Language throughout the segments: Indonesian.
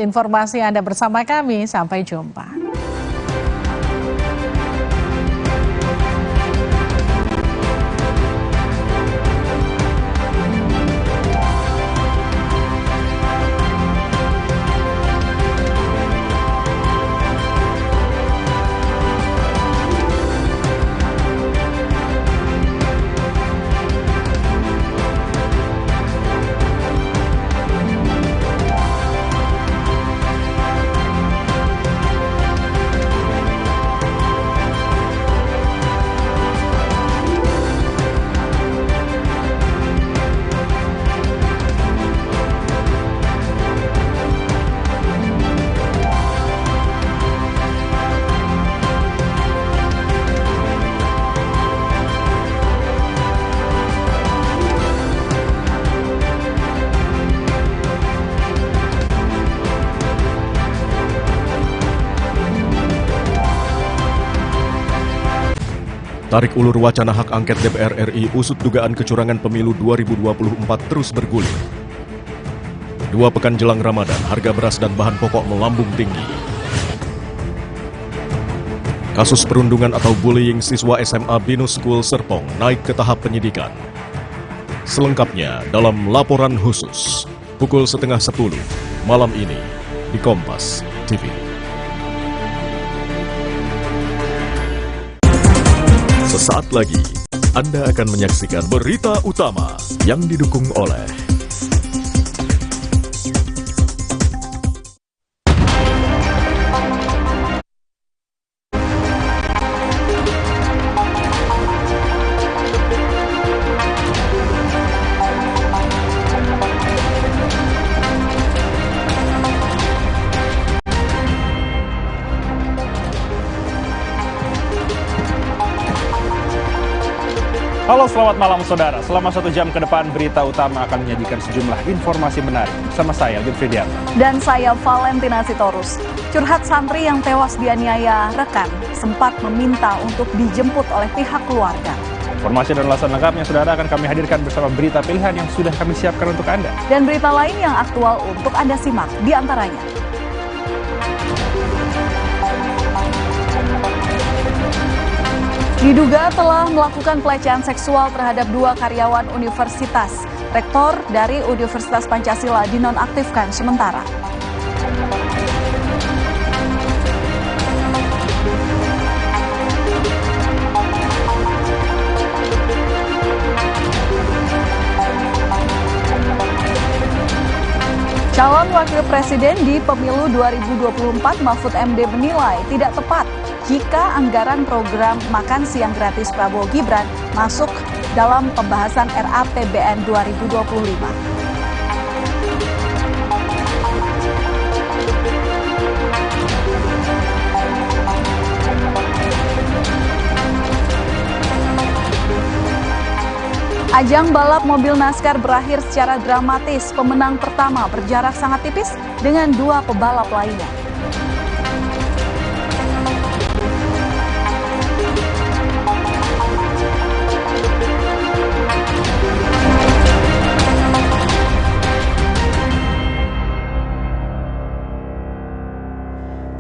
Informasi Anda bersama kami, sampai jumpa. Tarik ulur wacana hak angket DPR RI usut dugaan kecurangan pemilu 2024 terus bergulir. 2 pekan jelang Ramadan, harga beras dan bahan pokok melambung tinggi. Kasus perundungan atau bullying siswa SMA Binus School Serpong naik ke tahap penyidikan. Selengkapnya dalam laporan khusus pukul 9:30 malam ini di Kompas TV. Sesaat lagi, Anda akan menyaksikan berita utama yang didukung oleh Halo, selamat malam saudara. Selama 1 jam ke depan, berita utama akan menyajikan sejumlah informasi menarik. Bersama saya, Alvin Fridianto. Dan saya, Valentina Sitorus. Curhat santri yang tewas dianiaya rekan sempat meminta untuk dijemput oleh pihak keluarga. Informasi dan ulasan lengkapnya, saudara, akan kami hadirkan bersama berita pilihan yang sudah kami siapkan untuk Anda. Dan berita lain yang aktual untuk Anda simak, di antaranya. Diduga telah melakukan pelecehan seksual terhadap 2 karyawan universitas. Rektor dari Universitas Pancasila dinonaktifkan sementara. Calon Wakil Presiden di Pemilu 2024 Mahfud MD menilai tidak tepat jika anggaran program makan siang gratis Prabowo Gibran masuk dalam pembahasan RAPBN 2025. Ajang balap mobil NASCAR berakhir secara dramatis. Pemenang pertama berjarak sangat tipis dengan 2 pebalap lainnya.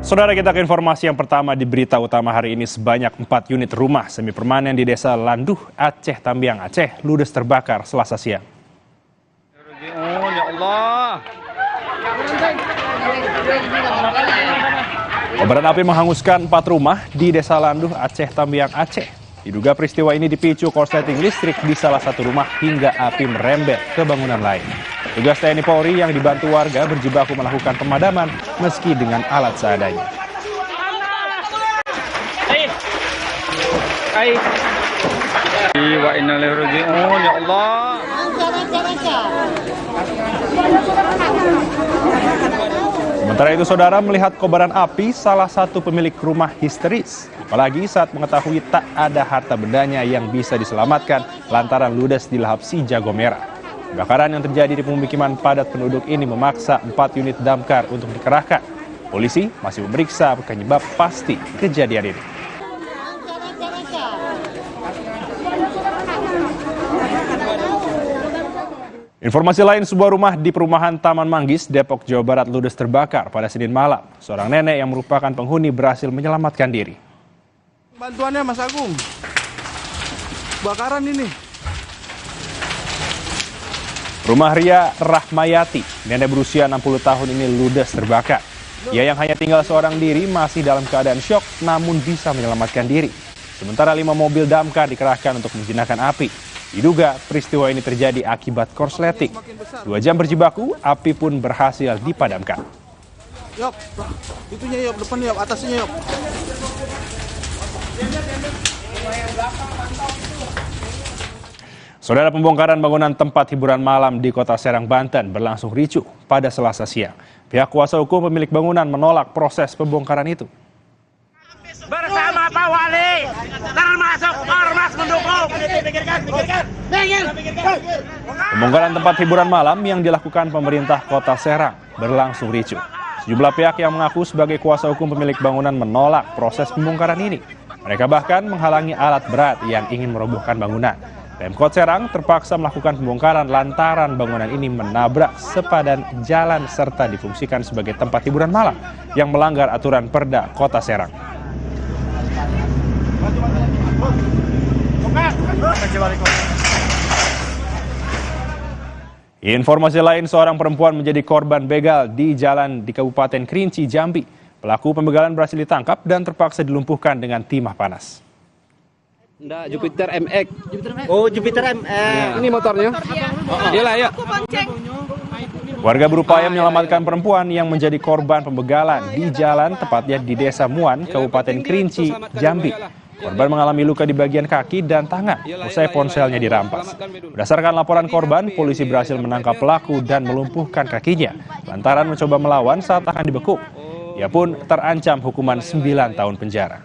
Saudara, kita ke informasi yang pertama di berita utama hari ini. Sebanyak 4 unit rumah semi permanen di Desa Landuh, Aceh Tambiang, Aceh, ludes terbakar Selasa siang. Ya Allah. Kobaran api menghanguskan 4 rumah di Desa Landuh, Aceh Tambiang, Aceh. Diduga peristiwa ini dipicu korsleting listrik di salah satu rumah hingga api merembet ke bangunan lain. Tugas TNI Polri yang dibantu warga berjibaku melakukan pemadaman meski dengan alat seadanya. Wa inna ilaihi raji'un, ya Allah. Sementara itu, saudara, melihat kobaran api, salah satu pemilik rumah histeris. Apalagi saat mengetahui tak ada harta bendanya yang bisa diselamatkan lantaran ludes dilahap si jago merah. Kebakaran yang terjadi di pemukiman padat penduduk ini memaksa 4 unit damkar untuk dikerahkan. Polisi masih memeriksa penyebab pasti kejadian ini. Informasi lain, sebuah rumah di perumahan Taman Manggis, Depok, Jawa Barat ludes terbakar pada Senin malam. Seorang nenek yang merupakan penghuni berhasil menyelamatkan diri. Bantuannya Mas Agung, bakaran ini. Rumah Ria Rahmayati, nenek berusia 60 tahun ini ludes terbakar. Ia yang hanya tinggal seorang diri masih dalam keadaan syok namun bisa menyelamatkan diri. Sementara 5 mobil damkar dikerahkan untuk menjinakkan api. Diduga peristiwa ini terjadi akibat korsleting. 2 jam berjibaku, api pun berhasil dipadamkan. Yop, itunya yop, depan yop, atasnya yop. Saudara, pembongkaran bangunan tempat hiburan malam di Kota Serang, Banten berlangsung ricuh pada Selasa siang. Pihak kuasa hukum pemilik bangunan menolak proses pembongkaran itu. Bersama Pak Wali, termasuk ormas mendukung. Pembongkaran tempat hiburan malam yang dilakukan pemerintah Kota Serang berlangsung ricuh. Sejumlah pihak yang mengaku sebagai kuasa hukum pemilik bangunan menolak proses pembongkaran ini. Mereka bahkan menghalangi alat berat yang ingin merobohkan bangunan. Pemkot Serang terpaksa melakukan pembongkaran lantaran bangunan ini menabrak sepadan jalan serta difungsikan sebagai tempat hiburan malam yang melanggar aturan Perda Kota Serang. Informasi lain, seorang perempuan menjadi korban begal di jalan di Kabupaten Kerinci, Jambi. Pelaku pembegalan berhasil ditangkap dan terpaksa dilumpuhkan dengan timah panas. Enggak, Jupiter MX. Oh, Jupiter MX. Ini motornya? Iyalah, ya. Warga berupaya menyelamatkan perempuan yang menjadi korban pembegalan di jalan, tepatnya di Desa Muan, Kabupaten Kerinci, Jambi. Korban mengalami luka di bagian kaki dan tangan usai ponselnya dirampas. Berdasarkan laporan korban, polisi berhasil menangkap pelaku dan melumpuhkan kakinya lantaran mencoba melawan saat akan dibekuk. Ia pun terancam hukuman 9 tahun penjara.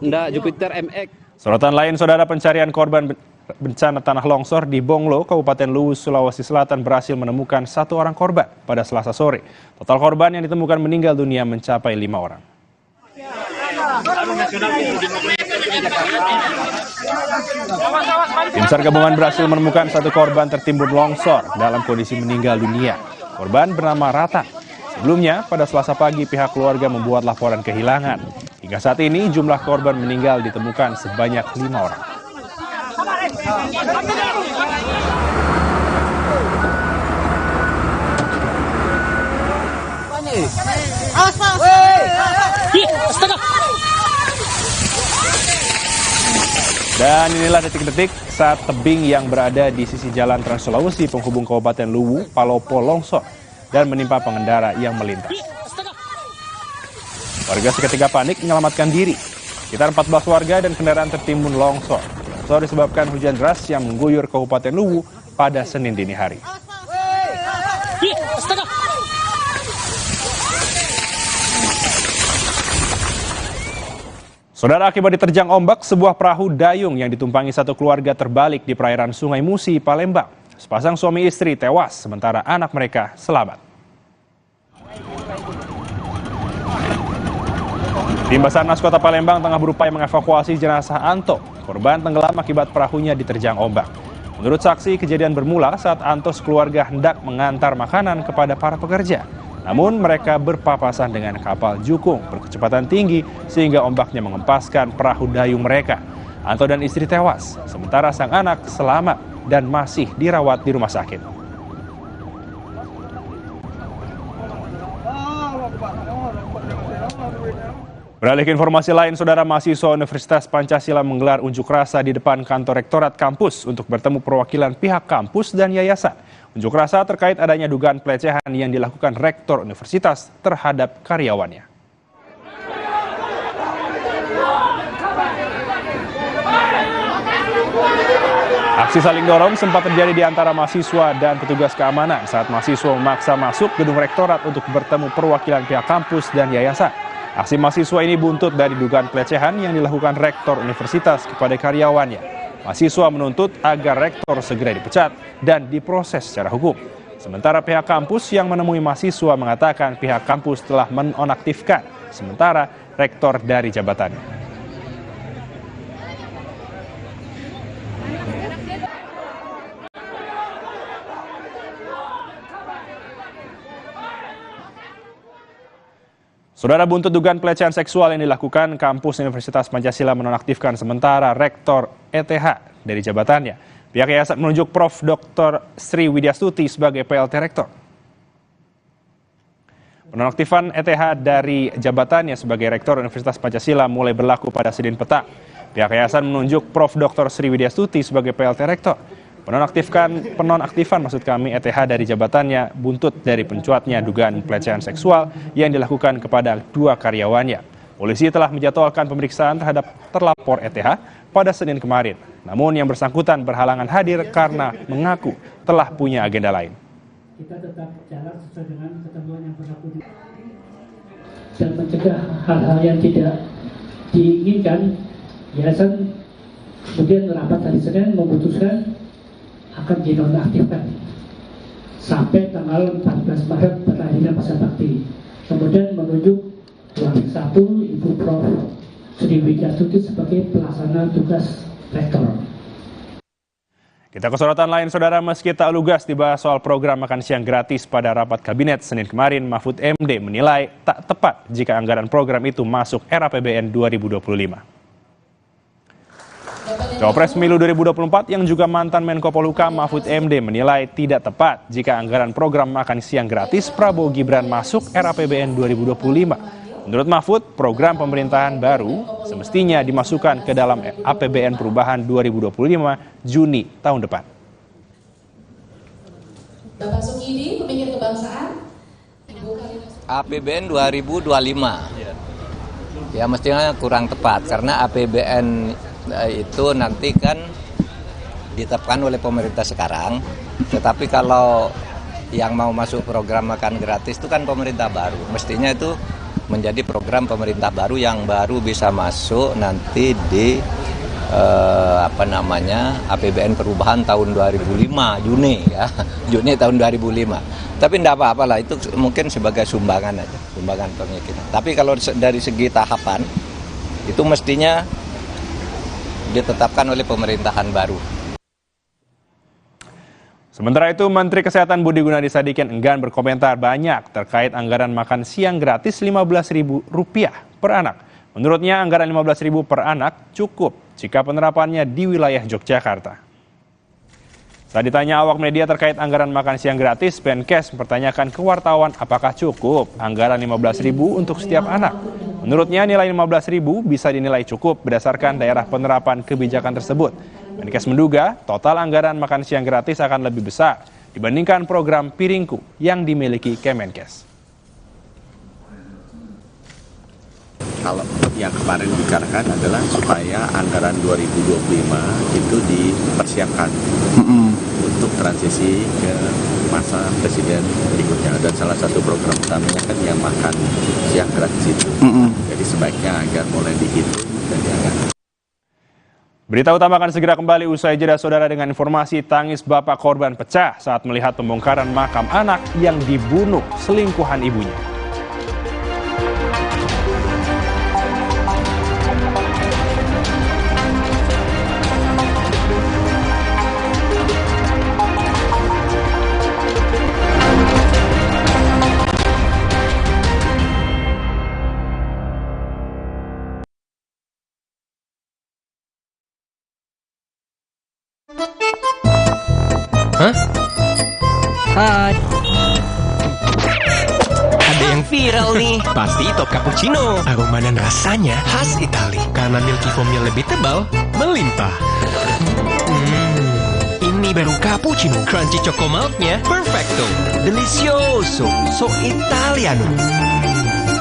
Enggak, Jupiter MX. Sorotan lain, saudara, pencarian korban bencana tanah longsor di Bonglo, Kabupaten Luwu, Sulawesi Selatan berhasil menemukan 1 orang korban pada Selasa sore. Total korban yang ditemukan meninggal dunia mencapai 5 orang. Tim SAR gabungan berhasil menemukan 1 korban tertimbun longsor dalam kondisi meninggal dunia. Korban bernama Rata. Sebelumnya, pada Selasa pagi pihak keluarga membuat laporan kehilangan. Hingga saat ini jumlah korban meninggal ditemukan sebanyak 5 orang. Dan inilah detik-detik saat tebing yang berada di sisi jalan Trans Sulawesi penghubung Kabupaten Luwu, Palopo longsor dan menimpa pengendara yang melintas. Warga seketika panik menyelamatkan diri. Sekitar 14 warga dan kendaraan tertimbun longsor. Longsor disebabkan hujan deras yang mengguyur Kabupaten Luwu pada Senin dini hari. Saudara, akibat diterjang ombak, sebuah perahu dayung yang ditumpangi 1 keluarga terbalik di perairan Sungai Musi, Palembang. Sepasang suami istri tewas, sementara anak mereka selamat. Tim Basarnas Kota Palembang tengah berupaya mengevakuasi jenazah Anto. Korban tenggelam akibat perahunya diterjang ombak. Menurut saksi, kejadian bermula saat Anto sekeluarga hendak mengantar makanan kepada para pekerja. Namun mereka berpapasan dengan kapal jukung berkecepatan tinggi sehingga ombaknya mengempaskan perahu dayung mereka. Anto dan istri tewas, sementara sang anak selamat dan masih dirawat di rumah sakit. Beralih ke informasi lain, saudara, mahasiswa Universitas Pancasila menggelar unjuk rasa di depan kantor rektorat kampus untuk bertemu perwakilan pihak kampus dan yayasan. Unjuk rasa terkait adanya dugaan pelecehan yang dilakukan rektor universitas terhadap karyawannya. Aksi saling dorong sempat terjadi di antara mahasiswa dan petugas keamanan saat mahasiswa memaksa masuk gedung rektorat untuk bertemu perwakilan pihak kampus dan yayasan. Aksi mahasiswa ini buntut dari dugaan pelecehan yang dilakukan rektor universitas kepada karyawannya. Mahasiswa menuntut agar rektor segera dipecat dan diproses secara hukum. Sementara pihak kampus yang menemui mahasiswa mengatakan pihak kampus telah menonaktifkan sementara rektor dari jabatannya. Saudara, buntut dugaan pelecehan seksual yang dilakukan kampus Universitas Pancasila menonaktifkan sementara rektor ETH dari jabatannya. Pihak yayasan menunjuk Prof. Dr. Sri Widyastuti sebagai PLT rektor. Penonaktifan ETH dari jabatannya sebagai rektor Universitas Pancasila mulai berlaku pada Senin petang. Pihak yayasan menunjuk Prof. Dr. Sri Widyastuti sebagai PLT rektor. Penonaktifan ETH dari jabatannya buntut dari pencuatnya dugaan pelecehan seksual yang dilakukan kepada 2 karyawannya. Polisi telah menjadwalkan pemeriksaan terhadap terlapor ETH pada Senin kemarin. Namun yang bersangkutan berhalangan hadir karena mengaku telah punya agenda lain. Kita tetap jalan sesuai dengan ketentuan yang berlaku dan mencegah hal-hal yang tidak diinginkan. Yayasan kemudian rapat hari Senin memutuskan akan dinonaktifkan sampai tanggal 14 Maret berakhirnya masa bakti. Kemudian menunjuk Wakil 1 Ibu Prof. Sri Widyastuti sebagai pelaksana tugas rektor. Kita ke sorotan lain, saudara. Meski tak lugas dibahas soal program makan siang gratis pada rapat kabinet Senin kemarin, Mahfud MD menilai tak tepat jika anggaran program itu masuk era APBN 2025. Cawapres Pemilu 2024 yang juga mantan Menko Polhukam Mahfud MD menilai tidak tepat jika anggaran program makan siang gratis Prabowo Gibran masuk era APBN 2025. Menurut Mahfud, program pemerintahan baru semestinya dimasukkan ke dalam APBN perubahan 2025 Juni tahun depan. Bapak Sukidi, pemikir kebangsaan. APBN 2025. Ya mestinya kurang tepat karena APBN itu nanti kan ditetapkan oleh pemerintah sekarang, tetapi kalau yang mau masuk program makan gratis itu kan pemerintah baru, mestinya itu menjadi program pemerintah baru yang baru bisa masuk nanti di APBN perubahan tahun 2005 Juni ya, Juni tahun 2005. Tapi tidak apa-apa lah, itu mungkin sebagai sumbangan aja, sumbangan pemikiran. Tapi kalau dari segi tahapan itu mestinya ditetapkan oleh pemerintahan baru. Sementara itu, Menteri Kesehatan Budi Gunadi Sadikin enggan berkomentar banyak terkait anggaran makan siang gratis Rp15.000 per anak. Menurutnya, anggaran Rp15.000 per anak cukup jika penerapannya di wilayah Yogyakarta. Saat ditanya awak media terkait anggaran makan siang gratis, Menkes mempertanyakan ke wartawan apakah cukup anggaran Rp15.000 untuk setiap anak. Menurutnya nilai Rp15.000 bisa dinilai cukup berdasarkan daerah penerapan kebijakan tersebut. Menkes menduga total anggaran makan siang gratis akan lebih besar dibandingkan program Piringku yang dimiliki Kemenkes. Kalau yang kemarin dibicarakan adalah supaya anggaran 2025 itu dipersiapkan untuk transisi ke masa presiden berikutnya, dan salah satu program utamanya kan yang makan siang gratis itu. Jadi sebaiknya agar mulai dihitung dan dianggarkan. Berita utama akan segera kembali usai jeda, saudara, dengan informasi tangis bapak korban pecah saat melihat pembongkaran makam anak yang dibunuh selingkuhan ibunya. Hah? Hai. Ada yang viral nih. Pasti top cappuccino. Aroma dan rasanya khas Itali. Karena milky foamnya lebih tebal, melimpah. Ini baru cappuccino. Crunchy choco milknya perfecto. Delicioso. So Italiano.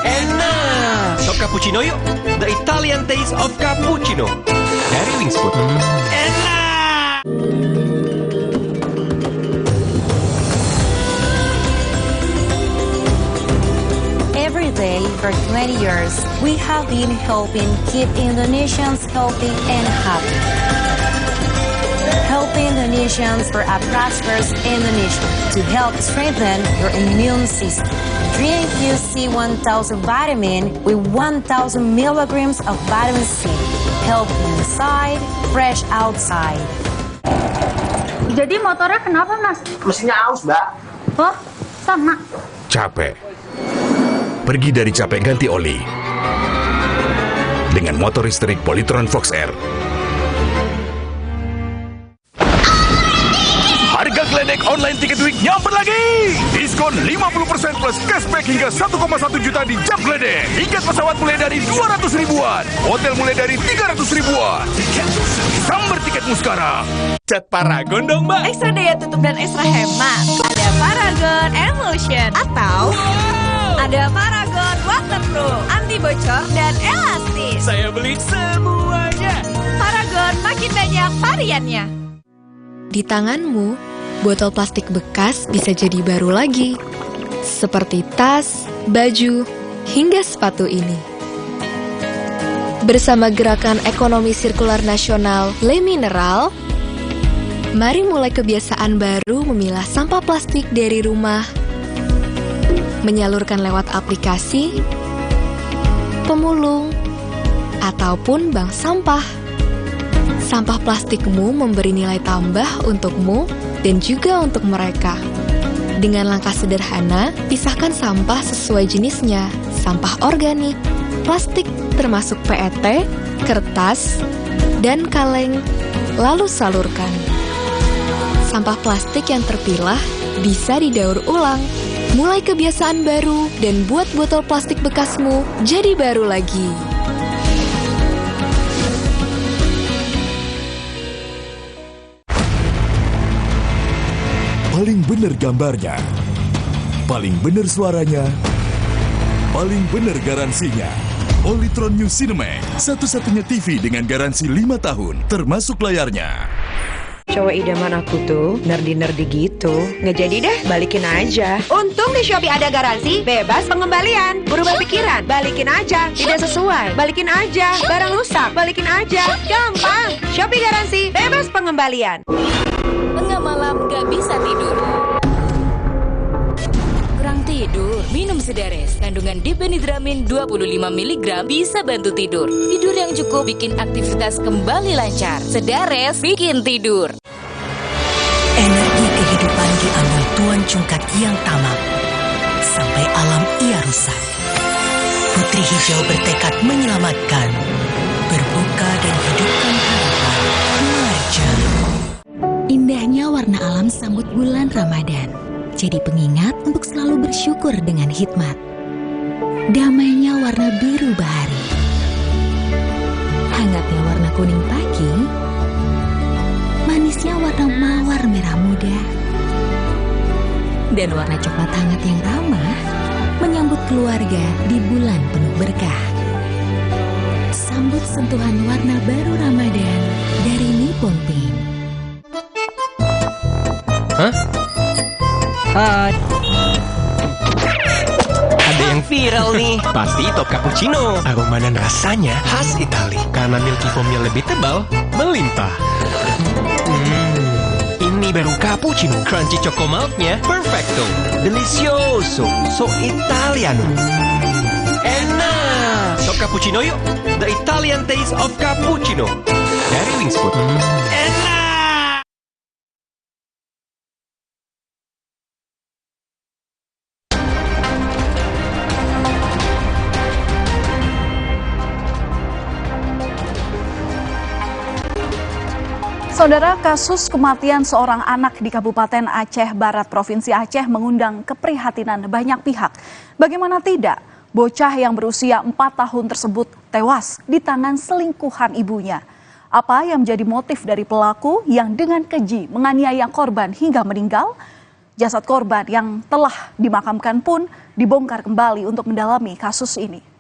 Enak. Top cappuccino yuk. The Italian taste of cappuccino. Dari Wings Food. Enak. Every day for 20 years, we have been helping keep Indonesians healthy and happy. Helping Indonesia missions for a prosperous Indonesia to help strengthen your immune system. Drink UC 1000 vitamin with 1000 milligrams of vitamin C. Health inside, fresh outside. Jadi motornya kenapa, Mas? Mesinnya aus, Mbak. Oh, sama. Capek. Pergi dari capek ganti oli. Dengan motor listrik Polytron Fox R. Harga geledek online Tiket Week nyamper lagi. Diskon 50% plus cashback hingga 1,1 juta di jam geledek. Tiket pesawat mulai dari 200 ribuan. Hotel mulai dari 300 ribuan. Sambar tiketmu sekarang. Cat Paragon dong, Mbak. Ekstra daya tutup dan ekstra hemat. Ada Paragon Emulsion atau ada Paragon Waterproof, anti bocor dan elastis. Saya beli semuanya. Paragon makin banyak variannya. Di tanganmu, botol plastik bekas bisa jadi baru lagi. Seperti tas, baju, hingga sepatu ini. Bersama Gerakan Ekonomi Sirkular Nasional Le Mineral, mari mulai kebiasaan baru memilah sampah plastik dari rumah, menyalurkan lewat aplikasi, pemulung, ataupun bank sampah. Sampah plastikmu memberi nilai tambah untukmu dan juga untuk mereka. Dengan langkah sederhana, pisahkan sampah sesuai jenisnya, sampah organik, plastik termasuk PET, kertas, dan kaleng, lalu salurkan. Sampah plastik yang terpilah bisa didaur ulang. Mulai kebiasaan baru dan buat botol plastik bekasmu jadi baru lagi. Paling benar gambarnya, paling benar suaranya, paling benar garansinya. Polytron New Cinemax, satu-satunya TV dengan garansi 5 tahun, termasuk layarnya. Cowok idaman aku tuh nerdy-nerdy gitu. Nggak jadi deh, balikin aja. Untung di Shopee ada garansi bebas pengembalian. Berubah pikiran, balikin aja. Tidak sesuai, balikin aja. Barang rusak, balikin aja. Gampang. Shopee garansi bebas pengembalian. Tengah malam nggak bisa tidur. Kurang tidur, minum Sedares. Kandungan dipenidramin 25 mg bisa bantu tidur. Tidur yang cukup bikin aktivitas kembali lancar. Sedares bikin tidur. Energi kehidupan diambil Tuan Cungkat yang tamak. Sampai alam ia rusak. Putri Hijau bertekad menyelamatkan. Berbuka dan hidupkan harapan. Marja. Indahnya warna alam sambut bulan Ramadan. Jadi pengingat untuk selalu bersyukur dengan hikmat. Damainya warna biru bahari. Hangatnya warna kuning pagi. Manisnya warna mawar merah muda. Dan warna coklat hangat yang ramah menyambut keluarga di bulan penuh berkah. Sambut sentuhan warna baru Ramadan dari Nippon Paint. Hah? Hai. Ada yang viral nih. Pasti top cappuccino. Aroma dan rasanya khas Itali. Karena milky foamnya lebih tebal, melimpah. Ini baru cappuccino. Crunchy choco milknya perfecto. Delicioso. So Italiano. Enak. Top cappuccino yuk. The Italian taste of cappuccino. Dari Wings Food. Enak. Saudara, kasus kematian seorang anak di Kabupaten Aceh Barat, Provinsi Aceh mengundang keprihatinan banyak pihak. Bagaimana tidak, bocah yang berusia 4 tahun tersebut tewas di tangan selingkuhan ibunya. Apa yang menjadi motif dari pelaku yang dengan keji menganiaya korban hingga meninggal? Jasad korban yang telah dimakamkan pun dibongkar kembali untuk mendalami kasus ini.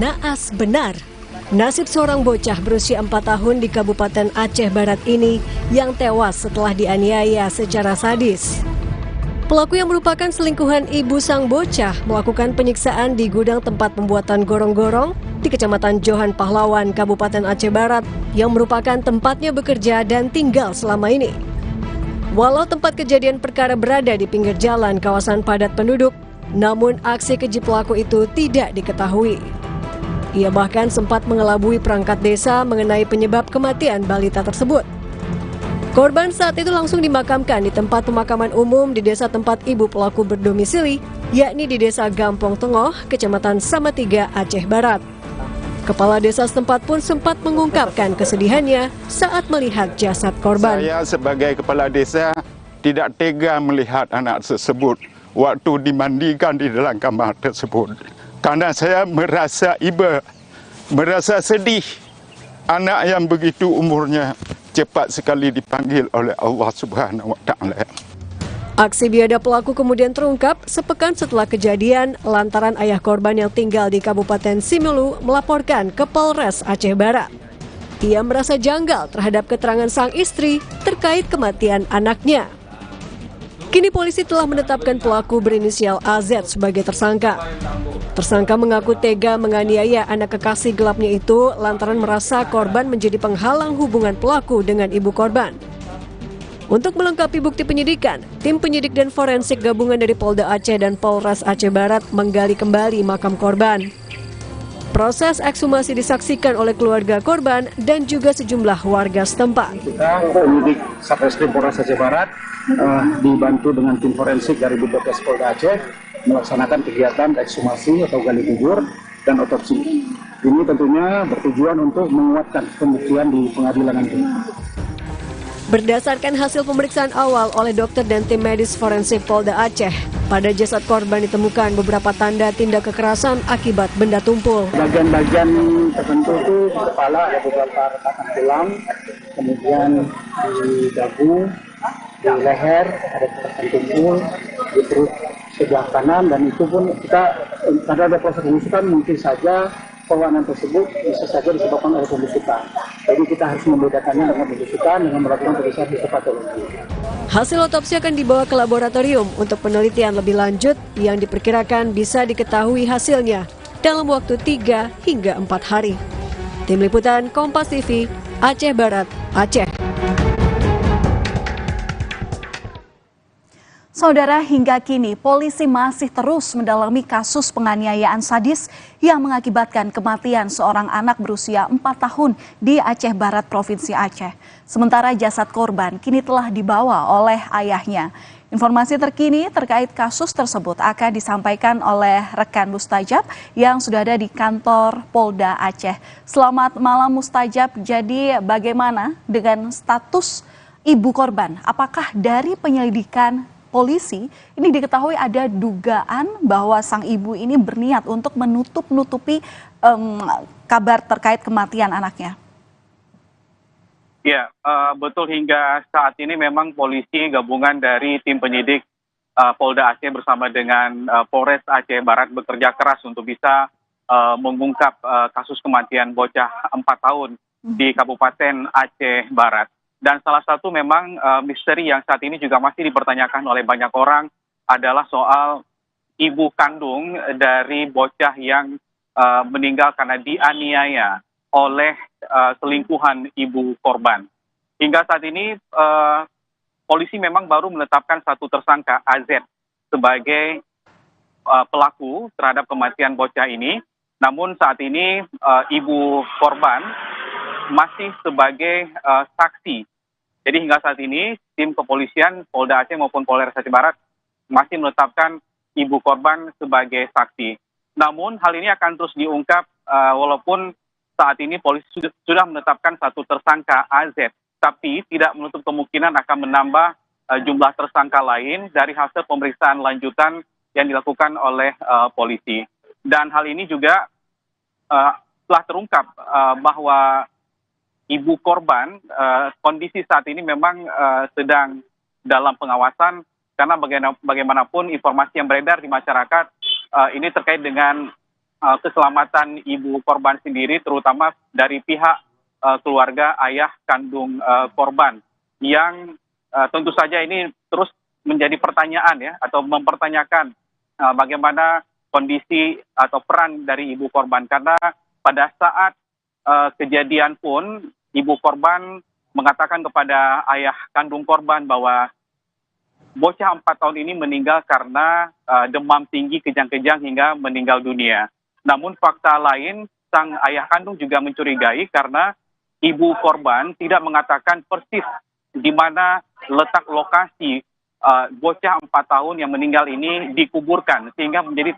Naas benar, nasib seorang bocah berusia 4 tahun di Kabupaten Aceh Barat ini yang tewas setelah dianiaya secara sadis. Pelaku yang merupakan selingkuhan ibu sang bocah melakukan penyiksaan di gudang tempat pembuatan gorong-gorong di Kecamatan Johan Pahlawan, Kabupaten Aceh Barat, yang merupakan tempatnya bekerja dan tinggal selama ini. Walau tempat kejadian perkara berada di pinggir jalan kawasan padat penduduk, namun aksi keji pelaku itu tidak diketahui. Ia bahkan sempat mengelabui perangkat desa mengenai penyebab kematian balita tersebut. Korban saat itu langsung dimakamkan di tempat pemakaman umum di desa tempat ibu pelaku berdomisili, yakni di Desa Gampong Tengoh, Kecamatan Samatiga, Aceh Barat. Kepala desa setempat pun sempat mengungkapkan kesedihannya saat melihat jasad korban. Saya sebagai kepala desa tidak tega melihat anak tersebut waktu dimandikan di dalam kamar tersebut. Karena saya merasa iba, merasa sedih anak yang begitu umurnya cepat sekali dipanggil oleh Allah Subhanahu wa Ta'ala. Aksi biadab pelaku kemudian terungkap sepekan setelah kejadian lantaran ayah korban yang tinggal di Kabupaten Simelu melaporkan ke Polres Aceh Barat. Ia merasa janggal terhadap keterangan sang istri terkait kematian anaknya. Kini polisi telah menetapkan pelaku berinisial AZ sebagai tersangka. Tersangka mengaku tega menganiaya anak kekasih gelapnya itu lantaran merasa korban menjadi penghalang hubungan pelaku dengan ibu korban. Untuk melengkapi bukti penyidikan, tim penyidik dan forensik gabungan dari Polda Aceh dan Polres Aceh Barat menggali kembali makam korban. Proses ekshumasi disaksikan oleh keluarga korban dan juga sejumlah warga setempat. Kita penyidik Satreskrim Polres Aceh Barat dibantu dengan tim forensik dari Bidokes Polda Aceh melaksanakan kegiatan ekshumasi atau gali kubur dan otopsi. Ini tentunya bertujuan untuk menguatkan pembuktian di pengadilan nanti. Berdasarkan hasil pemeriksaan awal oleh dokter dan tim medis forensik Polda Aceh, pada jasad korban ditemukan beberapa tanda tindak kekerasan akibat benda tumpul. Bagian-bagian tertentu itu di kepala ada beberapa retakan tulang, kemudian di dagu, di leher ada retakan tumpul, di perut sebelah kanan, dan itu pun kita karena ada proses pembusukan mungkin saja pewarnaan tersebut bisa saja disebabkan oleh pembusukan. Jadi kita harus membedakannya dengan pembusukan dengan melakukan pemeriksaan histopatologi. Hasil otopsi akan dibawa ke laboratorium untuk penelitian lebih lanjut yang diperkirakan bisa diketahui hasilnya dalam waktu 3 hingga 4 hari. Tim Liputan Kompas TV, Aceh Barat, Aceh. Saudara, hingga kini polisi masih terus mendalami kasus penganiayaan sadis yang mengakibatkan kematian seorang anak berusia 4 tahun di Aceh Barat, Provinsi Aceh. Sementara jasad korban kini telah dibawa oleh ayahnya. Informasi terkini terkait kasus tersebut akan disampaikan oleh rekan Mustajab yang sudah ada di kantor Polda Aceh. Selamat malam Mustajab, jadi bagaimana dengan status ibu korban? Apakah dari penyelidikan polisi ini diketahui ada dugaan bahwa sang ibu ini berniat untuk menutup-nutupi kabar terkait kematian anaknya? Ya, betul, hingga saat ini memang polisi gabungan dari tim penyidik Polda Aceh bersama dengan Polres Aceh Barat bekerja keras untuk bisa mengungkap kasus kematian bocah 4 tahun di Kabupaten Aceh Barat. Dan salah satu memang misteri yang saat ini juga masih dipertanyakan oleh banyak orang adalah soal ibu kandung dari bocah yang meninggal karena dianiaya oleh selingkuhan ibu korban. Hingga saat ini polisi memang baru menetapkan satu tersangka, AZ, sebagai pelaku terhadap kematian bocah ini. Namun saat ini ibu korban masih sebagai saksi. Jadi hingga saat ini tim kepolisian Polda Aceh maupun Polres Aceh Barat masih menetapkan ibu korban sebagai saksi. Namun hal ini akan terus diungkap walaupun saat ini polisi sudah menetapkan satu tersangka AZ, tapi tidak menutup kemungkinan akan menambah jumlah tersangka lain dari hasil pemeriksaan lanjutan yang dilakukan oleh polisi. Dan hal ini juga telah terungkap bahwa ibu korban kondisi saat ini memang sedang dalam pengawasan karena bagaimanapun informasi yang beredar di masyarakat ini terkait dengan keselamatan ibu korban sendiri, terutama dari pihak keluarga ayah kandung korban yang tentu saja ini terus menjadi pertanyaan ya, atau mempertanyakan bagaimana kondisi atau peran dari ibu korban, karena pada saat kejadian pun ibu korban mengatakan kepada ayah kandung korban bahwa bocah 4 tahun ini meninggal karena demam tinggi kejang-kejang hingga meninggal dunia. Namun fakta lain, sang ayah kandung juga mencurigai karena ibu korban tidak mengatakan persis di mana letak lokasi bocah 4 tahun yang meninggal ini dikuburkan, sehingga menjadi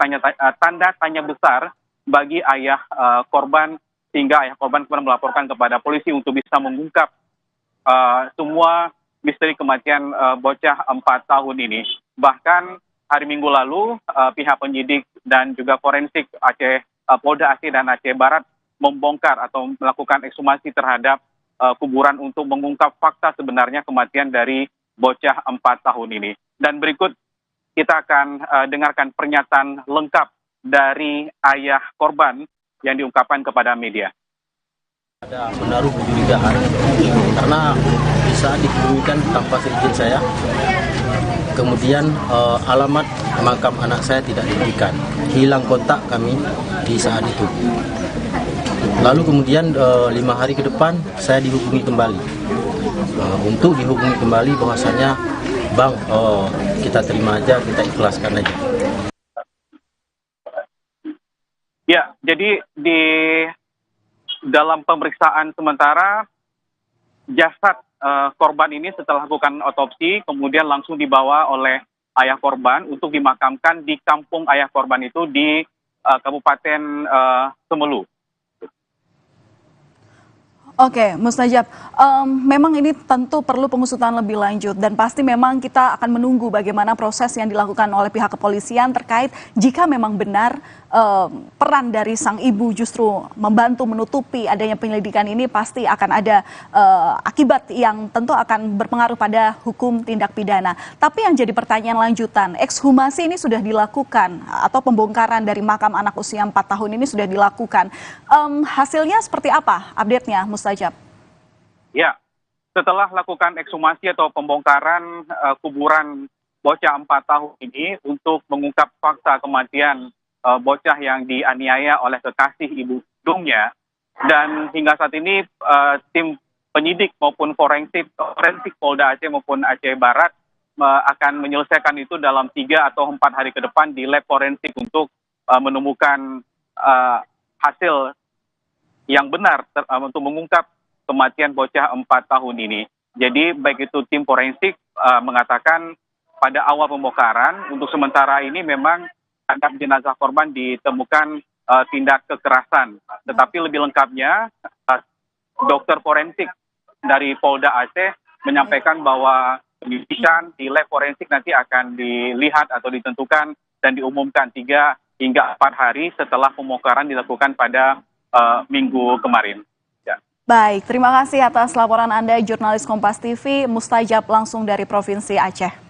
tanda tanya besar bagi ayah korban, sehingga ayah korban kemudian melaporkan kepada polisi untuk bisa mengungkap semua misteri kematian bocah 4 tahun ini. Bahkan hari Minggu lalu pihak penyidik dan juga forensik Polda Aceh dan Aceh Barat membongkar atau melakukan ekshumasi terhadap kuburan untuk mengungkap fakta sebenarnya kematian dari bocah 4 tahun ini. Dan berikut kita akan dengarkan pernyataan lengkap dari ayah korban yang diungkapkan kepada media. Ada menaruh kecurigaan karena bisa dihubungikan tanpa seizin saya. Kemudian alamat makam anak saya tidak diberikan, hilang kontak kami di saat itu. Lalu kemudian 5 hari ke depan saya dihubungi kembali. Untuk dihubungi kembali bahwasanya Bang, kita terima aja, kita ikhlaskan aja. Ya, jadi di dalam pemeriksaan sementara jasad korban ini setelah lakukan otopsi kemudian langsung dibawa oleh ayah korban untuk dimakamkan di kampung ayah korban itu di Kabupaten Semelu. Oke, Mustajab, memang ini tentu perlu pengusutan lebih lanjut dan pasti memang kita akan menunggu bagaimana proses yang dilakukan oleh pihak kepolisian terkait jika memang benar peran dari sang ibu justru membantu menutupi adanya penyelidikan ini, pasti akan ada akibat yang tentu akan berpengaruh pada hukum tindak pidana. Tapi yang jadi pertanyaan lanjutan, ekshumasi ini sudah dilakukan atau pembongkaran dari makam anak usia 4 tahun ini sudah dilakukan. Hasilnya seperti apa update-nya, Mustajab? Ya, setelah lakukan ekshumasi atau pembongkaran kuburan bocah 4 tahun ini untuk mengungkap fakta kematian bocah yang dianiaya oleh kekasih ibu kandungnya, dan hingga saat ini tim penyidik maupun forensik Polda Aceh maupun Aceh Barat akan menyelesaikan itu dalam 3 atau 4 hari ke depan di lab forensik untuk menemukan hasil yang benar untuk mengungkap kematian bocah 4 tahun ini. Jadi baik itu tim forensik mengatakan pada awal pembongkaran untuk sementara ini memang terhadap jenazah korban ditemukan tindak kekerasan. Tetapi lebih lengkapnya dokter forensik dari Polda Aceh menyampaikan bahwa penyelidikan di lab forensik nanti akan dilihat atau ditentukan dan diumumkan 3 hingga 4 hari setelah pembongkaran dilakukan pada minggu kemarin. Ya. Baik, terima kasih atas laporan Anda, jurnalis Kompas TV, Mustajab langsung dari Provinsi Aceh.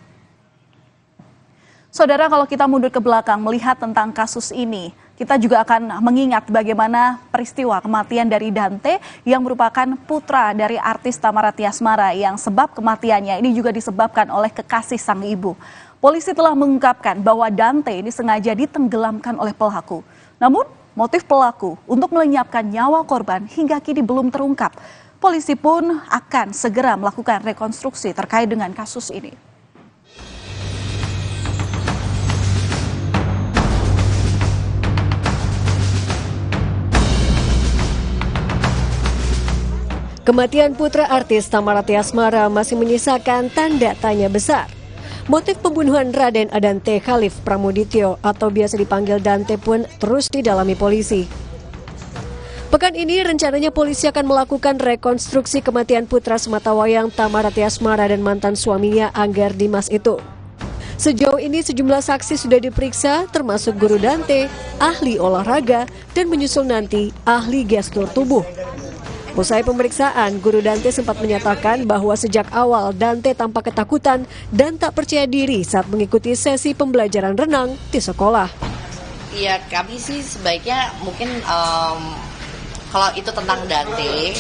Saudara, kalau kita mundur ke belakang melihat tentang kasus ini, kita juga akan mengingat bagaimana peristiwa kematian dari Dante yang merupakan putra dari artis Thamara Tiasmara yang sebab kematiannya ini juga disebabkan oleh kekasih sang ibu. Polisi telah mengungkapkan bahwa Dante ini sengaja ditenggelamkan oleh pelaku. Namun, motif pelaku untuk melenyapkan nyawa korban hingga kini belum terungkap. Polisi pun akan segera melakukan rekonstruksi terkait dengan kasus ini. Kematian putra artis Thamara Tiasmara masih menyisakan tanda tanya besar. Motif pembunuhan Raden Adante Khalif Pramudityo atau biasa dipanggil Dante pun terus didalami polisi. Pekan ini rencananya polisi akan melakukan rekonstruksi kematian putra sematawayang Thamara Tiasmara dan mantan suaminya Anggar Dimas itu. Sejauh ini sejumlah saksi sudah diperiksa termasuk guru Dante, ahli olahraga, dan menyusul nanti ahli gestur tubuh. Usai pemeriksaan, guru Dante sempat menyatakan bahwa sejak awal Dante tampak ketakutan dan tak percaya diri saat mengikuti sesi pembelajaran renang di sekolah. Ya, kami sih sebaiknya mungkin kalau itu tentang Dante,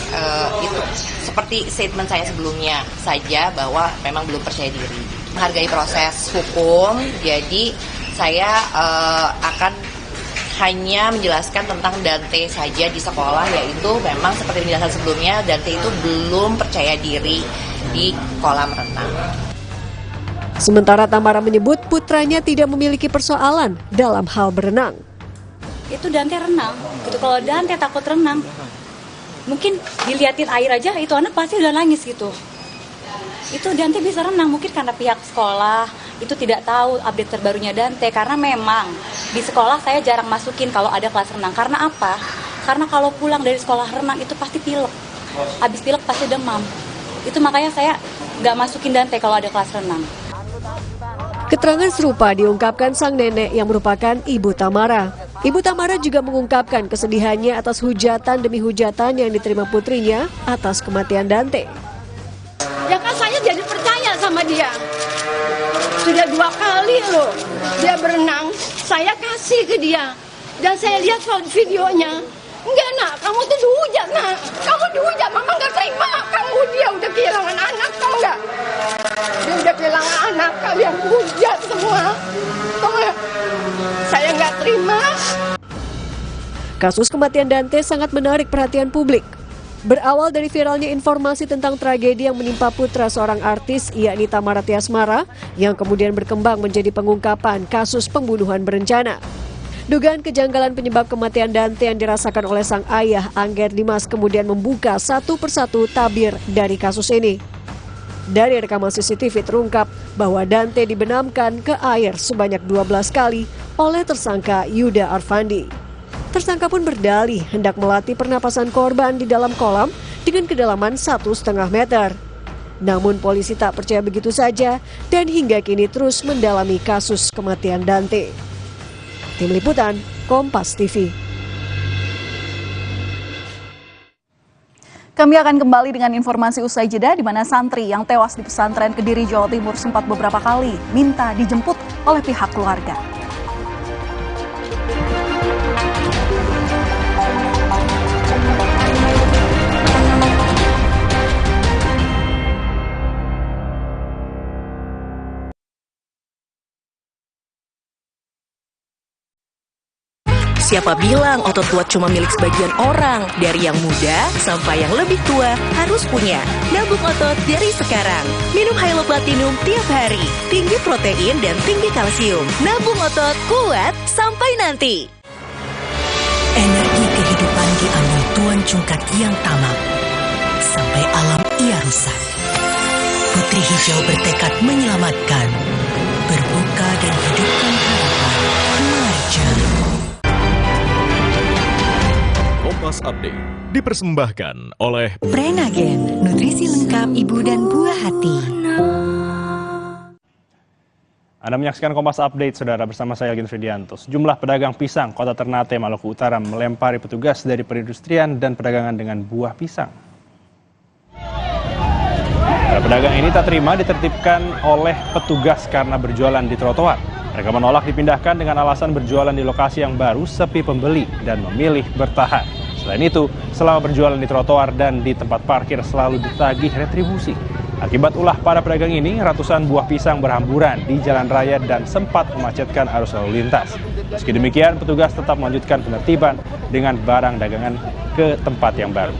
itu seperti statement saya sebelumnya saja bahwa memang belum percaya diri. menghargai proses hukum, jadi saya akan hanya menjelaskan tentang Dante saja di sekolah, yaitu memang seperti penjelasan sebelumnya, Dante itu belum percaya diri di kolam renang. Sementara Tamara menyebut putranya tidak memiliki persoalan dalam hal berenang. Itu Dante renang, gitu. Kalau Dante takut renang, mungkin diliatin air aja itu anak pasti udah nangis gitu. Itu Dante bisa renang, mungkin karena pihak sekolah itu tidak tahu update terbarunya Dante, karena memang di sekolah saya jarang masukin kalau ada kelas renang. Karena apa? Karena kalau pulang dari sekolah renang itu pasti pilek, habis pilek pasti demam. Itu makanya saya nggak masukin Dante kalau ada kelas renang. Keterangan serupa diungkapkan sang nenek yang merupakan ibu Tamara. Ibu Tamara juga mengungkapkan kesedihannya atas hujatan demi hujatan yang diterima putrinya atas kematian Dante. Ya kan saya jadi percaya sama dia. Sudah 2 kali loh dia berenang, saya kasih ke dia. Dan saya lihat videonya. Enggak nak, kamu tuh dihujat nak. Kamu dihujat, mama nggak terima. Dia udah kehilangan anak, tau nggak? Dia udah kehilangan anak, kalian hujat semua. Tau nggak? Saya nggak terima. Kasus kematian Dante sangat menarik perhatian publik. Berawal dari viralnya informasi tentang tragedi yang menimpa putra seorang artis, yakni Tamara Tiasmara, yang kemudian berkembang menjadi pengungkapan kasus pembunuhan berencana. Dugaan kejanggalan penyebab kematian Dante yang dirasakan oleh sang ayah, Angger Dimas, kemudian membuka satu persatu tabir dari kasus ini. Dari rekaman CCTV terungkap bahwa Dante dibenamkan ke air sebanyak 12 kali oleh tersangka Yuda Arfandi. Tersangka pun berdalih hendak melatih pernapasan korban di dalam kolam dengan kedalaman 1,5 meter. Namun polisi tak percaya begitu saja dan hingga kini terus mendalami kasus kematian Dante. Tim Liputan, Kompas TV. Kami akan kembali dengan informasi usai jeda, di mana santri yang tewas di pesantren Kediri, Jawa Timur sempat beberapa kali minta dijemput oleh pihak keluarga. Siapa bilang otot kuat cuma milik sebagian orang? Dari yang muda sampai yang lebih tua harus punya. Nabung otot dari sekarang. Minum Hylo Platinum tiap hari. Tinggi protein dan tinggi kalsium. Nabung otot kuat sampai nanti. Energi kehidupan diambil Tuan Cungkat yang tamak. Sampai alam ia rusak. Putri Hijau bertekad menyelamatkan. Berbuka dan hidupkan harapan. Marjan. Kompas Update dipersembahkan oleh Prenagen, nutrisi lengkap ibu dan buah hati. Anda menyaksikan Kompas Update, saudara, bersama saya Elgin Fridianto. Sejumlah pedagang pisang Kota Ternate, Maluku Utara melempari petugas dari perindustrian dan perdagangan dengan buah pisang. Para pedagang ini tak terima ditertibkan oleh petugas karena berjualan di trotoar. Mereka menolak dipindahkan dengan alasan berjualan di lokasi yang baru sepi pembeli dan memilih bertahan. Selain itu, selama berjualan di trotoar dan di tempat parkir selalu ditagih retribusi. Akibat ulah para pedagang ini, ratusan buah pisang berhamburan di jalan raya dan sempat memacetkan arus lalu lintas. Meski demikian, petugas tetap melanjutkan penertiban dengan barang dagangan ke tempat yang baru.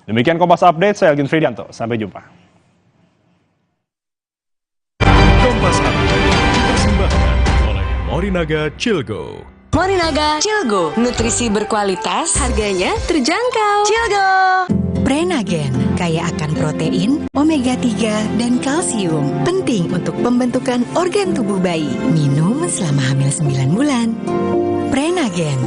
Demikian Kompas Update, saya Elgin Fridianto. Sampai jumpa. Kompas Update dipersembahkan oleh Morinaga Cilgo. Morinaga Cilgo, nutrisi berkualitas, harganya terjangkau. Cilgo. Prenagen, kaya akan protein, omega 3, dan kalsium. Penting untuk pembentukan organ tubuh bayi. Minum selama hamil 9 bulan. Prenagen.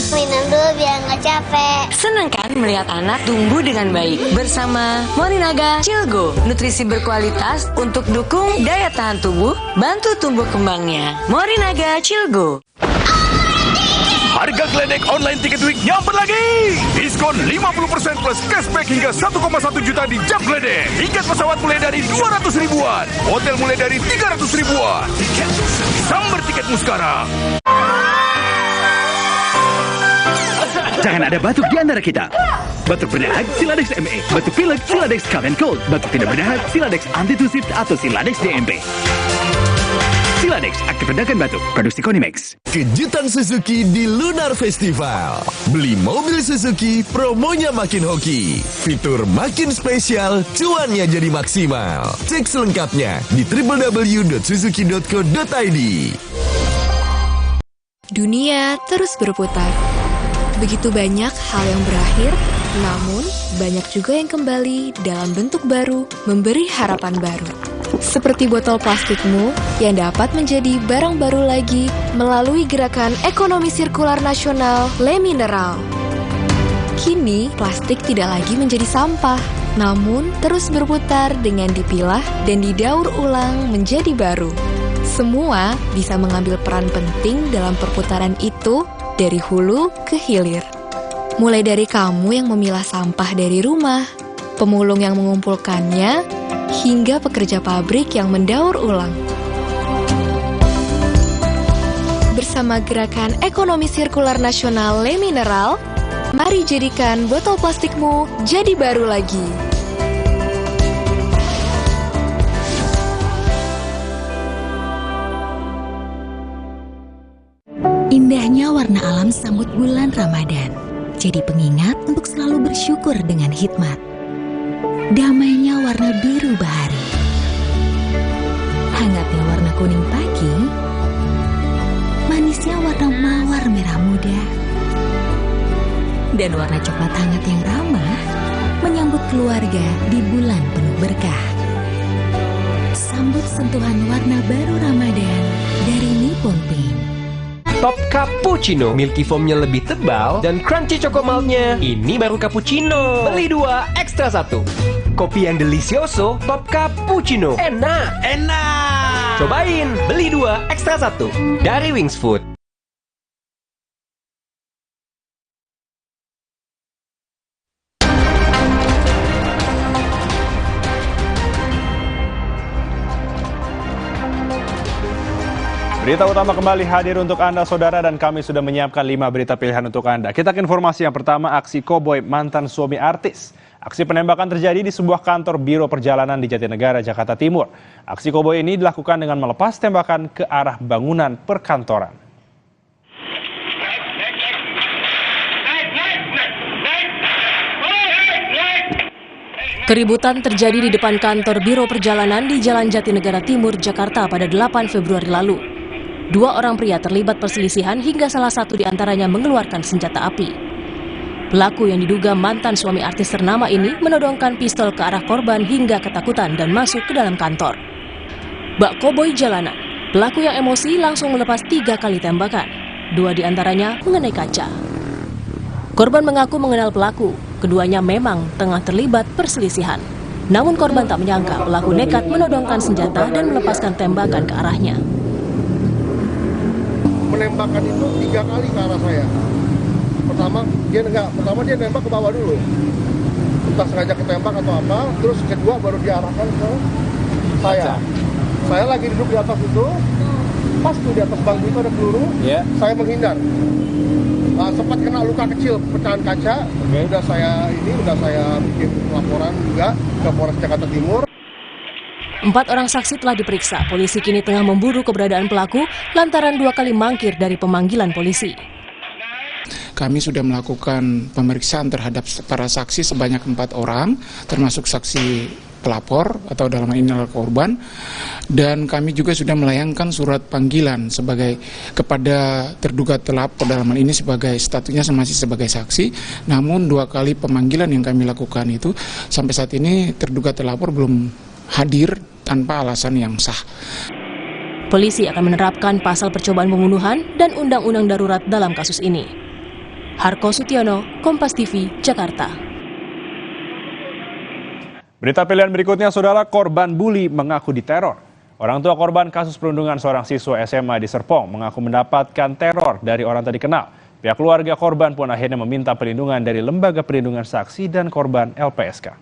Minum dulu biar nggak capek. Senang kan melihat anak tumbuh dengan baik bersama Morinaga Cilgo, nutrisi berkualitas untuk dukung daya tahan tubuh, bantu tumbuh kembangnya. Morinaga Cilgo. Harga geledek online Tiket Week nyamper lagi. Diskon 50% plus cashback hingga 1,1 juta di jam geledek. Tiket pesawat mulai dari 200 ribuan. Hotel mulai dari 300 ribuan. Sambar tiketmu sekarang. Jangan ada batuk di antara kita. Batuk berdahak, Siladex ME. Batuk pilek, Siladex Cough and Cold. Batuk tidak berdahak, Siladex Antitusif atau Siladex DMP. Siladex, aktif redakan batuk. Produksi Konimax. Kejutan Suzuki di Lunar Festival. Beli mobil Suzuki, promonya makin hoki. Fitur makin spesial, cuannya jadi maksimal. Cek selengkapnya di www.suzuki.co.id. Dunia terus berputar. Begitu banyak hal yang berakhir, namun banyak juga yang kembali dalam bentuk baru, memberi harapan baru. Seperti botol plastikmu yang dapat menjadi barang baru lagi melalui gerakan ekonomi sirkular nasional Le Mineral. Kini, plastik tidak lagi menjadi sampah, namun terus berputar dengan dipilah dan didaur ulang menjadi baru. Semua bisa mengambil peran penting dalam perputaran itu dari hulu ke hilir. Mulai dari kamu yang memilah sampah dari rumah, pemulung yang mengumpulkannya, hingga pekerja pabrik yang mendaur ulang. Bersama gerakan ekonomi sirkular nasional Le Mineral, mari jadikan botol plastikmu jadi baru lagi. Indahnya warna alam sambut bulan Ramadan, jadi pengingat untuk selalu bersyukur dengan hikmat. Damainya warna biru bahari, hangatnya warna kuning pagi, manisnya warna mawar merah muda, dan warna coklat hangat yang ramah menyambut keluarga di bulan penuh berkah. Sambut sentuhan warna baru Ramadan dari Nippon Paint. Top Cappuccino, milky foamnya lebih tebal dan crunchy chocomaltnya. Ini baru cappuccino. Beli 2, ekstra 1. Kopi yang delicioso, Top Cappuccino. Enak. Cobain, beli 2, ekstra 1. Dari Wings Food. Berita utama kembali hadir untuk Anda, Saudara, dan kami sudah menyiapkan 5 berita pilihan untuk Anda. Kita ke informasi yang pertama, aksi koboi mantan suami artis. Aksi penembakan terjadi di sebuah kantor Biro Perjalanan di Jatinegara, Jakarta Timur. Aksi koboi ini dilakukan dengan melepas tembakan ke arah bangunan perkantoran. Keributan terjadi di depan kantor Biro Perjalanan di Jalan Jatinegara Timur, Jakarta pada 8 Februari lalu. 2 orang pria terlibat perselisihan hingga salah satu di antaranya mengeluarkan senjata api. Pelaku yang diduga mantan suami artis ternama ini menodongkan pistol ke arah korban hingga ketakutan dan masuk ke dalam kantor. Bak koboi jalanan, pelaku yang emosi langsung melepas 3 kali tembakan. 2 di antaranya mengenai kaca. Korban mengaku mengenal pelaku, keduanya memang tengah terlibat perselisihan. Namun korban tak menyangka pelaku nekat menodongkan senjata dan melepaskan tembakan ke arahnya. Menembakkan itu 3 kali ke arah saya. Pertama dia nembak ke bawah dulu. Entah sengaja ketembak atau apa, terus kedua baru diarahkan ke saya. Saya lagi duduk di atas itu, pas tuh di atas bangku itu ada peluru, saya menghindar. Sempat kena luka kecil, pecahan kaca. Udah saya bikin laporan juga ke Polres Jakarta Timur. 4 orang saksi telah diperiksa. Polisi kini tengah memburu keberadaan pelaku lantaran 2 kali mangkir dari pemanggilan polisi. Kami sudah melakukan pemeriksaan terhadap para saksi sebanyak 4 orang, termasuk saksi pelapor atau dalam hal ini adalah korban, dan kami juga sudah melayangkan surat panggilan kepada terduga pelapor dalam hal ini sebagai statusnya masih sebagai saksi. Namun 2 kali pemanggilan yang kami lakukan itu sampai saat ini terduga pelapor belum hadir tanpa alasan yang sah. Polisi akan menerapkan pasal percobaan pembunuhan dan undang-undang darurat dalam kasus ini. Harko Sutiono, Kompas TV, Jakarta. Berita pilihan berikutnya, Saudara, korban bully mengaku diteror. Orang tua korban kasus perundungan seorang siswa SMA di Serpong mengaku mendapatkan teror dari orang tak dikenal. Pihak keluarga korban pun akhirnya meminta perlindungan dari Lembaga Perlindungan Saksi dan Korban LPSK.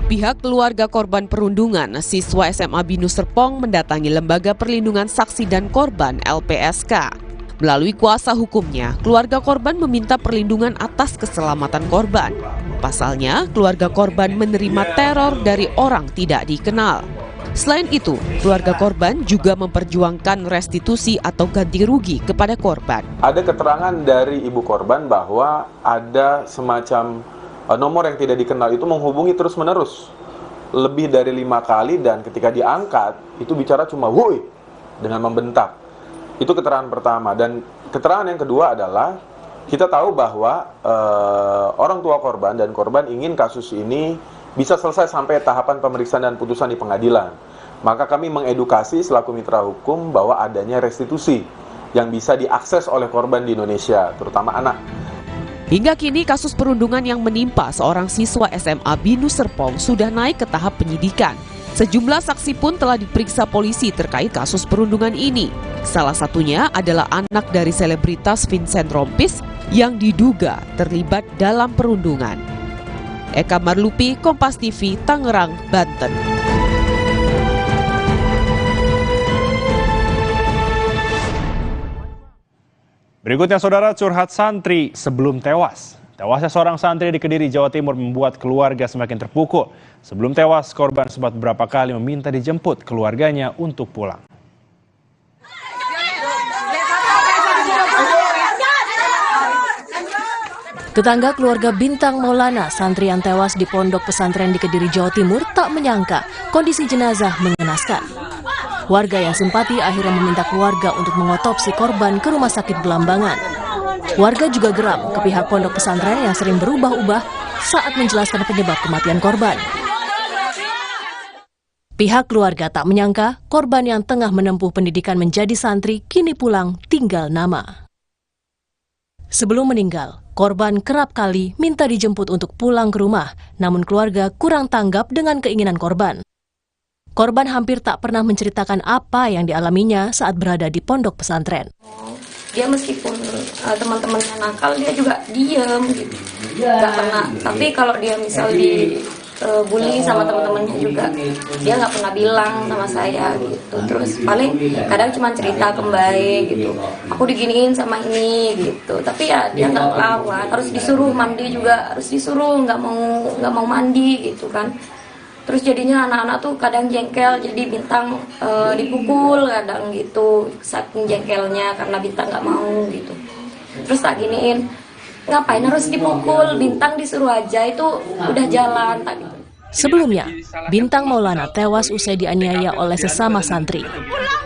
Pihak keluarga korban perundungan siswa SMA Binus Serpong mendatangi Lembaga Perlindungan Saksi dan Korban LPSK. Melalui kuasa hukumnya, keluarga korban meminta perlindungan atas keselamatan korban. Pasalnya, keluarga korban menerima teror dari orang tidak dikenal. Selain itu, keluarga korban juga memperjuangkan restitusi atau ganti rugi kepada korban. Ada keterangan dari ibu korban bahwa ada semacam nomor yang tidak dikenal itu menghubungi terus-menerus. Lebih dari 5 kali dan ketika diangkat, itu bicara cuma woi dengan membentak. Itu keterangan pertama. Dan keterangan yang kedua adalah kita tahu bahwa orang tua korban dan korban ingin kasus ini bisa selesai sampai tahapan pemeriksaan dan putusan di pengadilan. Maka kami mengedukasi selaku mitra hukum bahwa adanya restitusi yang bisa diakses oleh korban di Indonesia, terutama anak. Hingga kini kasus perundungan yang menimpa seorang siswa SMA Binus Serpong sudah naik ke tahap penyidikan. Sejumlah saksi pun telah diperiksa polisi terkait kasus perundungan ini. Salah satunya adalah anak dari selebritas Vincent Rompis yang diduga terlibat dalam perundungan. Eka Marlupi, Kompas TV, Tangerang, Banten. Berikutnya saudara, curhat santri sebelum tewas. Tewasnya seorang santri di Kediri, Jawa Timur membuat keluarga semakin terpukul. Sebelum tewas, korban sempat beberapa kali meminta dijemput keluarganya untuk pulang. Tetangga keluarga Bintang Maulana, santri yang tewas di pondok pesantren di Kediri, Jawa Timur, tak menyangka kondisi jenazah mengenaskan. Warga yang simpati akhirnya meminta keluarga untuk mengotopsi korban ke rumah sakit Belambangan. Warga juga geram ke pihak pondok pesantren yang sering berubah-ubah saat menjelaskan penyebab kematian korban. Pihak keluarga tak menyangka korban yang tengah menempuh pendidikan menjadi santri kini pulang tinggal nama. Sebelum meninggal, korban kerap kali minta dijemput untuk pulang ke rumah, namun keluarga kurang tanggap dengan keinginan korban. Korban hampir tak pernah menceritakan apa yang dialaminya saat berada di pondok pesantren. Dia meskipun teman-temannya nakal, dia juga diem gitu, nggak pernah. Tapi kalau dia misal bully sama teman-temannya juga, dia nggak pernah bilang sama saya gitu. Terus paling kadang cuma cerita kembali gitu, aku diginiin sama ini gitu. Tapi ya dia nggak lawan, harus disuruh mandi juga, harus disuruh nggak mau mandi gitu kan. Terus jadinya anak-anak tuh kadang jengkel, jadi Bintang dipukul kadang gitu, saking jengkelnya karena Bintang nggak mau gitu. Terus tak giniin, ngapain harus dipukul, Bintang disuruh aja, itu udah jalan tak gitu. Sebelumnya, Bintang Maulana tewas usai dianiaya oleh sesama santri.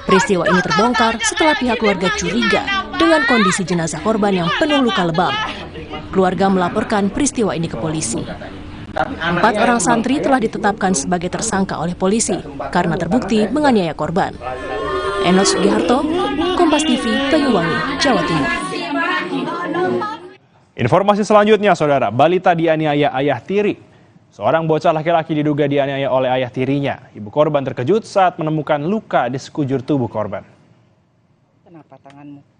Peristiwa ini terbongkar setelah pihak keluarga curiga dengan kondisi jenazah korban yang penuh luka lebam. Keluarga melaporkan peristiwa ini ke polisi. 4 orang santri telah ditetapkan sebagai tersangka oleh polisi karena terbukti menganiaya korban. Enos Sugiharto, Kompas TV, Banyuwangi, Jawa Timur. Informasi selanjutnya, saudara, balita dianiaya ayah tiri. Seorang bocah laki-laki diduga dianiaya oleh ayah tirinya. Ibu korban terkejut saat menemukan luka di sekujur tubuh korban. Kenapa tanganmu?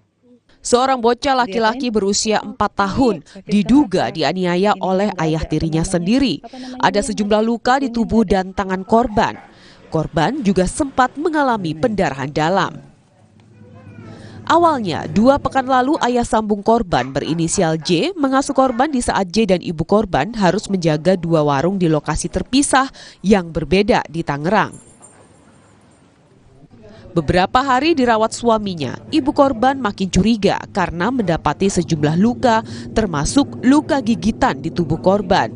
Seorang bocah laki-laki berusia 4 tahun diduga dianiaya oleh ayah tirinya sendiri. Ada sejumlah luka di tubuh dan tangan korban. Korban juga sempat mengalami pendarahan dalam. Awalnya, 2 pekan lalu ayah sambung korban berinisial J mengasuh korban di saat J dan ibu korban harus menjaga 2 warung di lokasi terpisah yang berbeda di Tangerang. Beberapa hari dirawat suaminya, ibu korban makin curiga karena mendapati sejumlah luka, termasuk luka gigitan di tubuh korban.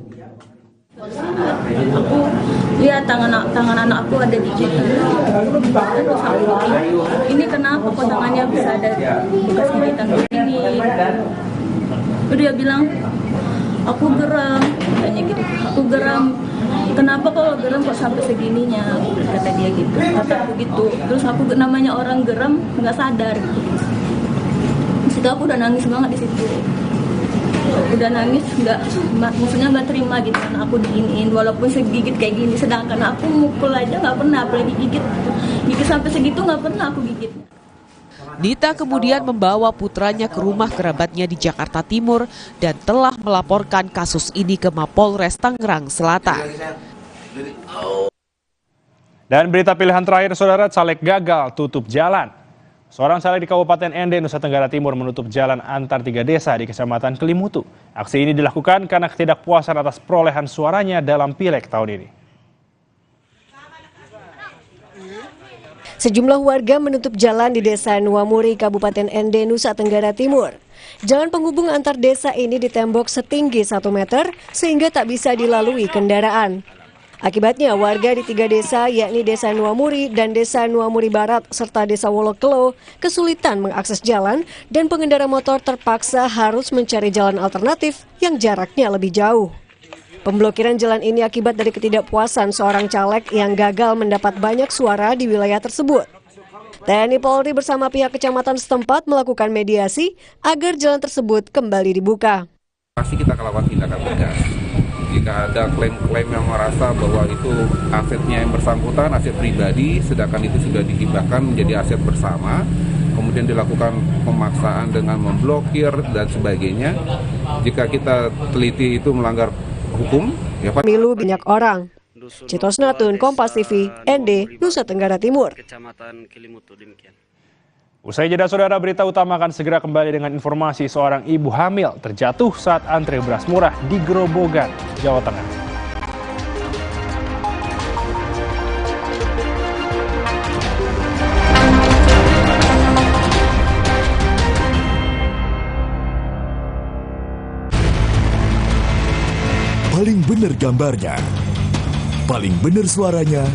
Aku lihat tangan anak aku ada gigitan. Ini kenapa kok tangannya bisa ada bekas gigitan begini? Dia bilang, aku geram, katanya gitu. Aku geram. Kenapa kalau geram kok sampai segininya, kata dia gitu, kata aku gitu. Terus aku namanya orang geram nggak sadar gitu. Situ aku udah nangis banget di situ, udah nangis maksudnya nggak terima gitu kan aku diginiin walaupun segigit kayak gini, sedangkan aku mukul aja nggak pernah, apalagi gigit sampai segitu nggak pernah aku gigit. Dita kemudian membawa putranya ke rumah kerabatnya di Jakarta Timur dan telah melaporkan kasus ini ke Mapolres Tangerang Selatan. Dan berita pilihan terakhir, saudara, caleg gagal tutup jalan. Seorang caleg di Kabupaten Ende, Nusa Tenggara Timur menutup jalan antar 3 desa di Kecamatan Kelimutu. Aksi ini dilakukan karena ketidakpuasan atas perolehan suaranya dalam Pileg tahun ini. Sejumlah warga menutup jalan di Desa Nuamuri, Kabupaten Ende, Nusa Tenggara Timur. Jalan penghubung antar desa ini ditembok setinggi 1 meter sehingga tak bisa dilalui kendaraan. Akibatnya warga di 3 desa yakni Desa Nuamuri dan Desa Nuamuri Barat serta Desa Wolokelo kesulitan mengakses jalan dan pengendara motor terpaksa harus mencari jalan alternatif yang jaraknya lebih jauh. Pemblokiran jalan ini akibat dari ketidakpuasan seorang caleg yang gagal mendapat banyak suara di wilayah tersebut. TNI Polri bersama pihak kecamatan setempat melakukan mediasi agar jalan tersebut kembali dibuka. Pasti kita akan lakukan tindakan tegas. Jika ada klaim-klaim yang merasa bahwa itu asetnya yang bersangkutan, aset pribadi, sedangkan itu sudah dihibahkan menjadi aset bersama, kemudian dilakukan pemaksaan dengan memblokir dan sebagainya. Jika kita teliti itu melanggar hukum, ya Pak. Pemilu banyak orang. Citos Natun, Kompas TV, Ende, Nusa Tenggara Timur. Usai jeda, saudara, berita utama akan segera kembali dengan informasi seorang ibu hamil terjatuh saat antre beras murah di Grobogan, Jawa Tengah. Paling benar gambarnya, paling benar suaranya,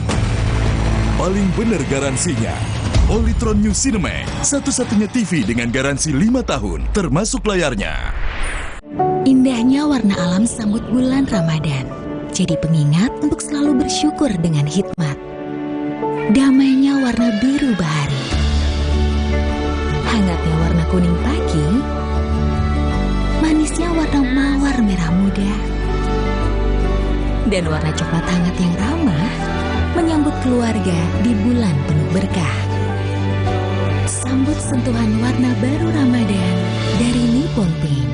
paling benar garansinya. Polytron New Cinemax, satu-satunya TV dengan garansi 5 tahun, termasuk layarnya. Indahnya warna alam sambut bulan Ramadan, jadi pengingat untuk selalu bersyukur dengan hikmat. Damainya warna biru bahari, hangatnya warna kuning pagi, manisnya warna mawar merah muda, dan warna coklat hangat yang ramah menyambut keluarga di bulan penuh berkah. Sambut sentuhan warna baru Ramadan dari Nippon Paint.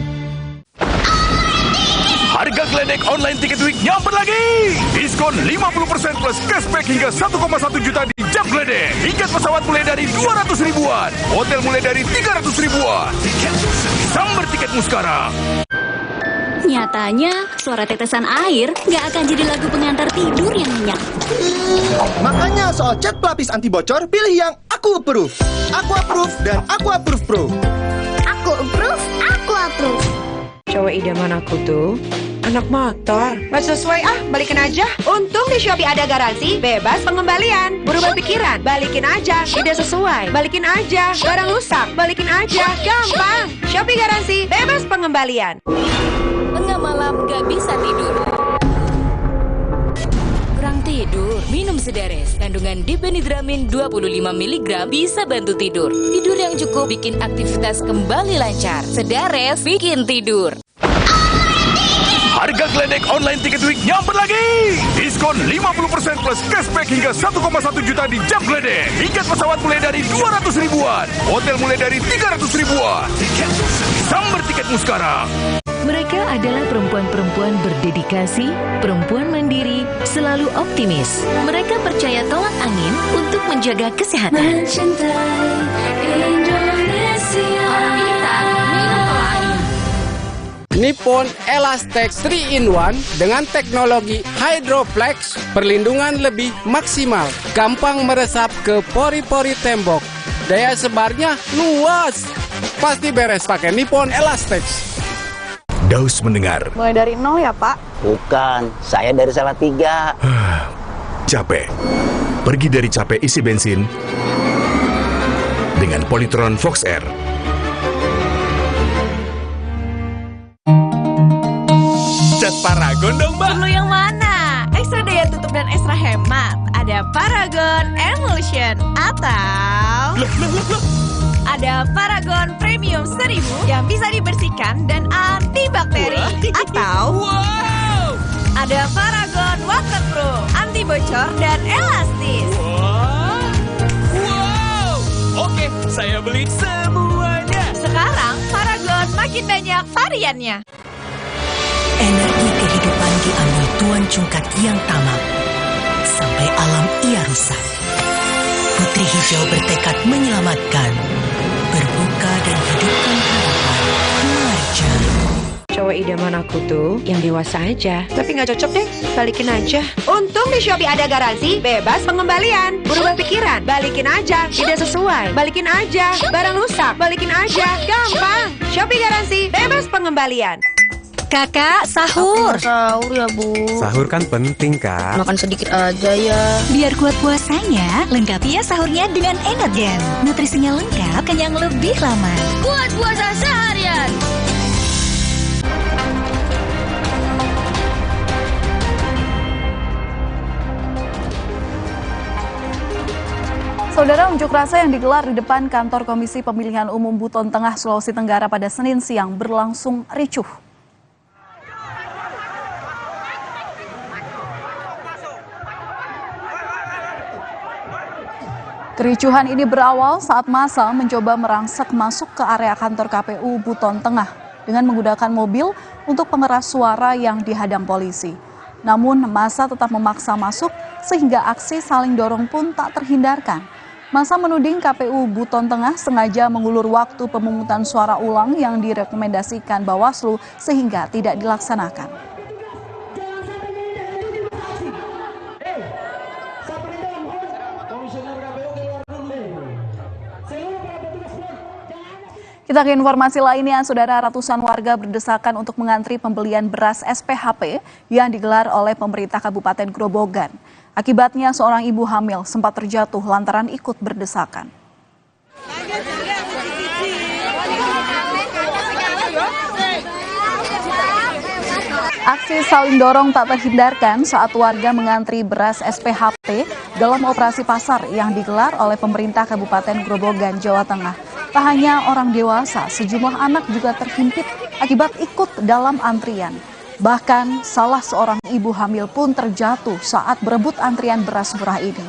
Harga geledek online Tiket Week nyamper lagi. Diskon 50% plus cashback hingga 1,1 juta di jam geledek. Tiket pesawat mulai dari 200 ribuan. Hotel mulai dari 300 ribuan. Sambar tiketmu sekarang. Nyatanya, suara tetesan air nggak akan jadi lagu pengantar tidur yang nyenyak. Makanya soal cat pelapis anti bocor, pilih yang Aku Approve. Aku Approve dan Aku Approve Pro. Aku approve, aku approve. Cowok idaman aku tuh anak motor. Nggak sesuai balikin aja. Untung di Shopee ada garansi, bebas pengembalian. Berubah pikiran, balikin aja. Tidak sesuai, balikin aja. Barang rusak, balikin aja. Gampang. Shopee garansi, bebas pengembalian. Tengah malam gak bisa tidur. Kurang tidur, minum Sedares. Kandungan dipenidramin 25 mg bisa bantu tidur. Tidur yang cukup bikin aktivitas kembali lancar. Sedares bikin tidur. Harga geledek online Tiket Week nyamper lagi. Diskon 50% plus cashback hingga 1,1 juta di jam geledek. Tiket pesawat mulai dari 200 ribuan. Hotel mulai dari 300 ribuan. Sambar tiketmu sekarang. Mereka adalah perempuan-perempuan berdedikasi, perempuan mandiri, selalu optimis. Mereka percaya tolak angin untuk menjaga kesehatan. Mencintai Indonesia. Nippon Elastex 3-in-1 dengan teknologi Hydroflex, perlindungan lebih maksimal, gampang meresap ke pori-pori tembok, daya sebarnya luas. Pasti beres pakai Nippon Elastex. Daus mendengar. Mulai dari 0 ya, Pak? Bukan, saya dari Salatiga. Capek. Pergi dari capek isi bensin dengan Polytron Fox Air. Cat Paragon dong, Mbak. Perlu yang mana? Ekstra daya tutup dan ekstra hemat. Ada Paragon Emulsion atau ada Paragon Premium 1000 yang bisa dibersihkan dan antibakteri. Atau ada Paragon Waterproof, anti bocor dan elastis. Oke, saya beli Ketik semuanya. Sekarang Paragon makin banyak variannya. Energi kehidupan diambil Tuan Cungkat yang tamak. Sampai alam ia rusak. Putri Hijau bertekad menyelamatkan. Berbuka dan hidupkan harapan. Marja. Cowok idaman aku tuh yang dewasa aja. Tapi nggak cocok deh, balikin aja. Untung di Shopee ada garansi, bebas pengembalian. Berubah pikiran, balikin aja. Tidak sesuai, balikin aja. Barang rusak, balikin aja. Gampang. Shopee garansi, bebas pengembalian. Kakak, sahur. Sahur ya, Bu. Sahur kan penting, Kak. Makan sedikit aja ya. Biar kuat puasanya, lengkapi ya sahurnya dengan Energen. Nutrisinya lengkap, kenyang lebih lama. Kuat puasa seharian. Saudara, unjuk rasa yang digelar di depan kantor Komisi Pemilihan Umum Buton Tengah, Sulawesi Tenggara pada Senin siang berlangsung ricuh. Kericuhan ini berawal saat massa mencoba merangsek masuk ke area kantor KPU Buton Tengah dengan menggunakan mobil untuk pengeras suara yang dihadang polisi. Namun massa tetap memaksa masuk sehingga aksi saling dorong pun tak terhindarkan. Massa menuding KPU Buton Tengah sengaja mengulur waktu pemungutan suara ulang yang direkomendasikan Bawaslu sehingga tidak dilaksanakan. Kita ke informasi lainnya, saudara, ratusan warga berdesakan untuk mengantri pembelian beras SPHP yang digelar oleh pemerintah Kabupaten Grobogan. Akibatnya seorang ibu hamil sempat terjatuh lantaran ikut berdesakan. Aksi saling dorong tak terhindarkan saat warga mengantri beras SPHP dalam operasi pasar yang digelar oleh pemerintah Kabupaten Grobogan, Jawa Tengah. Tak hanya orang dewasa, sejumlah anak juga terhimpit akibat ikut dalam antrian. Bahkan salah seorang ibu hamil pun terjatuh saat berebut antrian beras murah ini.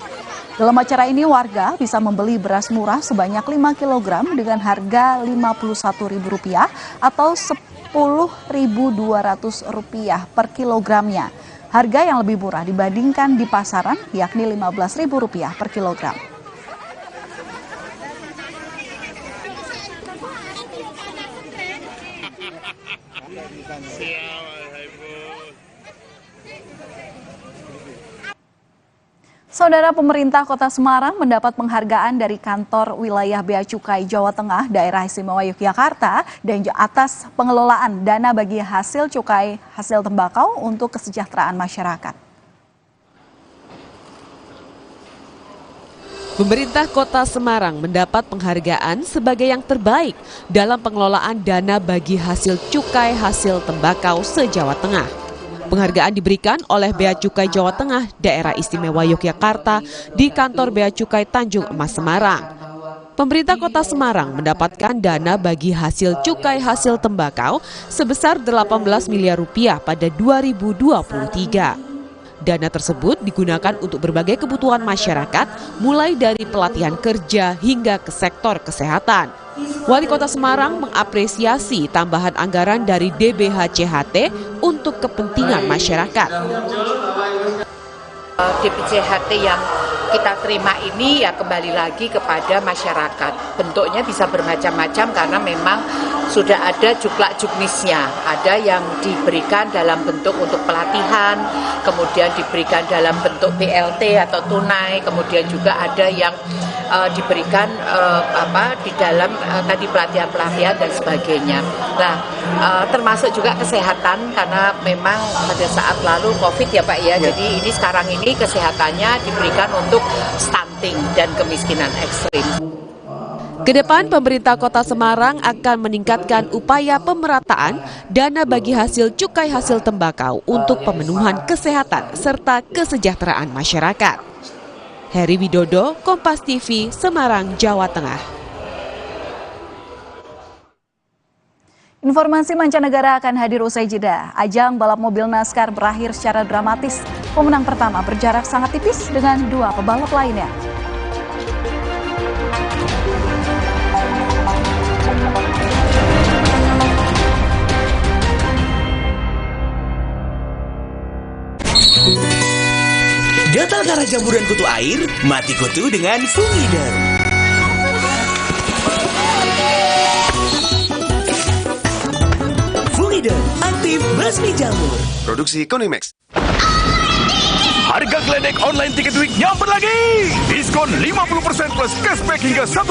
Dalam acara ini warga bisa membeli beras murah sebanyak 5 kg dengan harga Rp51.000 atau Rp10.200 per kilogramnya. Harga yang lebih murah dibandingkan di pasaran yakni Rp15.000 per kilogram. Saudara, pemerintah Kota Semarang mendapat penghargaan dari kantor wilayah Bea Cukai Jawa Tengah, Daerah Istimewa Yogyakarta, dan atas pengelolaan dana bagi hasil cukai hasil tembakau untuk kesejahteraan masyarakat. Pemerintah Kota Semarang mendapat penghargaan sebagai yang terbaik dalam pengelolaan dana bagi hasil cukai hasil tembakau se-Jawa Tengah. Penghargaan diberikan oleh Bea Cukai Jawa Tengah, Daerah Istimewa Yogyakarta di kantor Bea Cukai Tanjung Emas Semarang. Pemerintah Kota Semarang mendapatkan dana bagi hasil cukai hasil tembakau sebesar Rp18 miliar pada 2023. Dana tersebut digunakan untuk berbagai kebutuhan masyarakat, mulai dari pelatihan kerja hingga ke sektor kesehatan. Wali Kota Semarang mengapresiasi tambahan anggaran dari DBHCHT untuk kepentingan masyarakat. DBHCHT yang kita terima ini ya kembali lagi kepada masyarakat. Bentuknya bisa bermacam-macam karena memang sudah ada juklak-juknisnya. Ada yang diberikan dalam bentuk untuk pelatihan, kemudian diberikan dalam bentuk BLT atau tunai, kemudian juga ada yang diberikan di dalam tadi pelatihan-pelatihan dan sebagainya. Nah, termasuk juga kesehatan karena memang pada saat lalu COVID ya Pak ya. Jadi ini sekarang ini kesehatannya diberikan untuk stunting dan kemiskinan ekstrim. Kedepan pemerintah Kota Semarang akan meningkatkan upaya pemerataan dana bagi hasil cukai hasil tembakau untuk pemenuhan kesehatan serta kesejahteraan masyarakat. Heri Widodo, Kompas TV, Semarang, Jawa Tengah. Informasi mancanegara akan hadir usai jeda. Ajang balap mobil NASCAR berakhir secara dramatis. Pemenang pertama berjarak sangat tipis dengan dua pebalap lainnya. Setelah campuran kutu air, mati kutu dengan Fungiderm. Fungiderm, aktif basmi jamur. Produksi Konimax. Harga geledek online Tiket Week nyamper lagi. Diskon 50% plus cashback hingga 1,1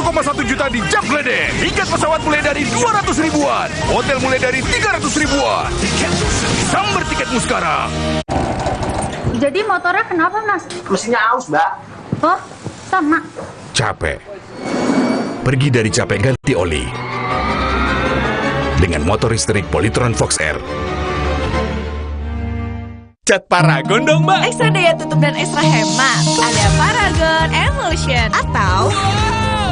juta di jam geledek. Tiket pesawat mulai dari 200 ribuan. Hotel mulai dari 300 ribuan. Samber tiketmu sekarang. Jadi motornya kenapa, Mas? Mesinnya aus, Mbak. Oh, sama. Capek. Pergi dari capek ganti oli. Dengan motor listrik Polytron Fox R. Cat Paragon dong, Mbak. Ekstra daya tutup dan ekstra hemat. Ada Paragon Emulsion atau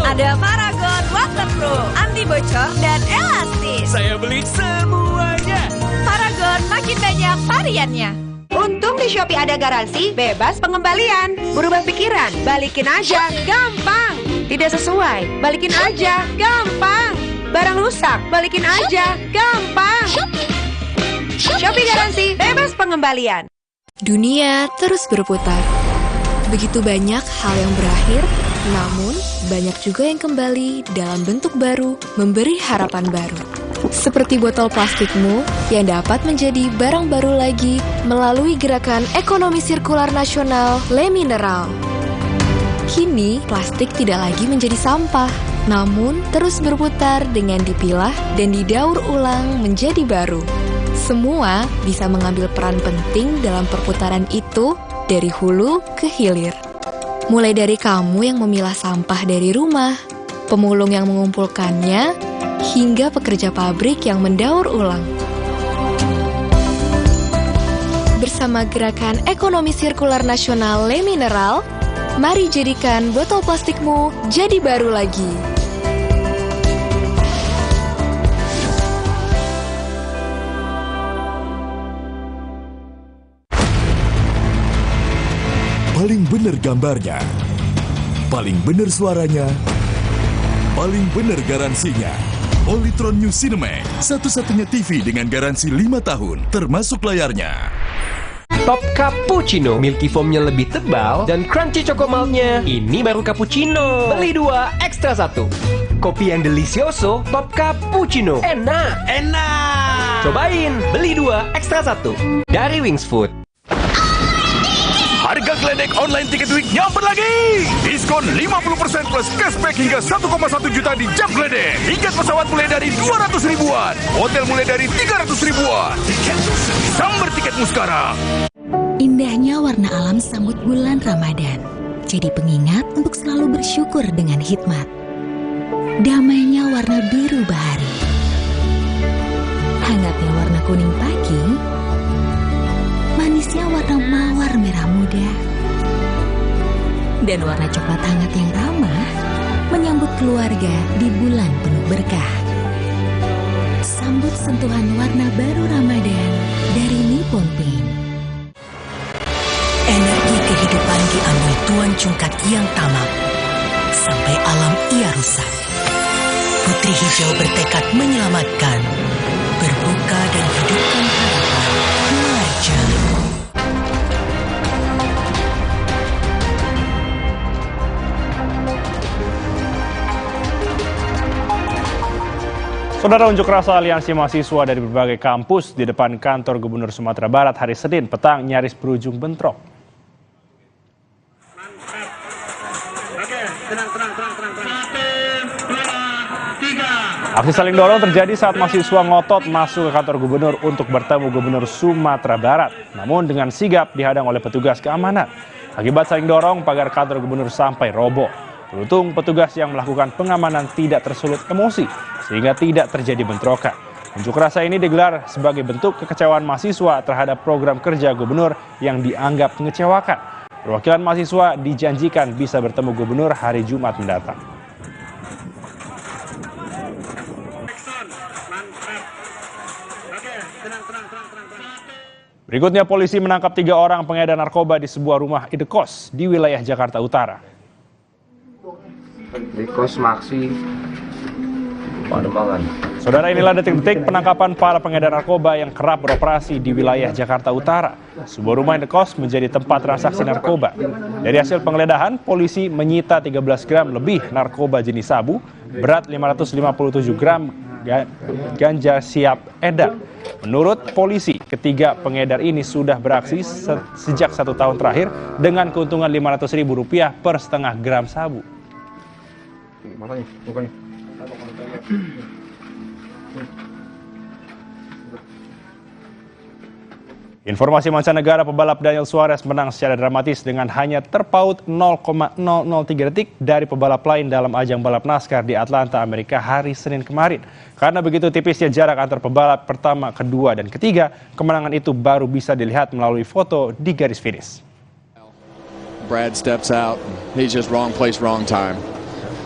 ada Paragon Waterproof, anti bocor dan elastis. Saya beli semuanya. Paragon makin banyak variannya. Untung di Shopee ada garansi bebas pengembalian. Berubah pikiran, balikin aja, gampang. Tidak sesuai, balikin aja, gampang. Barang rusak, balikin aja, gampang. Shopee garansi bebas pengembalian. Dunia terus berputar. Begitu banyak hal yang berakhir, namun banyak juga yang kembali dalam bentuk baru, memberi harapan baru. Seperti botol plastikmu yang dapat menjadi barang baru lagi melalui gerakan ekonomi sirkular nasional Le Mineral. Kini, plastik tidak lagi menjadi sampah, namun terus berputar dengan dipilah dan didaur ulang menjadi baru. Semua bisa mengambil peran penting dalam perputaran itu dari hulu ke hilir. Mulai dari kamu yang memilah sampah dari rumah, pemulung yang mengumpulkannya, hingga pekerja pabrik yang mendaur ulang. Bersama gerakan ekonomi sirkular nasional Le Mineral, mari jadikan botol plastikmu jadi baru lagi. Paling benar gambarnya, paling benar suaranya, paling benar garansinya. Polytron New Cinemax, satu-satunya TV dengan garansi 5 tahun, termasuk layarnya. Top Cappuccino, milky foamnya lebih tebal dan crunchy chocomaltnya. Ini baru cappuccino. Beli 2, ekstra 1. Kopi yang delicioso, Top Cappuccino. Enak, enak. Cobain, beli 2, ekstra 1. Dari Wings Food. Harga geledek online Tiket Week nyamper lagi. Diskon 50% plus cashback hingga 1,1 juta di jam geledek. Tiket pesawat mulai dari 200 ribuan. Hotel mulai dari 300 ribuan. Samber tiketmu sekarang. Indahnya warna alam sambut bulan Ramadan. Jadi pengingat untuk selalu bersyukur dengan hikmat. Damainya warna biru bahari. Hangatnya warna kuning pagi. Manisnya warna mawar merah muda. Dan warna coklat hangat yang ramah menyambut keluarga di bulan penuh berkah. Sambut sentuhan warna baru Ramadan dari Nippon Paint. Energi kehidupan diambil Tuan Cungkat yang tamak. Sampai alam ia rusak. Putri Hijau bertekad menyelamatkan. Berbuka dan hidupkan harapan. Marja. Saudara, unjuk rasa aliansi mahasiswa dari berbagai kampus di depan kantor Gubernur Sumatera Barat hari Senin petang nyaris berujung bentrok. Aksi saling dorong terjadi saat mahasiswa ngotot masuk ke kantor gubernur untuk bertemu Gubernur Sumatera Barat. Namun dengan sigap dihadang oleh petugas keamanan. Akibat saling dorong, pagar kantor gubernur sampai roboh. Beruntung petugas yang melakukan pengamanan tidak tersulut emosi sehingga tidak terjadi bentrokan. Unjuk rasa ini digelar sebagai bentuk kekecewaan mahasiswa terhadap program kerja gubernur yang dianggap mengecewakan. Perwakilan mahasiswa dijanjikan bisa bertemu gubernur hari Jumat mendatang. Berikutnya, polisi menangkap 3 orang pengedar narkoba di sebuah rumah indekos di wilayah Jakarta Utara. Indekos Maksi Pademangan. Saudara, inilah detik-detik penangkapan para pengedar narkoba yang kerap beroperasi di wilayah Jakarta Utara. Sebuah rumah indekos menjadi tempat transaksi narkoba. Dari hasil penggeledahan, polisi menyita 13 gram lebih narkoba jenis sabu, berat 557 gram ganja siap edar. Menurut polisi, ketiga pengedar ini sudah beraksi sejak 1 tahun terakhir dengan keuntungan Rp500.000 per setengah gram sabu. Informasi mancanegara, pebalap Daniel Suarez menang secara dramatis dengan hanya terpaut 0,003 detik dari pebalap lain dalam ajang balap NASCAR di Atlanta, Amerika hari Senin kemarin. Karena begitu tipisnya jarak antar pebalap pertama, kedua, dan ketiga, kemenangan itu baru bisa dilihat melalui foto di garis finish. Brad steps out. He's just wrong place, wrong time.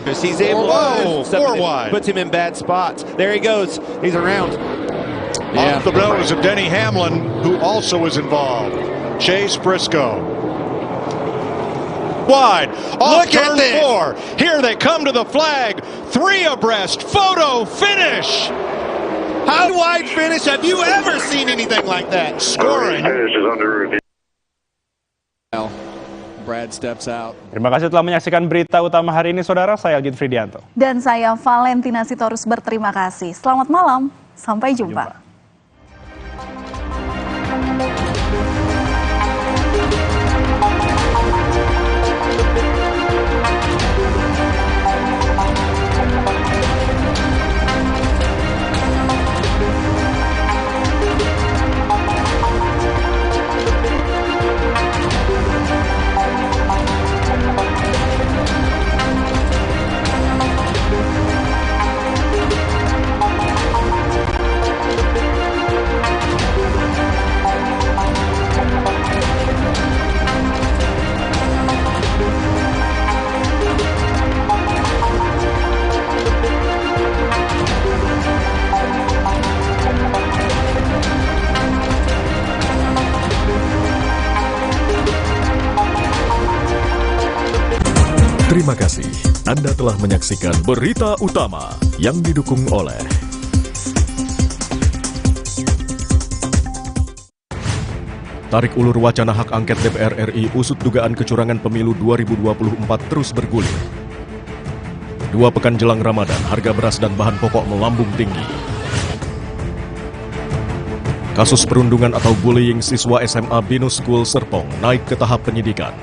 He's able to puts him in bad spots. There he goes. He's around. Yeah. Off the nose of Denny Hamlin, who also was involved. Chase Briscoe. Wide. Off turn 4. Here they come to the flag. 3 abreast. Photo finish. How wide finish? Have you ever seen anything like that? Scoring. Brad steps out. Terima kasih telah menyaksikan berita utama hari ini, saudara. Saya Algin Fridianto. Dan saya Valentina Sitorus berterima kasih. Selamat malam. Sampai jumpa. Terima kasih. Anda telah menyaksikan Berita Utama yang didukung oleh tarik ulur wacana hak angket DPR RI usut dugaan kecurangan pemilu 2024 terus bergulir. 2 pekan jelang Ramadan, harga beras dan bahan pokok melambung tinggi. Kasus perundungan atau bullying siswa SMA Binus School Serpong naik ke tahap penyidikan.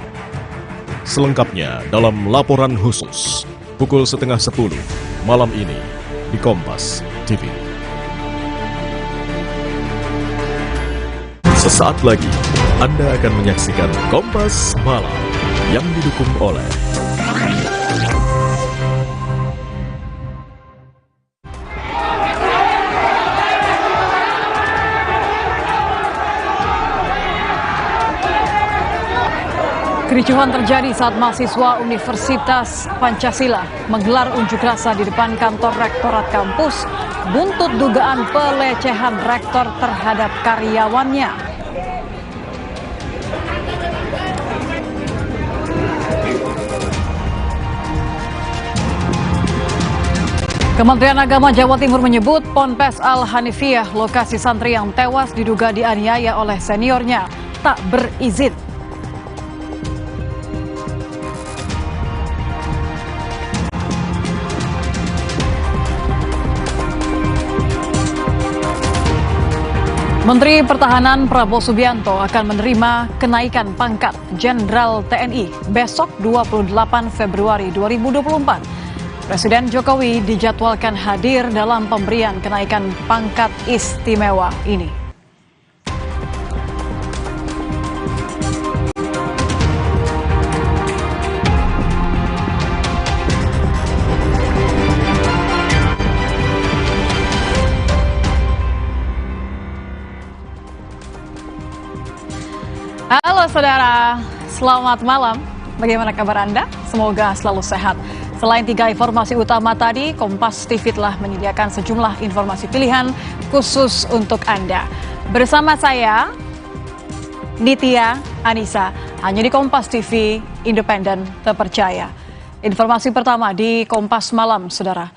Selengkapnya dalam laporan khusus pukul 9:30 malam ini di Kompas TV. Sesaat lagi Anda akan menyaksikan Kompas Malam yang didukung oleh Kericuhan terjadi saat mahasiswa Universitas Pancasila menggelar unjuk rasa di depan kantor rektorat kampus buntut dugaan pelecehan rektor terhadap karyawannya. Kementerian Agama Jawa Timur menyebut Ponpes Al-Hanifiyah, lokasi santri yang tewas diduga dianiaya oleh seniornya, tak berizin. Menteri Pertahanan Prabowo Subianto akan menerima kenaikan pangkat Jenderal TNI besok 28 Februari 2024. Presiden Jokowi dijadwalkan hadir dalam pemberian kenaikan pangkat istimewa ini. Halo saudara, selamat malam. Bagaimana kabar Anda? Semoga selalu sehat. Selain 3 informasi utama tadi, Kompas TV telah menyediakan sejumlah informasi pilihan khusus untuk Anda. Bersama saya, Nitya Anissa, hanya di Kompas TV, independen, terpercaya. Informasi pertama di Kompas Malam, saudara.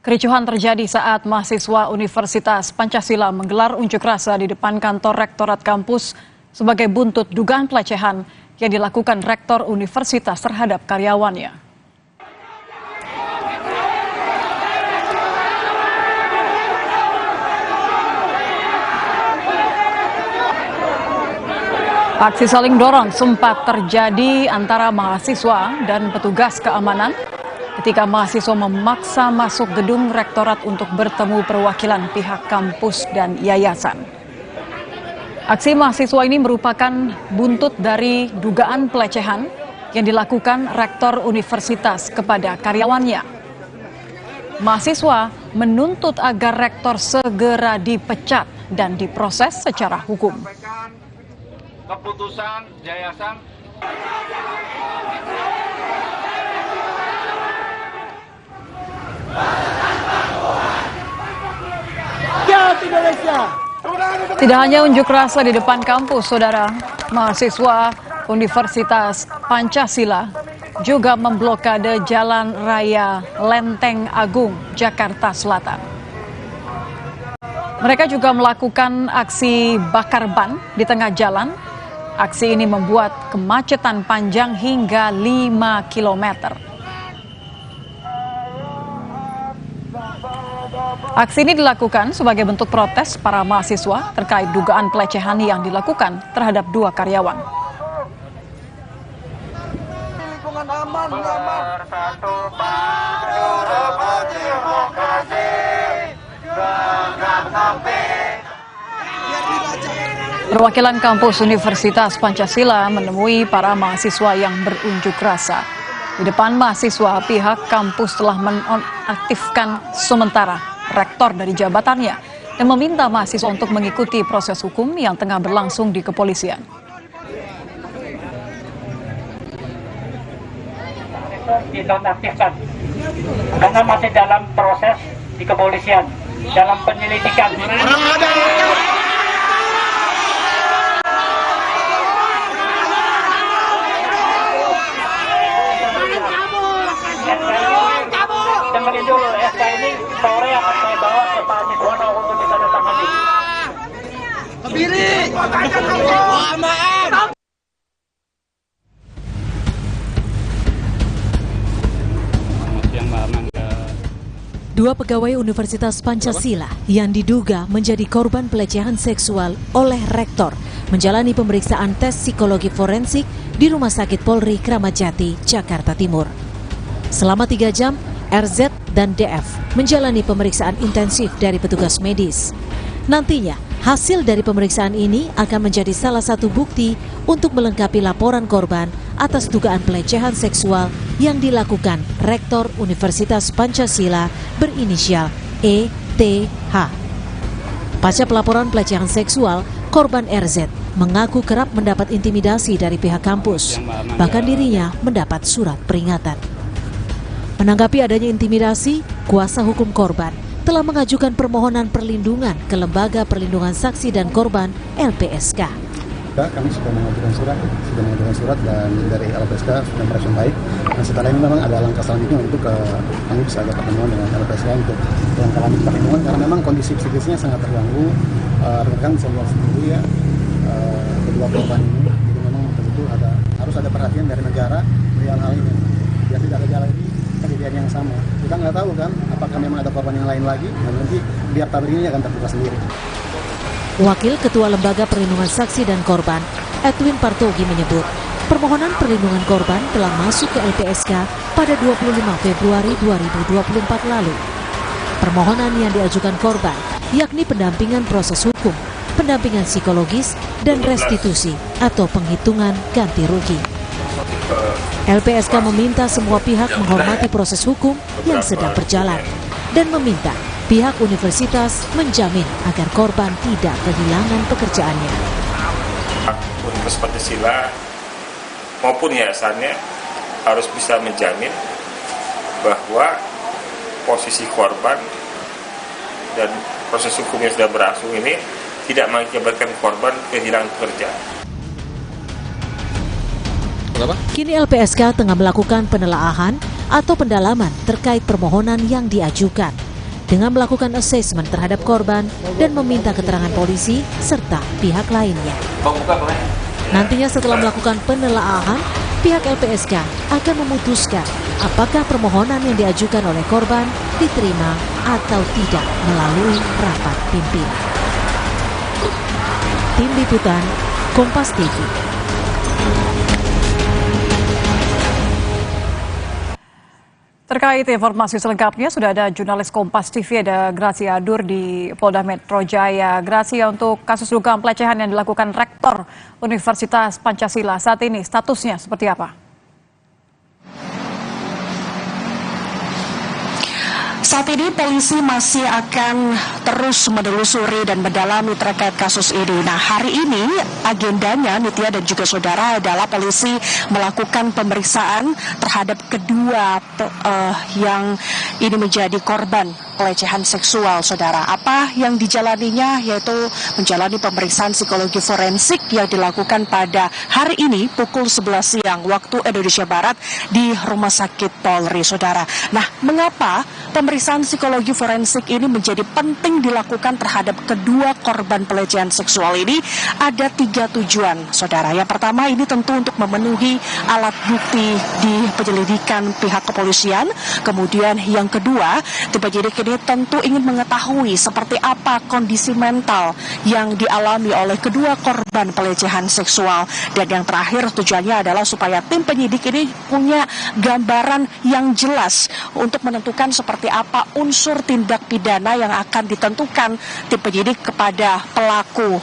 Kericuhan terjadi saat mahasiswa Universitas Pancasila menggelar unjuk rasa di depan kantor Rektorat kampus sebagai buntut dugaan pelecehan yang dilakukan Rektor Universitas terhadap karyawannya. Aksi saling dorong sempat terjadi antara mahasiswa dan petugas keamanan ketika mahasiswa memaksa masuk gedung rektorat untuk bertemu perwakilan pihak kampus dan yayasan. Aksi mahasiswa ini merupakan buntut dari dugaan pelecehan yang dilakukan rektor universitas kepada karyawannya. Mahasiswa menuntut agar rektor segera dipecat dan diproses secara hukum. Keputusan yayasan Tidak hanya unjuk rasa di depan kampus, saudara, mahasiswa Universitas Pancasila juga memblokade Jalan Raya Lenteng Agung, Jakarta Selatan. Mereka juga melakukan aksi bakar ban di tengah jalan. Aksi ini membuat kemacetan panjang hingga 5 kilometer. Aksi ini dilakukan sebagai bentuk protes para mahasiswa terkait dugaan pelecehan yang dilakukan terhadap 2 karyawan. Perwakilan kampus Universitas Pancasila menemui para mahasiswa yang berunjuk rasa. Di depan mahasiswa, pihak kampus telah menonaktifkan sementara rektor dari jabatannya dan meminta mahasiswa untuk mengikuti proses hukum yang tengah berlangsung di kepolisian. Dinonaktifkan karena masih dalam proses di kepolisian, dalam penyelidikan. Dengerin dulu, SK ini sore akan saya bawa ke Pak Nikono untuk ditandatangani. Berdiri! Dua pegawai Universitas Pancasila yang diduga menjadi korban pelecehan seksual oleh rektor menjalani pemeriksaan tes psikologi forensik di Rumah Sakit Polri Kramat Jati, Jakarta Timur. Selama 3 jam, RZ dan DF menjalani pemeriksaan intensif dari petugas medis. Nantinya, hasil dari pemeriksaan ini akan menjadi salah satu bukti untuk melengkapi laporan korban atas dugaan pelecehan seksual yang dilakukan Rektor Universitas Pancasila berinisial ETH. Pasca pelaporan pelecehan seksual, korban RZ mengaku kerap mendapat intimidasi dari pihak kampus. Bahkan dirinya mendapat surat peringatan. Menanggapi adanya intimidasi, kuasa hukum korban telah mengajukan permohonan perlindungan ke Lembaga Perlindungan Saksi dan Korban LPSK. Kami sudah mengajukan surat dan dari LPSK sudah merespon baik. Nah, setelah ini memang ada langkah selanjutnya untuk kami bisa ada pertemuan dengan LPSK untuk melengkapi perlindungan karena memang kondisi psikisnya sangat terganggu. Rekan bisa lihat sendiri ya kedua korban ini. Jadi memang tentu harus ada perhatian dari negara dari hal ini. Biar tidak ada lagi kejadian yang sama. Kita nggak tahu kan apakah memang ada korban yang lain lagi. Dan nanti biar tabir ini akan terbuka sendiri. Wakil Ketua Lembaga Perlindungan Saksi dan Korban, Edwin Partogi menyebut, permohonan perlindungan korban telah masuk ke LPSK pada 25 Februari 2024 lalu. Permohonan yang diajukan korban yakni pendampingan proses hukum, pendampingan psikologis, dan restitusi atau penghitungan ganti rugi. LPSK meminta semua pihak menghormati proses hukum yang sedang berjalan dan meminta pihak universitas menjamin agar korban tidak kehilangan pekerjaannya. Universitas Pancasila maupun yayasannya harus bisa menjamin bahwa posisi korban dan proses hukum yang sudah berlangsung ini tidak mengakibatkan korban kehilangan pekerjaan. Kini LPSK tengah melakukan penelaahan atau pendalaman terkait permohonan yang diajukan. dengan melakukan asesmen terhadap korban dan meminta keterangan polisi serta pihak lainnya. Nantinya setelah melakukan penelaahan, pihak LPSK akan memutuskan apakah permohonan yang diajukan oleh korban diterima atau tidak melalui rapat pimpinan. Tim Liputan Kompas TV. Terkait informasi selengkapnya, sudah ada jurnalis Kompas TV, ada Gracia Adur di Polda Metro Jaya. Gracia, untuk kasus dugaan pelecehan yang dilakukan Rektor Universitas Pancasila, saat ini statusnya seperti apa? Saat ini polisi masih akan terus menelusuri dan mendalami terkait kasus ini. Nah, hari ini agendanya Nitya dan juga saudara adalah polisi melakukan pemeriksaan terhadap kedua yang ini menjadi korban pelecehan seksual, saudara. Apa yang dijalaninya, yaitu menjalani pemeriksaan psikologi forensik yang dilakukan pada hari ini pukul 11 siang waktu Indonesia Barat di Rumah Sakit Polri, saudara. Nah, mengapa pemeriksaan psikologi forensik ini menjadi penting dilakukan terhadap kedua korban pelecehan seksual ini? Ada 3 tujuan, saudara. Yang pertama, ini tentu untuk memenuhi alat bukti di penyelidikan pihak kepolisian. Kemudian yang kedua, tim penyidik ini tentu ingin mengetahui seperti apa kondisi mental yang dialami oleh kedua korban pelecehan seksual. Dan yang terakhir, tujuannya adalah supaya tim penyidik ini punya gambaran yang jelas untuk menentukan seperti apa unsur tindak pidana yang akan ditentukan tim penyidik kepada pelaku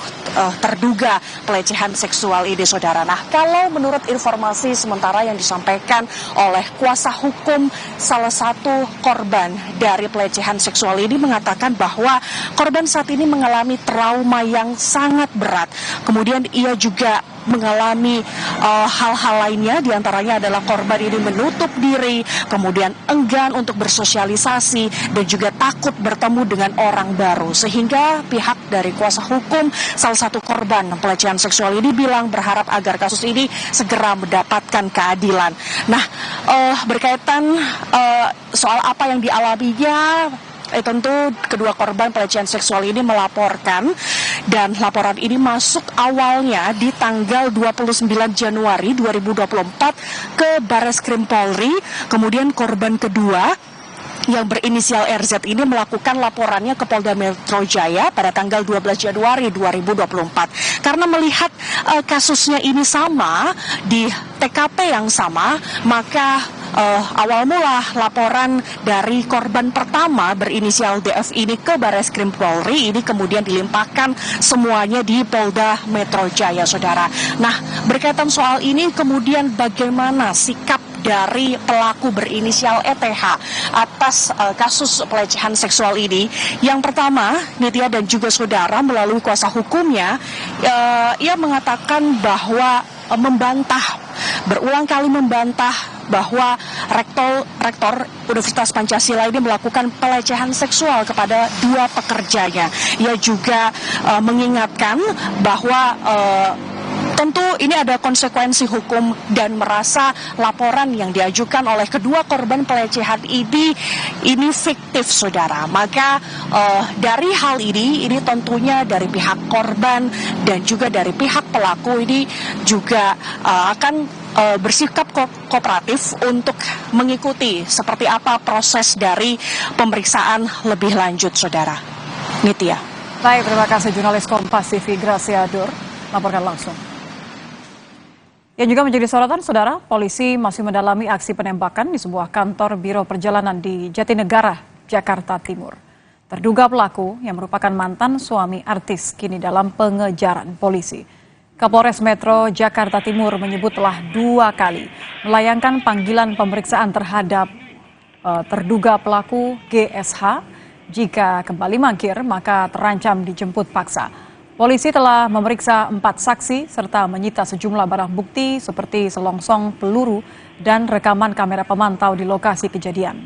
terduga pelecehan seksual ini, saudara. Nah, kalau menurut informasi sementara yang disampaikan oleh kuasa hukum salah satu korban dari pelecehan seksual ini, mengatakan bahwa korban saat ini mengalami trauma yang sangat berat. Kemudian ia juga mengalami hal-hal lainnya, diantaranya adalah korban ini menutup diri, kemudian enggan untuk bersosialisasi, dan juga takut bertemu dengan orang baru. Sehingga pihak dari kuasa hukum salah satu korban pelecehan seksual ini bilang berharap agar kasus ini segera mendapatkan keadilan. Nah, berkaitan soal apa yang dialaminya, tentu kedua korban pelecehan seksual ini melaporkan, dan laporan ini masuk awalnya di tanggal 29 Januari 2024 ke Barreskrim Polri. Kemudian korban kedua yang berinisial RZ ini melakukan laporannya ke Polda Metro Jaya pada tanggal 12 Januari 2024. Karena melihat kasusnya ini sama, di TKP yang sama, maka awal mula laporan dari korban pertama berinisial DF ini ke Barreskrim Polri ini kemudian dilimpahkan semuanya di Polda Metro Jaya, saudara. Nah, berkaitan soal ini, kemudian bagaimana sikap dari pelaku berinisial ETH atas kasus pelecehan seksual ini? Yang pertama, Nitya dan juga saudara, melalui kuasa hukumnya, ia mengatakan bahwa berulang kali membantah bahwa rektor Universitas Pancasila ini melakukan pelecehan seksual kepada dua pekerjanya. Ia juga mengingatkan bahwa tentu ini ada konsekuensi hukum dan merasa laporan yang diajukan oleh kedua korban pelecehan ini fiktif, saudara. Maka dari hal ini tentunya dari pihak korban dan juga dari pihak pelaku ini juga akan bersikap kooperatif untuk mengikuti seperti apa proses dari pemeriksaan lebih lanjut, saudara. Nitya. Baik, terima kasih jurnalis Kompas TV Gracia Adur laporkan langsung. Yang juga menjadi sorotan, saudara, polisi masih mendalami aksi penembakan di sebuah kantor Biro Perjalanan di Jatinegara, Jakarta Timur. Terduga pelaku yang merupakan mantan suami artis kini dalam pengejaran polisi. Kapolres Metro Jakarta Timur menyebut telah 2 kali melayangkan panggilan pemeriksaan terhadap terduga pelaku GSH. Jika kembali mangkir, maka terancam dijemput paksa. Polisi telah memeriksa 4 saksi serta menyita sejumlah barang bukti seperti selongsong peluru dan rekaman kamera pemantau di lokasi kejadian.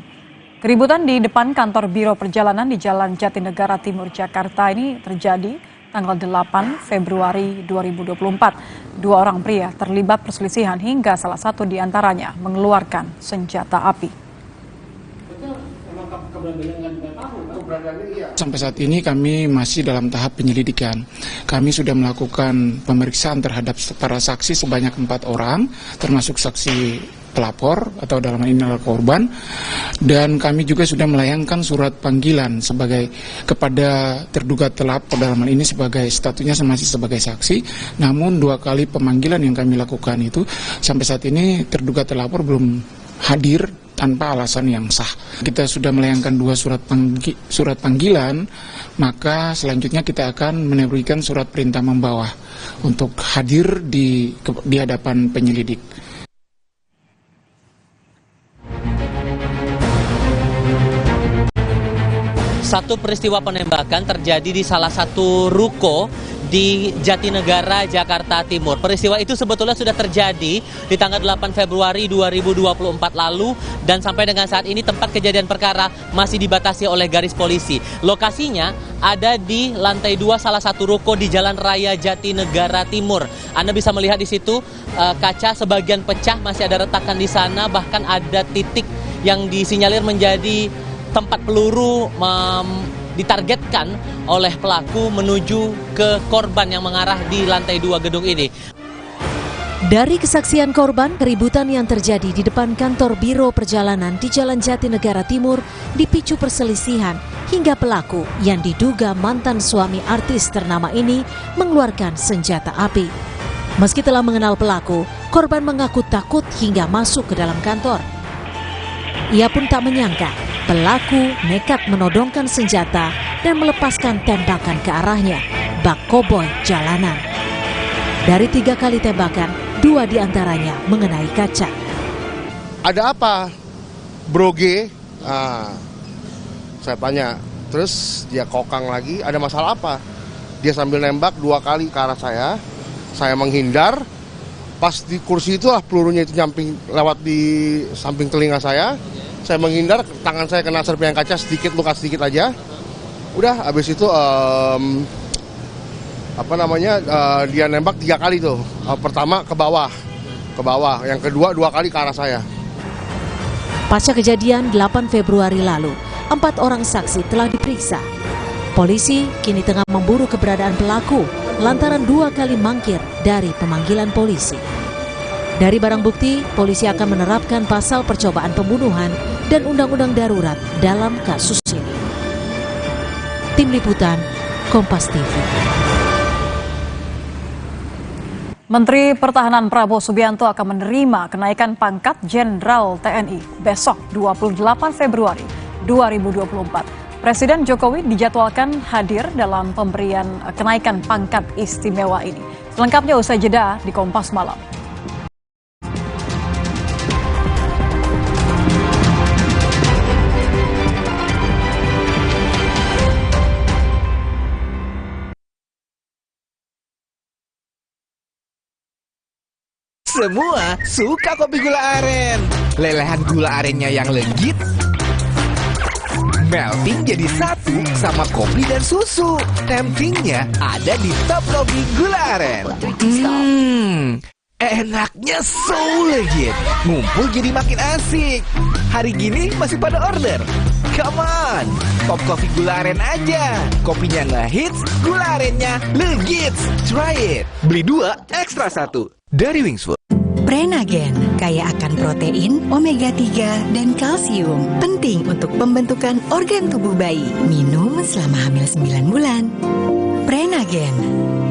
Keributan di depan kantor Biro Perjalanan di Jalan Jatinegara Timur, Jakarta ini terjadi tanggal 8 Februari 2024. 2 orang pria terlibat perselisihan hingga salah satu di antaranya mengeluarkan senjata api. Sampai saat ini kami masih dalam tahap penyelidikan. Kami sudah melakukan pemeriksaan terhadap para saksi sebanyak 4 orang, termasuk saksi pelapor atau dalam hal ini adalah korban, dan kami juga sudah melayangkan surat panggilan kepada terduga pelapor dalam hal ini sebagai statusnya masih sebagai saksi. Namun 2 kali pemanggilan yang kami lakukan itu sampai saat ini terduga pelapor belum hadir tanpa alasan yang sah. Kita sudah melayangkan 2 surat panggilan, maka selanjutnya kita akan memberikan surat perintah membawa untuk hadir di hadapan penyelidik. Satu peristiwa penembakan terjadi di salah satu ruko di Jatinegara, Jakarta Timur. Peristiwa itu sebetulnya sudah terjadi di tanggal 8 Februari 2024 lalu dan sampai dengan saat ini tempat kejadian perkara masih dibatasi oleh garis polisi. Lokasinya ada di lantai 2 salah satu ruko di Jalan Raya Jatinegara Timur. Anda bisa melihat di situ kaca sebagian pecah, masih ada retakan di sana, bahkan ada titik yang disinyalir menjadi tempat peluru ditargetkan oleh pelaku menuju ke korban yang mengarah di lantai 2 gedung ini. Dari kesaksian korban, keributan yang terjadi di depan kantor Biro Perjalanan di Jalan Jatinegara Timur dipicu perselisihan hingga pelaku yang diduga mantan suami artis ternama ini mengeluarkan senjata api. Meski telah mengenal pelaku, korban mengaku takut hingga masuk ke dalam kantor. Ia pun tak menyangka pelaku nekat menodongkan senjata dan melepaskan tembakan ke arahnya, bak koboi jalanan. Dari 3 kali tembakan, 2 diantaranya mengenai kaca. Ada apa, Broge? Saya tanya. Terus dia kokang lagi, ada masalah apa? Dia sambil nembak 2 kali ke arah saya menghindar. Pas di kursi itulah pelurunya itu nyamping lewat di samping telinga saya menghindar, tangan saya kena serpihan kaca sedikit, luka sedikit aja. Udah, habis itu dia nembak 3 kali tuh. Pertama ke bawah, yang kedua 2 kali ke arah saya. Pasca kejadian 8 Februari lalu, 4 orang saksi telah diperiksa. Polisi kini tengah memburu keberadaan pelaku lantaran 2 kali mangkir dari pemanggilan polisi. Dari barang bukti, polisi akan menerapkan pasal percobaan pembunuhan dan undang-undang darurat dalam kasus ini. Tim Liputan, Kompas TV. Menteri Pertahanan Prabowo Subianto akan menerima kenaikan pangkat Jenderal TNI besok 28 Februari 2024. Presiden Jokowi dijadwalkan hadir dalam pemberian kenaikan pangkat istimewa ini. Selengkapnya usai jeda di Kompas Malam. Semua suka kopi gula aren. Lelehan gula arennya yang legit, melting jadi satu sama kopi dan susu. Temptingnya ada di Top Kopi Gula Aren. Enaknya so legit. Ngumpul jadi makin asik. Hari gini masih pada order? Come on, Top Kopi Gula Aren aja. Kopinya ngehits, gula arennya legit. Try it. Beli 2, ekstra 1. Dari Wings Food. Prenagen, kaya akan protein, omega 3, dan kalsium. Penting untuk pembentukan organ tubuh bayi. Minum selama hamil 9 bulan. Prenagen.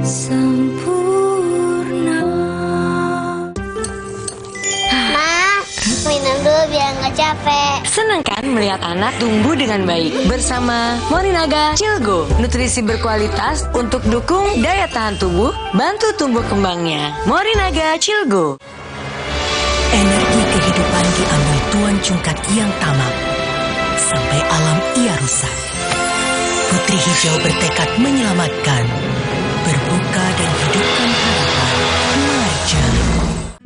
Sempurna. Ma, minum dulu biar nggak capek. Senang kan melihat anak tumbuh dengan baik bersama Morinaga Cilgo, nutrisi berkualitas untuk dukung daya tahan tubuh, bantu tumbuh kembangnya. Morinaga Cilgo. Energi kehidupan diambil Tuan Cungkat yang tamak sampai alam ia rusak. Putri Hijau bertekad menyelamatkan, berbuka dan hidupkan harapan. Marja.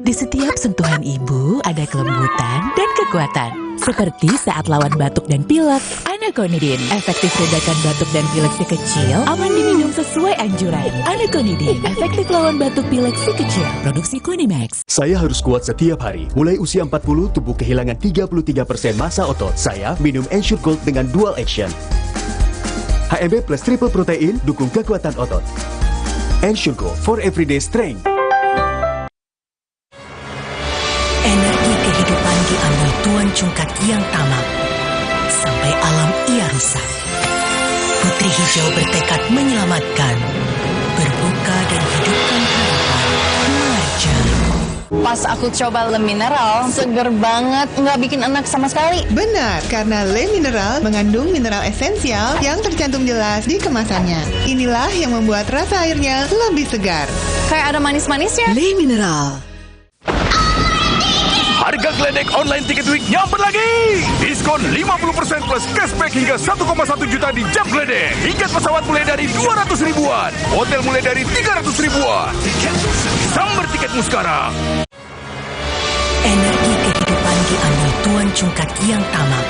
Di setiap sentuhan ibu ada kelembutan dan kekuatan. Seperti saat lawan batuk dan pilek, anak Anaconidin, efektif redakan batuk dan pilek si kecil, aman diminum sesuai anjuran. Anaconidin, efektif lawan batuk pilek si kecil. Produksi Quinimax. Saya harus kuat setiap hari. Mulai usia 40, tubuh kehilangan 33% massa otot. Saya minum Ensure Gold dengan dual action. HMB plus triple protein, dukung kekuatan otot. Ensure Gold for everyday strength. Energi kehidupan diambil Tuan Cungkat yang tamak, sampai alam ia rusak. Putri Hijau bertekad menyelamatkan, berbuka dan hidupkan harapan. Marja. Pas aku coba Le Mineral, seger banget, nggak bikin enak sama sekali. Benar, karena Le Mineral mengandung mineral esensial yang tercantum jelas di kemasannya. Inilah yang membuat rasa airnya lebih segar. Kayak ada manis-manisnya. Le Mineral. Harga Gledek online tiket week nyamper lagi. Diskon 50% plus cashback hingga 1,1 juta di Jam Gledek. Tiket pesawat mulai dari 200 ribuan. Hotel mulai dari 300 ribuan. Sambar tiketmu sekarang. Energi kehidupan diambil Tuan Cungkat yang tamak,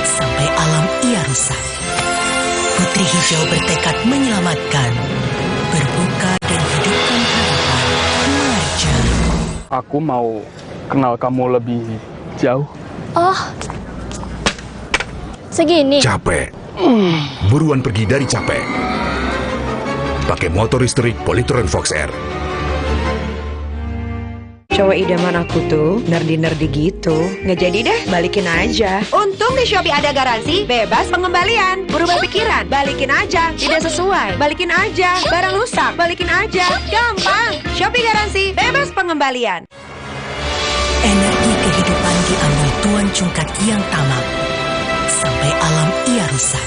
sampai alam ia rusak. Putri Hijau bertekad menyelamatkan, berbuka dan hidupkan harapan. Marja. Aku mau kenal kamu lebih jauh. Oh, segini. Capek. Buruan pergi dari capek. Pakai motor listrik Polytron Fox R. Cowok idaman aku tuh nerdy-nerdy gitu. Nggak jadi deh, balikin aja. Untung di Shopee ada garansi, bebas pengembalian. Berubah pikiran, balikin aja. Tidak sesuai, balikin aja. Barang rusak, balikin aja. Gampang. Shopee garansi, bebas pengembalian. Energi kehidupan diambil Tuan Cungkat yang tamak, sampai alam ia rusak.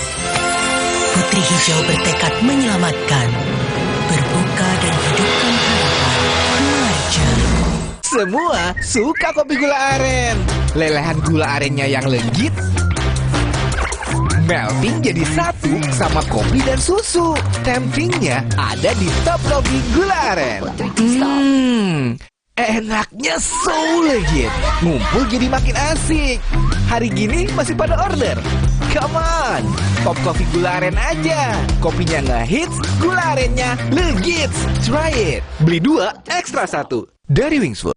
Putri Hijau bertekad menyelamatkan, berbuka dan hidupkan harapan. Marja. Semua suka kopi gula aren. Lelehan gula arennya yang legit, melting jadi satu sama kopi dan susu. Tempingnya ada di Top Kopi Gula Aren. Enaknya so legit. Ngumpul jadi makin asik. Hari gini masih pada order? Come on, Top Coffee Gula Aren aja. Kopinya ngehits, gula arennya legit. Try it. Beli 2, ekstra 1. Dari Wingsfood.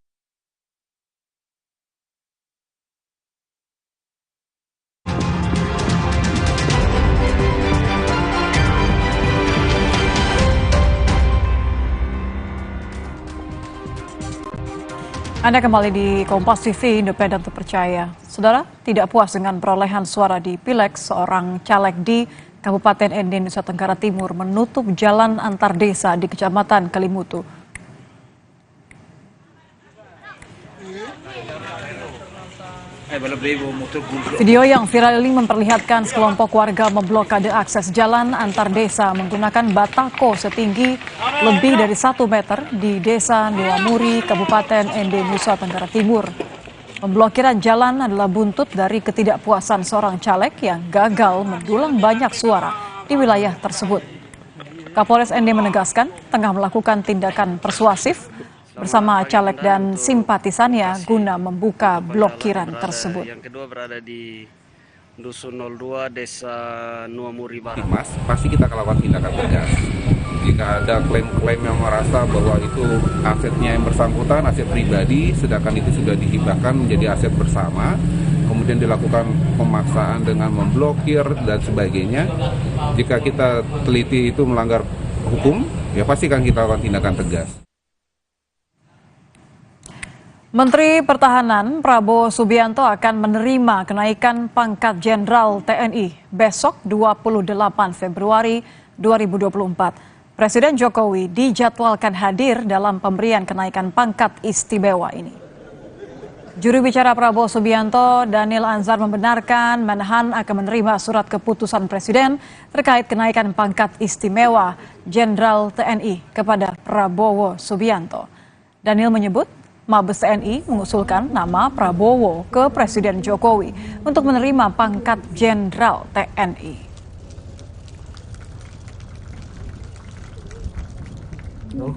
Anda kembali di Kompas TV, independen terpercaya. Saudara, tidak puas dengan perolehan suara di Pileg, seorang caleg di Kabupaten Ende, Nusa Tenggara Timur menutup jalan antar desa di Kecamatan Kelimutu. Video yang viral ini memperlihatkan sekelompok warga memblokade akses jalan antar desa menggunakan batako setinggi lebih dari 1 meter di Desa Nuamuri, Kabupaten Ende, Nusa Tenggara Timur. Pemblokiran jalan adalah buntut dari ketidakpuasan seorang caleg yang gagal mendulang banyak suara di wilayah tersebut. Kapolres Ende menegaskan tengah melakukan tindakan persuasif bersama caleg dan simpatisannya guna membuka blokiran tersebut. Yang kedua berada di Dusun 02, Desa Nuamuri Barat. Mas, pasti kita akan lakukan tindakan tegas. Jika ada klaim-klaim yang merasa bahwa itu asetnya yang bersangkutan, aset pribadi, sedangkan itu sudah dihibahkan menjadi aset bersama, kemudian dilakukan pemaksaan dengan memblokir dan sebagainya, jika kita teliti itu melanggar hukum, ya pasti akan kita lakukan tindakan tegas. Menteri Pertahanan Prabowo Subianto akan menerima kenaikan pangkat Jenderal TNI besok 28 Februari 2024. Presiden Jokowi dijadwalkan hadir dalam pemberian kenaikan pangkat istimewa ini. Juru bicara Prabowo Subianto, Daniel Anzar, membenarkan Menhan akan menerima surat keputusan Presiden terkait kenaikan pangkat istimewa Jenderal TNI kepada Prabowo Subianto. Daniel menyebut Mabes TNI mengusulkan nama Prabowo ke Presiden Jokowi untuk menerima pangkat Jenderal TNI.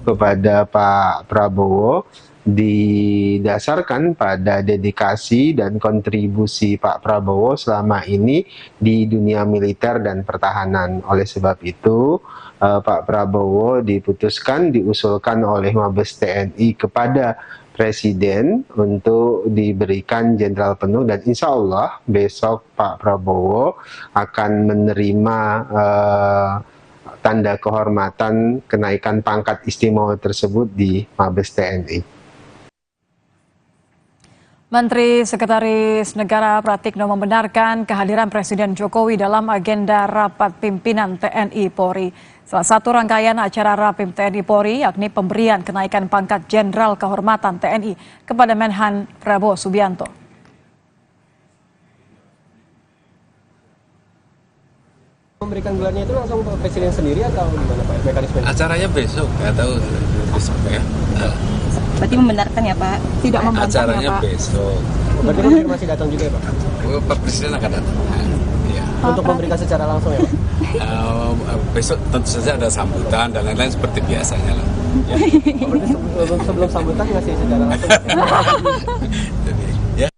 Kepada Pak Prabowo didasarkan pada dedikasi dan kontribusi Pak Prabowo selama ini di dunia militer dan pertahanan. Oleh sebab itu, Pak Prabowo diusulkan oleh Mabes TNI kepada Presiden untuk diberikan jenderal penuh, dan insya Allah besok Pak Prabowo akan menerima tanda kehormatan kenaikan pangkat istimewa tersebut di Mabes TNI. Menteri Sekretaris Negara Pratikno membenarkan kehadiran Presiden Jokowi dalam agenda rapat pimpinan TNI Polri. Salah satu rangkaian acara Rapim TNI Polri yakni pemberian kenaikan pangkat Jenderal Kehormatan TNI kepada Menhan Prabowo Subianto. Memberikan gelarnya itu langsung Presiden sendiri atau gimana Pak mekanisme? Acaranya besok, nggak tahu besok ya. Berarti membenarkan ya Pak? Tidak membantah acaranya ya Pak? Besok. Berarti konfirmasi datang juga ya Pak? Pak Presiden akan datang. Ya. Untuk memberikan secara langsung ya Pak? Besok tentu saja ada sambutan dan lain-lain seperti biasanya lah. Ya. Berarti sebelum sambutan ngasih secara langsung? Jadi, ya.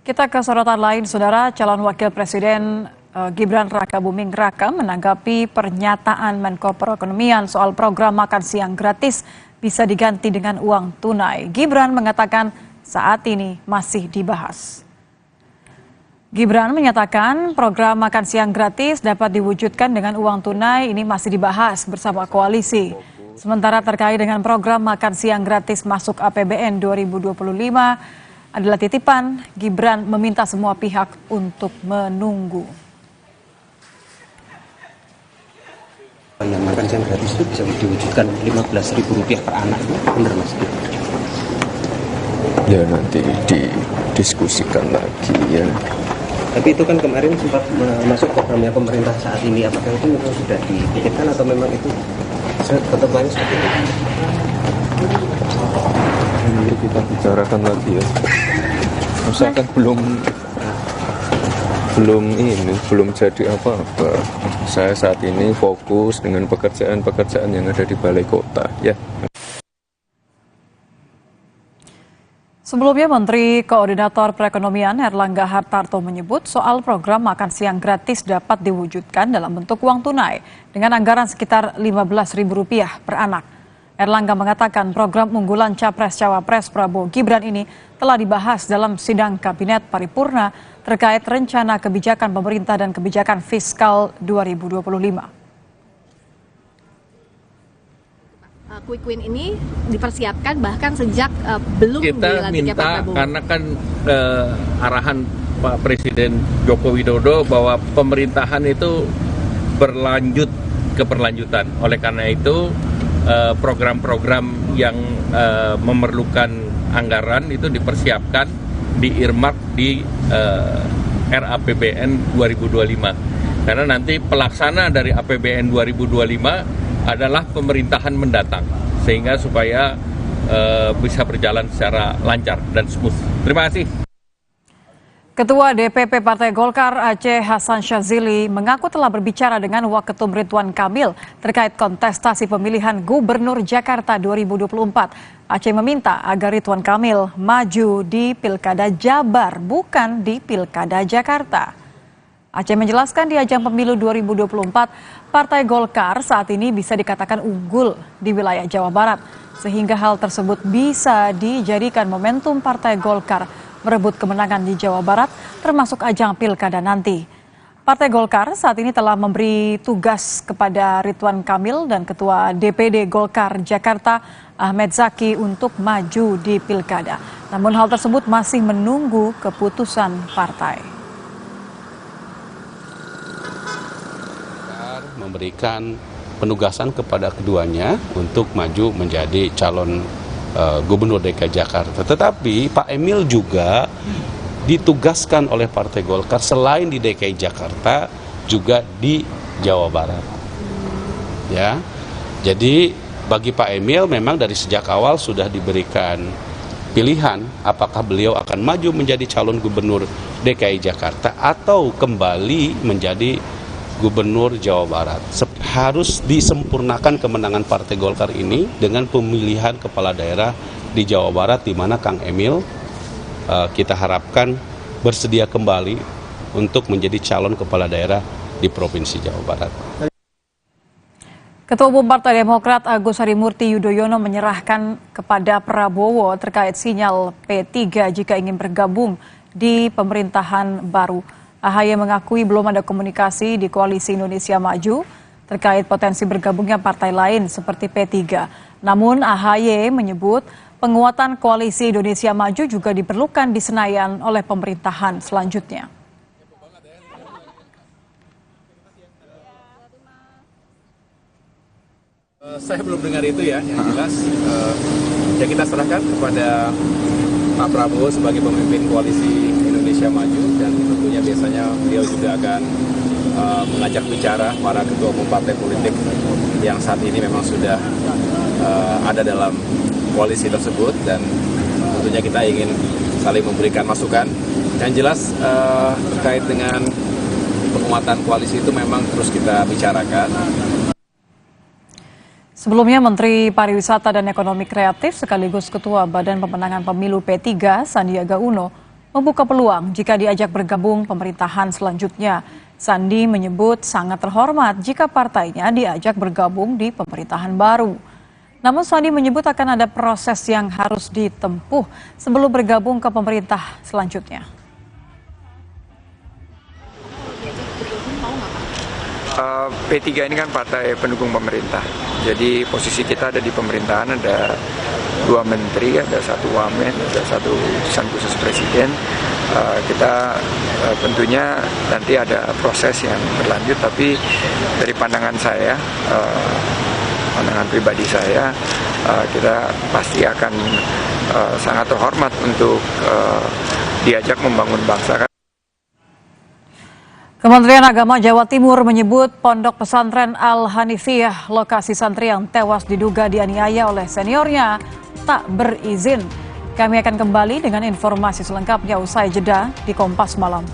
Kita ke sorotan lain, Saudara. Calon Wakil Presiden Gibran Rakabuming Raka menanggapi pernyataan Menko Perekonomian soal program makan siang gratis bisa diganti dengan uang tunai. Gibran mengatakan saat ini masih dibahas. Gibran menyatakan program makan siang gratis dapat diwujudkan dengan uang tunai ini masih dibahas bersama koalisi. Sementara terkait dengan program makan siang gratis masuk APBN 2025 adalah titipan, Gibran meminta semua pihak untuk menunggu. Yang makan siang gratis itu bisa diwujudkan Rp15.000 per anak, benar Mas? Ya nanti didiskusikan lagi ya. Tapi itu kan kemarin sempat masuk programnya pemerintah saat ini, apakah itu memang sudah dipikirkan atau memang itu ketentuannya seperti itu? Ini kita bicarakan lagi ya. Misalkan belum jadi apa-apa. Saya saat ini fokus dengan pekerjaan-pekerjaan yang ada di Balai Kota ya. Sebelumnya Menteri Koordinator Perekonomian Erlangga Hartarto menyebut soal program makan siang gratis dapat diwujudkan dalam bentuk uang tunai dengan anggaran sekitar Rp15.000 per anak. Erlangga mengatakan program unggulan Capres-Cawapres Prabowo Gibran ini telah dibahas dalam sidang Kabinet Paripurna terkait rencana kebijakan pemerintah dan kebijakan fiskal 2025. Quick win ini dipersiapkan bahkan sejak belum kita minta karena kan arahan Pak Presiden Joko Widodo bahwa pemerintahan itu keberlanjutan. Oleh karena itu program-program yang memerlukan anggaran itu dipersiapkan, di-earmark di RAPBN 2025. Karena nanti pelaksana dari APBN 2025 adalah pemerintahan mendatang, sehingga supaya bisa berjalan secara lancar dan smooth. Terima kasih. Ketua DPP Partai Golkar Aceh Hasan Syazili mengaku telah berbicara dengan Waketum Ridwan Kamil terkait kontestasi pemilihan Gubernur Jakarta 2024. Aceh meminta agar Ridwan Kamil maju di Pilkada Jabar, bukan di Pilkada Jakarta. Aceh menjelaskan di ajang pemilu 2024, Partai Golkar saat ini bisa dikatakan unggul di wilayah Jawa Barat, sehingga hal tersebut bisa dijadikan momentum Partai Golkar merebut kemenangan di Jawa Barat, termasuk ajang Pilkada nanti. Partai Golkar saat ini telah memberi tugas kepada Ridwan Kamil dan Ketua DPD Golkar Jakarta Ahmed Zaki untuk maju di Pilkada. Namun hal tersebut masih menunggu keputusan partai. Memberikan penugasan kepada keduanya untuk maju menjadi calon Gubernur DKI Jakarta. Tetapi Pak Emil juga ditugaskan oleh Partai Golkar selain di DKI Jakarta juga di Jawa Barat. Ya. Jadi bagi Pak Emil memang dari sejak awal sudah diberikan pilihan apakah beliau akan maju menjadi calon Gubernur DKI Jakarta atau kembali menjadi Gubernur Jawa Barat. harus disempurnakan kemenangan Partai Golkar ini dengan pemilihan kepala daerah di Jawa Barat, di mana Kang Emil kita harapkan bersedia kembali untuk menjadi calon kepala daerah di Provinsi Jawa Barat. Ketua Umum Partai Demokrat Agus Harimurti Yudhoyono menyerahkan kepada Prabowo terkait sinyal P3 jika ingin bergabung di pemerintahan baru. AHY mengakui belum ada komunikasi di Koalisi Indonesia Maju terkait potensi bergabungnya partai lain seperti P3. Namun AHY menyebut penguatan Koalisi Indonesia Maju juga diperlukan di Senayan oleh pemerintahan selanjutnya. Saya belum dengar itu ya, yang jelas ya kita serahkan kepada Pak Prabowo sebagai pemimpin Koalisi Indonesia Maju, dan tentunya biasanya beliau juga akan mengajak bicara para ketua umum partai politik yang saat ini memang sudah ada dalam koalisi tersebut, dan tentunya kita ingin saling memberikan masukan. Yang jelas terkait dengan penguatan koalisi itu memang terus kita bicarakan. Sebelumnya, Menteri Pariwisata dan Ekonomi Kreatif sekaligus Ketua Badan Pemenangan Pemilu P3, Sandiaga Uno, membuka peluang jika diajak bergabung pemerintahan selanjutnya. Sandi menyebut sangat terhormat jika partainya diajak bergabung di pemerintahan baru. Namun Sandi menyebut akan ada proses yang harus ditempuh sebelum bergabung ke pemerintah selanjutnya. P3 ini kan partai pendukung pemerintah, jadi posisi kita ada di pemerintahan, ada 2 menteri, ada 1 wamen, ada 1 utusan khusus presiden. Kita tentunya nanti ada proses yang berlanjut, tapi dari pandangan saya, pandangan pribadi saya, kita pasti akan sangat terhormat untuk diajak membangun bangsa. Kementerian Agama Jawa Timur menyebut Pondok Pesantren Al-Hanifiyah, lokasi santri yang tewas diduga dianiaya oleh seniornya, tak berizin. Kami akan kembali dengan informasi selengkapnya usai jeda di Kompas Malam.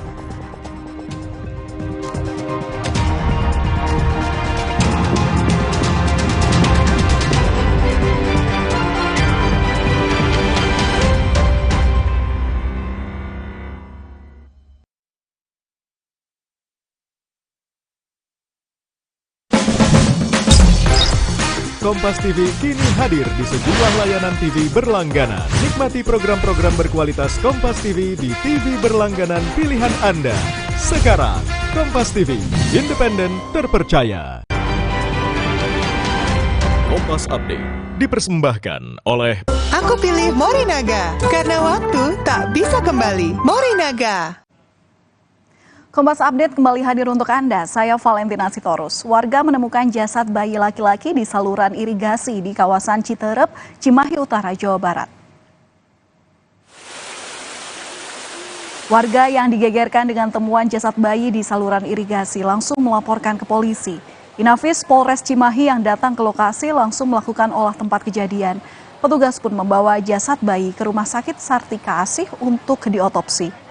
Kompas TV kini hadir di sejumlah layanan TV berlangganan. Nikmati program-program berkualitas Kompas TV di TV berlangganan pilihan Anda. Sekarang, Kompas TV, independen, terpercaya. Kompas Update dipersembahkan oleh Aku pilih Morinaga, karena waktu tak bisa kembali. Morinaga. Kompas Update kembali hadir untuk Anda, saya Valentina Sitorus. Warga menemukan jasad bayi laki-laki di saluran irigasi di kawasan Citerep, Cimahi Utara, Jawa Barat. Warga yang digegerkan dengan temuan jasad bayi di saluran irigasi langsung melaporkan ke polisi. Inafis Polres Cimahi yang datang ke lokasi langsung melakukan olah tempat kejadian. Petugas pun membawa jasad bayi ke Rumah Sakit Sartika Asih untuk diotopsi.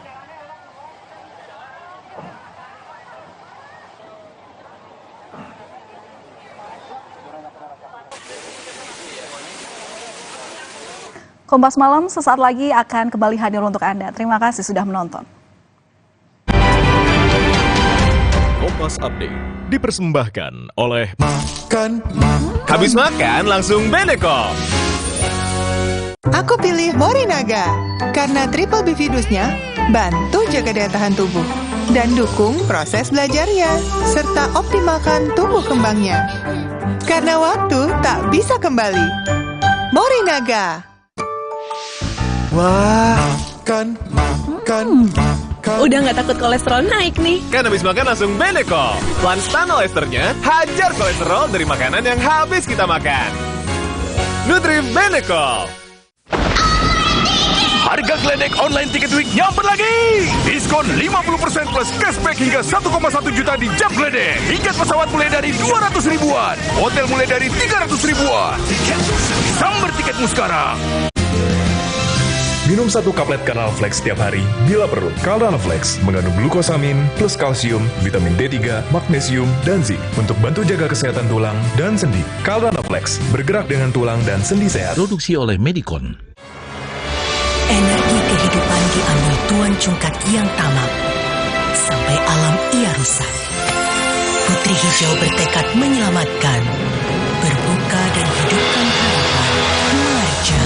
Kompas Malam sesaat lagi akan kembali hadir untuk Anda. Terima kasih sudah menonton. Kompas Update dipersembahkan oleh Habis makan langsung Beneko. Aku pilih Morinaga, karena triple bifidusnya bantu jaga daya tahan tubuh dan dukung proses belajarnya, serta optimalkan tumbuh kembangnya. Karena waktu tak bisa kembali. Morinaga. Wah, Udah nggak takut kolesterol naik nih. Kan habis makan langsung Beneko. Lanstan esternya hajar kolesterol dari makanan yang habis kita makan. Nutri Beneko. Harga Gledek online tiket week nyamper lagi. Diskon 50% plus cashback hingga 1,1 juta di Jam Gledek. Tiket pesawat mulai dari 200 ribuan. Hotel mulai dari 300 ribuan. Sambar tiketmu sekarang. Minum 1 kaplet Carnalflex setiap hari bila perlu. Carnalflex mengandung glukosamin plus kalsium, vitamin D3, magnesium, dan zinc untuk bantu jaga kesehatan tulang dan sendi. Carnalflex bergerak dengan tulang dan sendi sehat. Produksi oleh Medicon. Energi kehidupan diambil Tuan Cungkat yang tamak, sampai alam ia rusak. Putri Hijau bertekad menyelamatkan, berbuka dan hidupkan harapan. Marja.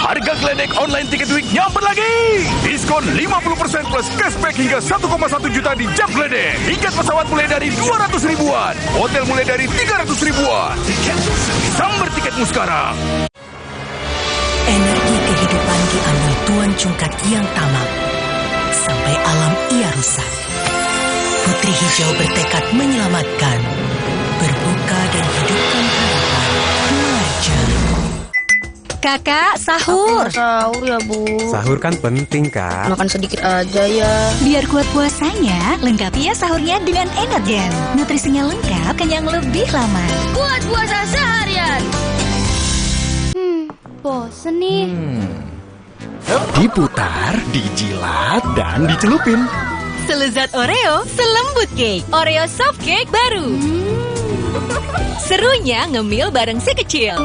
Harga geledek online Tiket Week nyamper lagi. Diskon 50% plus cashback hingga 1,1 juta di jam geledek. Tiket pesawat mulai dari 200 ribuan. Hotel mulai dari 300 ribuan. Sambar tiketmu sekarang. Energi kehidupan diambil Tuan Cungkat yang tamak, sampai alam ia rusak. Putri Hijau bertekad menyelamatkan, berbuka dan hidupkan harapan. Marja. Kakak, sahur. Sahur ya, Bu. Sahur kan penting, Kak. Makan sedikit aja ya. Biar kuat puasanya, lengkapi ya sahurnya dengan Energen. Nutrisinya lengkap, kenyang lebih lama. Kuat puasa seharian. Bosen nih. Diputar, dijilat, dan dicelupin. Selezat Oreo, selembut cake. Oreo soft cake baru. Serunya ngemil bareng si kecil.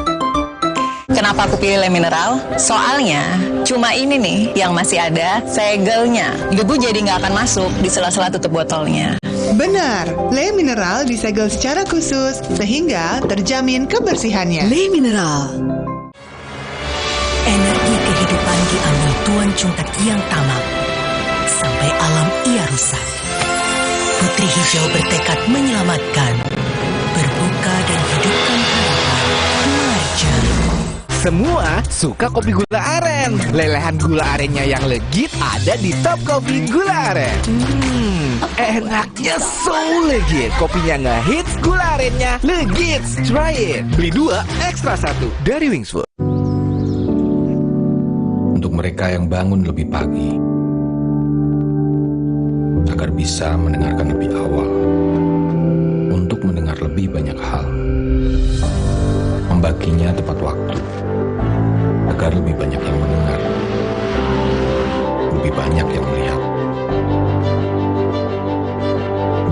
Kenapa aku pilih Le Mineral? Soalnya cuma ini nih yang masih ada segelnya. Debu jadi nggak akan masuk di sela-sela tutup botolnya. Benar, Le Mineral disegel secara khusus sehingga terjamin kebersihannya. Le Mineral. Energi kehidupan diambil Tuan Cungkat yang tamak, sampai alam ia rusak. Putri Hijau bertekad menyelamatkan, berbuka dan hidupkan harapan. Marja. Semua suka kopi gula aren. Lelehan gula arennya yang legit ada di Top Kopi Gula Aren. Enaknya so legit. Kopinya ngehits, gula arennya legit. Try it. Beli 2, ekstra 1 dari Wingsfood. Untuk mereka yang bangun lebih pagi, agar bisa mendengarkan lebih awal, untuk mendengar lebih banyak hal, membaginya tepat waktu, agar lebih banyak yang mendengar, lebih banyak yang melihat.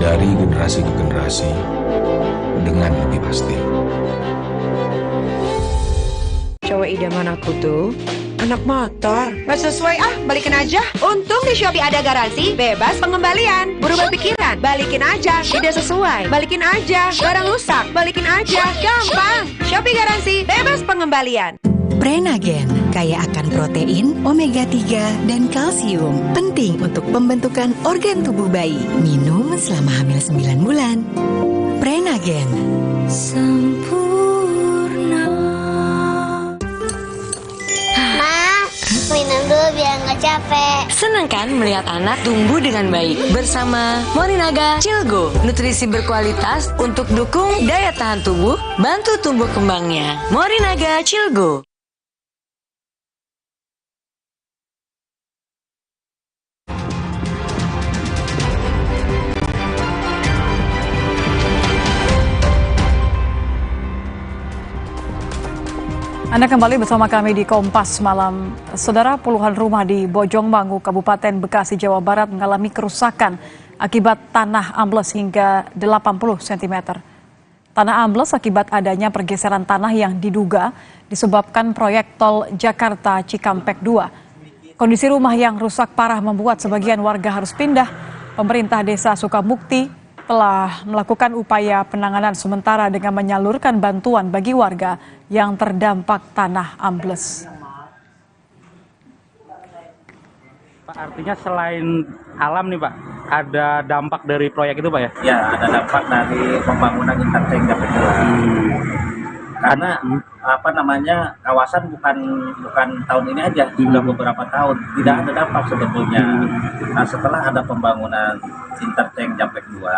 Dari generasi ke generasi, dengan lebih pasti. Cowok idaman aku tuh anak motor. Gak sesuai balikin aja. Untung di Shopee ada garansi bebas pengembalian. Berubah pikiran, balikin aja. Tidak sesuai, balikin aja. Barang rusak, balikin aja. Gampang. Shopee garansi bebas pengembalian. Prenagen, kaya akan protein, omega 3, dan kalsium. Penting untuk pembentukan organ tubuh bayi. Minum selama hamil 9 bulan. Prenagen. Minum dulu biar nggak capek. Senang kan melihat anak tumbuh dengan baik bersama Morinaga Cilgo, nutrisi berkualitas untuk dukung daya tahan tubuh, bantu tumbuh kembangnya. Morinaga Cilgo. Anda kembali bersama kami di Kompas Malam. Saudara, puluhan rumah di Bojongmangu, Kabupaten Bekasi, Jawa Barat mengalami kerusakan akibat tanah ambles hingga 80 cm. Tanah ambles akibat adanya pergeseran tanah yang diduga disebabkan proyek tol Jakarta Cikampek 2. Kondisi rumah yang rusak parah membuat sebagian warga harus pindah. Pemerintah Desa Sukamukti telah melakukan upaya penanganan sementara dengan menyalurkan bantuan bagi warga yang terdampak tanah ambles. Pak, artinya selain alam nih Pak, ada dampak dari proyek itu Pak ya? Ya, ada dampak dari pembangunan interchange Jakarta 2. Karena kawasan bukan tahun ini aja, sudah beberapa tahun tidak ada dampak sebetulnya. Nah, setelah ada pembangunan interchange Jampek 2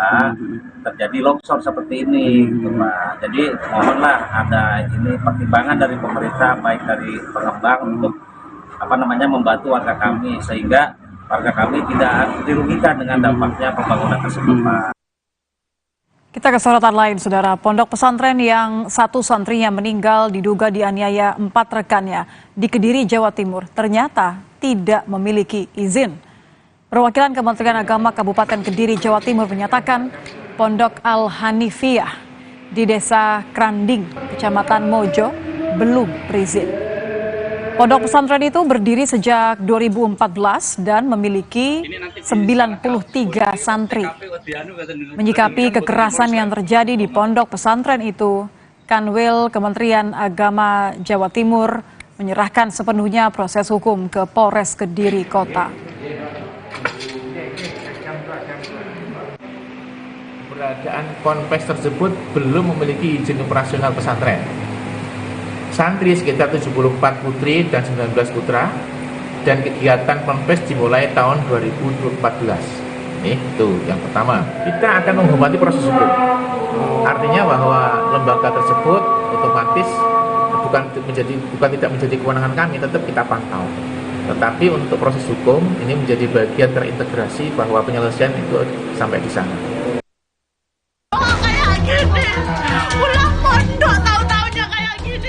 terjadi longsor seperti ini, gitu, Pak. Jadi mohonlah ada ini pertimbangan dari pemerintah baik dari pengembang untuk membantu warga kami sehingga warga kami tidak dirugikan dengan dampaknya pembangunan tersebut, Pak. Kita ke sorotan lain, Saudara. Pondok pesantren yang satu santrinya meninggal diduga dianiaya 4 rekannya di Kediri, Jawa Timur ternyata tidak memiliki izin. Perwakilan Kementerian Agama Kabupaten Kediri, Jawa Timur menyatakan Pondok Al-Hanifiyah di Desa Kranding, Kecamatan Mojo, belum berizin. Pondok pesantren itu berdiri sejak 2014 dan memiliki 93 santri. Menyikapi kekerasan yang terjadi di pondok pesantren itu, Kanwil Kementerian Agama Jawa Timur menyerahkan sepenuhnya proses hukum ke Polres Kediri Kota. Keberadaan ponpes tersebut belum memiliki izin operasional pesantren. Santri sekitar 74 putri dan 19 putra, dan kegiatan ponpes dimulai tahun 2014. Itu yang pertama. Kita akan menghormati proses hukum. Artinya bahwa lembaga tersebut otomatis bukan tidak menjadi kewenangan kami, tetap kita pantau. Tetapi untuk proses hukum ini menjadi bagian terintegrasi bahwa penyelesaian itu sampai di sana.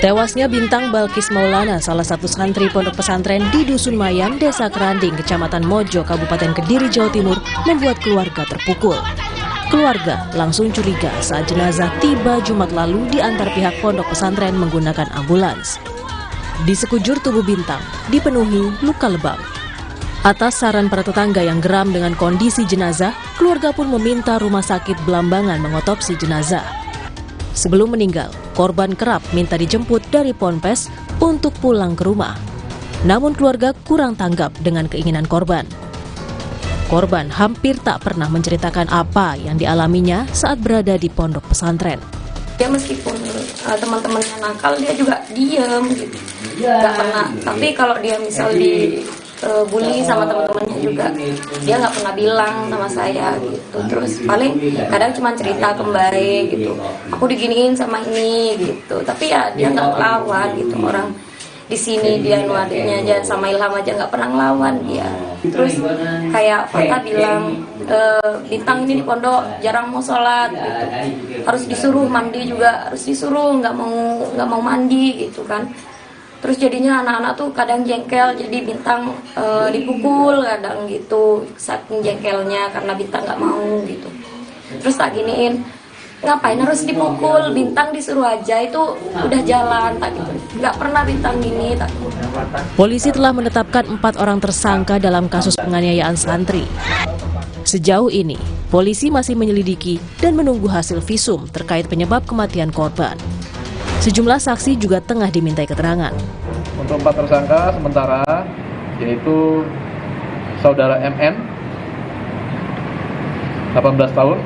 Tewasnya Bintang Balkis Maulana, salah satu santri pondok pesantren di Dusun Mayan, Desa Kranding, Kecamatan Mojo, Kabupaten Kediri, Jawa Timur, membuat keluarga terpukul. Keluarga langsung curiga saat jenazah tiba Jumat lalu diantar pihak pondok pesantren menggunakan ambulans. Di sekujur tubuh Bintang dipenuhi luka lebam. Atas saran para tetangga yang geram dengan kondisi jenazah, keluarga pun meminta Rumah Sakit Belambangan mengotopsi jenazah. Sebelum meninggal, korban kerap minta dijemput dari ponpes untuk pulang ke rumah. Namun keluarga kurang tanggap dengan keinginan korban. Korban hampir tak pernah menceritakan apa yang dialaminya saat berada di pondok pesantren. Ya meskipun teman-temannya nakal, dia juga diem gitu. Gak pernah, tapi kalau dia misal bully sama teman-temannya juga, dia nggak pernah bilang sama saya gitu. Terus paling kadang cuma cerita kembali gitu, aku diginiin sama ini gitu, tapi ya dia nggak ngelawan gitu. Orang di sini dia nuadanya aja sama Ilham aja nggak pernah ngelawan dia. Terus kayak Fata bilang, Bintang ini di pondok jarang mau sholat gitu, harus disuruh mandi juga, harus disuruh nggak mau mandi gitu kan. Terus jadinya anak-anak tuh kadang jengkel, jadi Bintang dipukul kadang gitu, saking jengkelnya karena Bintang nggak mau gitu. Terus tak giniin, ngapain harus dipukul, Bintang disuruh aja, itu udah jalan tak gitu. Nggak pernah Bintang gini tak. Polisi telah menetapkan 4 orang tersangka dalam kasus penganiayaan santri. Sejauh ini, polisi masih menyelidiki dan menunggu hasil visum terkait penyebab kematian korban. Sejumlah saksi juga tengah dimintai keterangan. Untuk 4 tersangka sementara yaitu saudara MN, 18 tahun,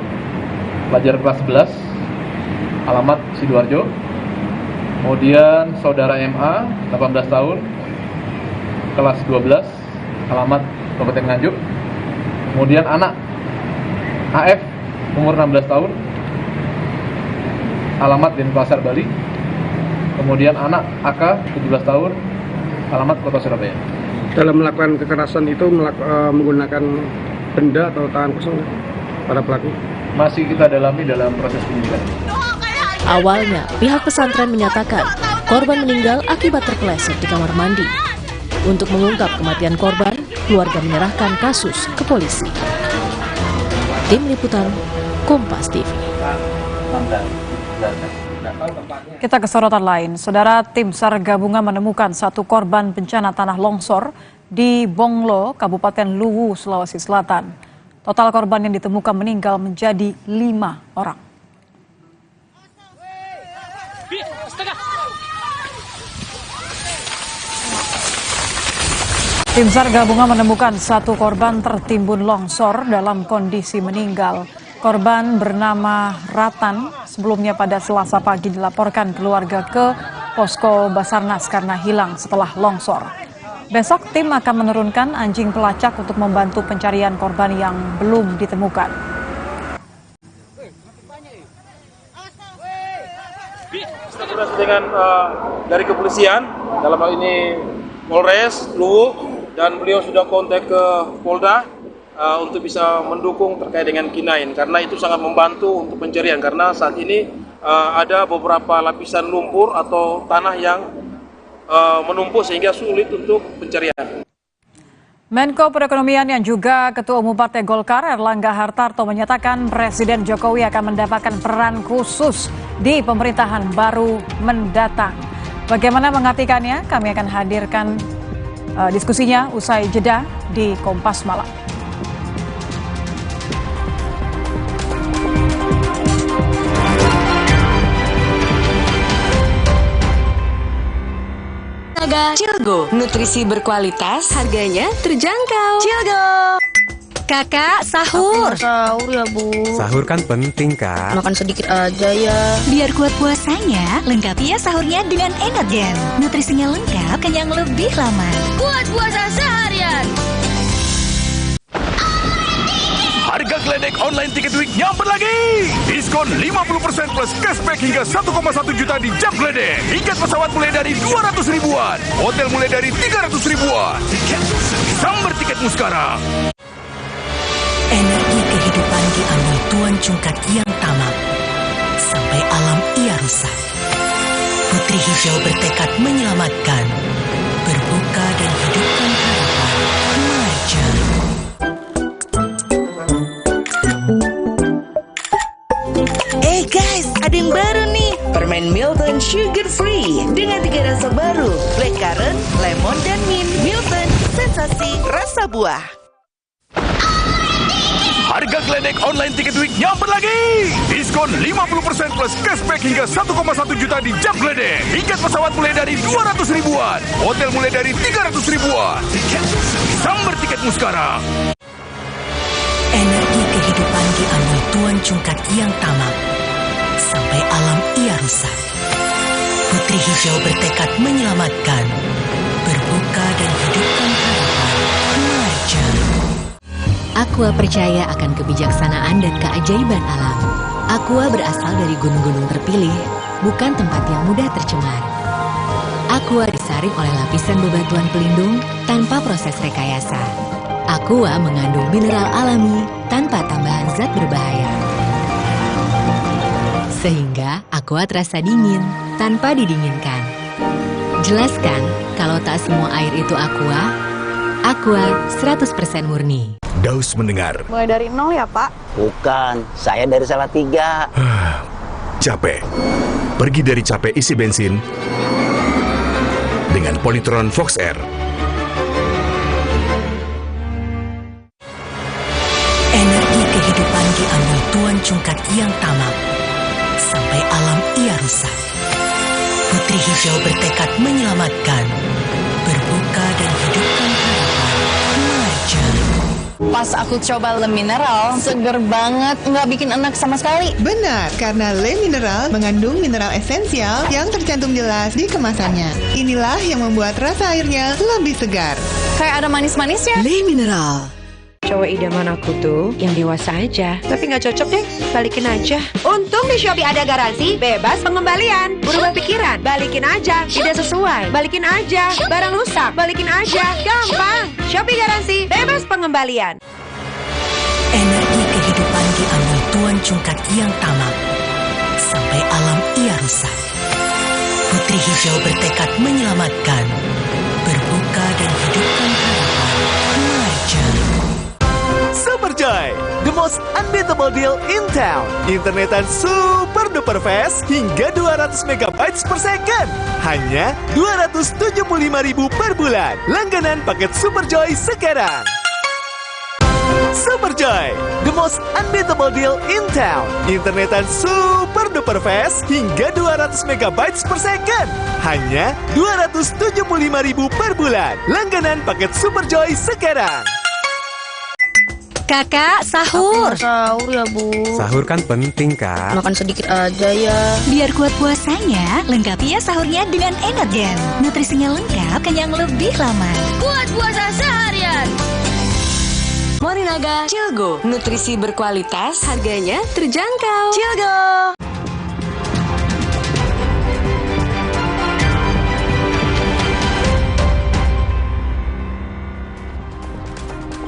pelajar kelas 11, alamat Sidoarjo. Kemudian saudara MA, 18 tahun, kelas 12, alamat Kabupaten Nganjuk. Kemudian anak AF, umur 16 tahun, alamat Denpasar, Bali. Kemudian anak AK 17 tahun, alamat Kota Surabaya. Dalam melakukan kekerasan itu menggunakan benda atau tangan kosong para pelaku? Masih kita dalami dalam proses penyidikan. Awalnya, pihak pesantren menyatakan korban meninggal akibat terpeleset di kamar mandi. Untuk mengungkap kematian korban, keluarga menyerahkan kasus ke polisi. Tim Liputan, Kompas TV. Kita ke sorotan lain, Saudara. Tim SAR gabungan menemukan 1 korban bencana tanah longsor di Bonglo, Kabupaten Luwu, Sulawesi Selatan. Total korban yang ditemukan meninggal menjadi 5 orang. Tim SAR gabungan menemukan 1 korban tertimbun longsor dalam kondisi meninggal. Korban bernama Ratan, sebelumnya pada Selasa pagi dilaporkan keluarga ke posko Basarnas karena hilang setelah longsor. Besok tim akan menurunkan anjing pelacak untuk membantu pencarian korban yang belum ditemukan. Koordinasi dengan dari kepolisian, dalam hal ini Polres Luwu, dan beliau sudah kontak ke Polda untuk bisa mendukung terkait dengan K9 karena itu sangat membantu untuk pencarian karena saat ini ada beberapa lapisan lumpur atau tanah yang menumpuk sehingga sulit untuk pencarian. Menko Perekonomian yang juga Ketua Umum Partai Golkar Erlangga Hartarto menyatakan Presiden Jokowi akan mendapatkan peran khusus di pemerintahan baru mendatang. Bagaimana mengartikannya? Kami akan hadirkan diskusinya usai jeda di Kompas Malam. Cilgo, nutrisi berkualitas, harganya terjangkau. Cilgo. Kakak, sahur. Sahur ya, Bu. Sahur kan penting, Kak. Makan sedikit aja ya. Biar kuat puasanya, lengkapi ya sahurnya dengan Energen. Nutrisinya lengkap, kenyang lebih lama. Kuat puasa seharian. Harga Gledek online tiket week nyamper lagi. Diskon 50% plus cashback hingga 1,1 juta di Jam Gledek. Tiket pesawat mulai dari 200 ribuan. Hotel mulai dari 300 ribuan. Sambar tiketmu sekarang. Energi kehidupan diambil Tuan Cungkat yang tamak. Sampai alam ia rusak. Putri Hijau bertekad menyelamatkan. Berbuka dan hidupkan harapan. Marja. Guys, ada yang baru nih. Permen Milton Sugar Free dengan 3 rasa baru, blackcurrant, lemon, dan mint. Milton, sensasi rasa buah. Harga Gledek online tiket week nyamper lagi. Diskon 50% plus cashback hingga 1,1 juta di Jam Gledek. Tiket pesawat mulai dari 200 ribuan. Hotel mulai dari 300 ribuan. Sambar tiketmu sekarang. Energi kehidupan diambil Tuan Cungkat yang tamak. Sampai alam ia rusak. Putri Hijau bertekad menyelamatkan. Berbuka dan hidupkan harapan. Marja. Aqua percaya akan kebijaksanaan dan keajaiban alam. Aqua berasal dari gunung-gunung terpilih, bukan tempat yang mudah tercemar. Aqua disaring oleh lapisan bebatuan pelindung tanpa proses rekayasa. Aqua mengandung mineral alami tanpa tambahan zat berbahaya. Sehingga Aqua terasa dingin tanpa didinginkan. Jelaskan kalau tak semua air itu Aqua. Aqua 100% murni. Daus mendengar. Mulai dari 0 ya, Pak? Bukan, saya dari Salatiga. Capek. Pergi dari capek isi bensin dengan Polytron Fox Air. Energi kehidupan diambil Tuan Cungkat yang tamak. Sampai alam ia rusak. Putri Hijau bertekad menyelamatkan. Berbuka dan hidupkan harapan. Marja. Pas aku coba Le Mineral, seger banget, nggak bikin enak sama sekali. Benar, karena Le Mineral mengandung mineral esensial yang tercantum jelas di kemasannya. Inilah yang membuat rasa airnya lebih segar. Kayak ada manis-manisnya. Le Mineral. Cowok idaman aku tuh yang dewasa aja. Tapi nggak cocok deh, balikin aja. Untung di Shopee ada garansi bebas pengembalian. Berubah pikiran, balikin aja. Tidak sesuai, balikin aja. Barang rusak, balikin aja. Gampang. Shopee garansi bebas pengembalian. Energi kehidupan diambil Tuan Cungkat yang tamak. Sampai alam ia rusak. Putri Hijau bertekad menyelamatkan. Berbuka dan hidupkan harapan. Marja. Superjoy, the most unbeatable deal in town. Internetan super duper fast hingga 200 MB per second. Hanya 275.000 per bulan. Langganan paket Superjoy sekarang. Superjoy, the most unbeatable deal in town. Internetan super duper fast hingga 200 MB per second. Hanya 275.000 per bulan. Langganan paket Superjoy sekarang. Kakak, sahur. Sahur ya, Bu. Sahur kan penting, Kak. Makan sedikit aja ya. Biar kuat puasanya, lengkapi ya sahurnya dengan Energen. Nutrisinya lengkap, kenyang lebih lama. Kuat puasa seharian. Morinaga Cilgo, nutrisi berkualitas, harganya terjangkau. Cilgo.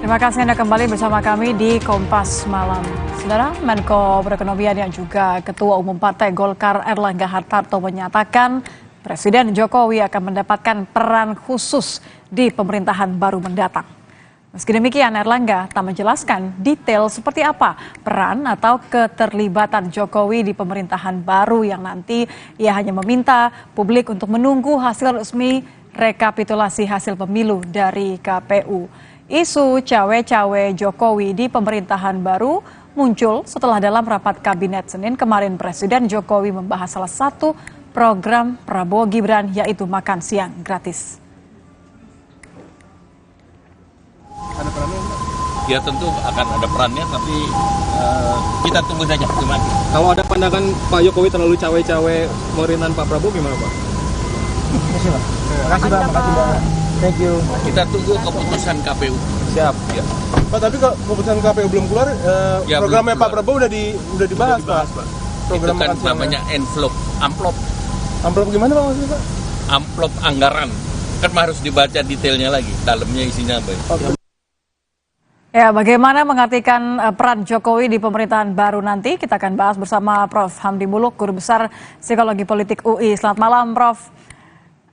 Terima kasih Anda kembali bersama kami di Kompas Malam. Saudara, Menko Perekonomian yang juga Ketua Umum Partai Golkar Erlangga Hartarto menyatakan Presiden Jokowi akan mendapatkan peran khusus di pemerintahan baru mendatang. Meski demikian, Erlangga tak menjelaskan detail seperti apa peran atau keterlibatan Jokowi di pemerintahan baru yang nanti ia hanya meminta publik untuk menunggu hasil resmi rekapitulasi hasil pemilu dari KPU. Isu cawe-cawe Jokowi di pemerintahan baru muncul setelah dalam rapat kabinet Senin kemarin Presiden Jokowi membahas salah satu program Prabowo Gibran yaitu makan siang gratis. Ada perannya? Ya tentu akan ada perannya, tapi kita tunggu saja. Kalau ada pandangan Pak Jokowi terlalu cawe-cawe pemerintahan Pak Prabowo gimana Pak? Terima kasih Pak. Thank you. Kita tunggu keputusan KPU. Siap. Ya. Pak, tapi kalau keputusan KPU belum keluar, Ya, programnya belum Pak Prabowo udah dibahas Pak. Itu kan namanya amplop. Amplop gimana Pak maksudnya Pak? Amplop anggaran. Kan harus dibaca detailnya lagi, dalamnya isinya apa ya. Okay. Ya, bagaimana mengartikan peran Jokowi di pemerintahan baru nanti? Kita akan bahas bersama Prof. Hamdi Muluk, Guru Besar Psikologi Politik UI. Selamat malam, Prof.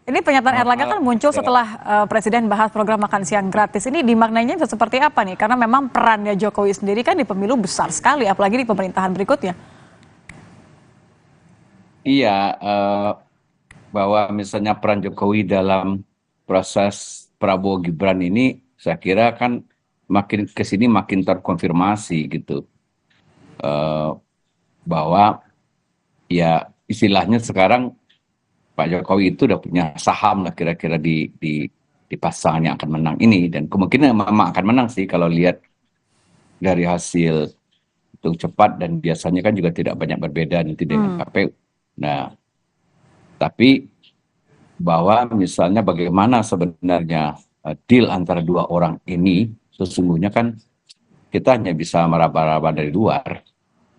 Ini pernyataan Erlangga kan muncul setelah Presiden bahas program makan siang gratis. Ini dimaknainya seperti apa nih? Karena memang perannya Jokowi sendiri kan di pemilu besar sekali, apalagi di pemerintahan berikutnya. Iya, bahwa misalnya peran Jokowi dalam proses Prabowo Gibran ini, saya kira kan makin kesini makin terkonfirmasi gitu, bahwa ya istilahnya sekarang Pak Jokowi itu udah punya saham lah kira-kira di pasangan yang akan menang ini, dan kemungkinan memang akan menang sih kalau lihat dari hasil hitung cepat, dan biasanya kan juga tidak banyak berbeda nanti dengan KPU. Nah, tapi bahwa misalnya bagaimana sebenarnya deal antara dua orang ini, sesungguhnya kan kita hanya bisa meraba-raba dari luar,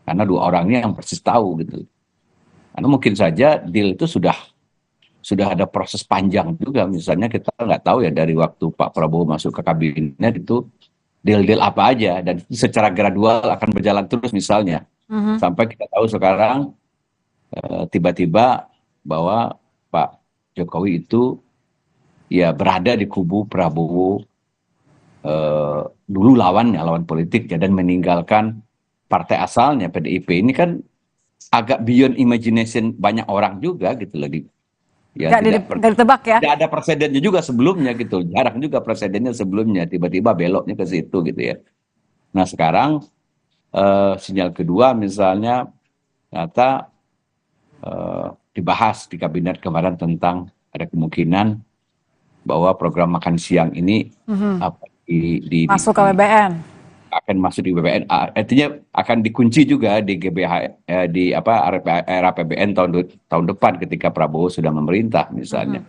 karena dua orang ini yang persis tahu gitu. Karena mungkin saja deal itu sudah ada proses panjang juga, misalnya kita nggak tahu ya dari waktu Pak Prabowo masuk ke kabinet itu deal-deal apa aja, dan secara gradual akan berjalan terus misalnya, sampai kita tahu sekarang tiba-tiba bahwa Pak Jokowi itu ya berada di kubu Prabowo, dulu lawan politik ya, dan meninggalkan partai asalnya PDIP. Ini kan agak beyond imagination banyak orang juga gitu loh. Ya, Gak ditebak ya? Tidak ada presidennya juga sebelumnya gitu, jarang juga presidennya sebelumnya, tiba-tiba beloknya ke situ gitu ya. Nah sekarang sinyal kedua misalnya ternyata dibahas di kabinet kemarin tentang ada kemungkinan bahwa program makan siang ini masuk ke BBN, akan masuk di BBN, artinya akan dikunci juga di GBH, di era PBN tahun depan ketika Prabowo sudah memerintah misalnya.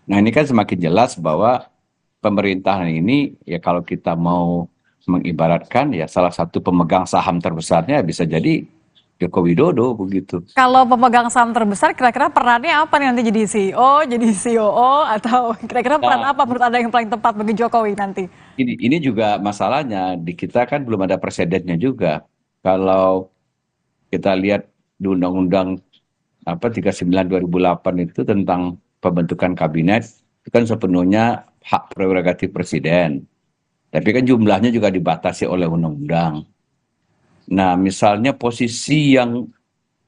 Nah ini kan semakin jelas bahwa pemerintahan ini ya kalau kita mau mengibaratkan ya salah satu pemegang saham terbesarnya bisa jadi Joko Widodo begitu. Kalau pemegang saham terbesar kira-kira perannya apa nih nanti, jadi CEO, jadi COO, atau kira-kira peran apa menurut Anda yang paling tepat bagi Jokowi nanti? Ini juga masalahnya, di kita kan belum ada presidennya juga. Kalau kita lihat di Undang-Undang 39 2008 itu tentang pembentukan kabinet, itu kan sepenuhnya hak prerogatif presiden. Tapi kan jumlahnya juga dibatasi oleh undang-undang. Nah, misalnya posisi yang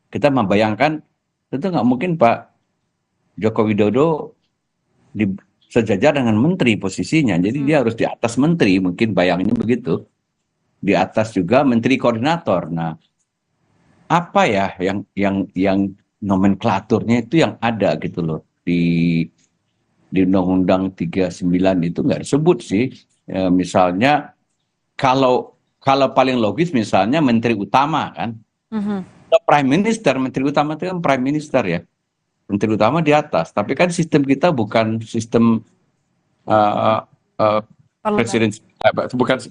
kita membayangkan, tentu nggak mungkin Pak Joko Widodo sejajar dengan menteri posisinya. Jadi dia harus di atas menteri, mungkin bayangnya begitu. Di atas juga menteri koordinator. Nah, apa ya yang nomenklaturnya itu yang ada gitu loh. Di Undang-Undang 39 itu nggak disebut sih. Misalnya kalau paling logis misalnya menteri utama kan, prime minister, menteri utama itu kan prime minister ya, menteri utama di atas. Tapi kan sistem kita bukan sistem presiden,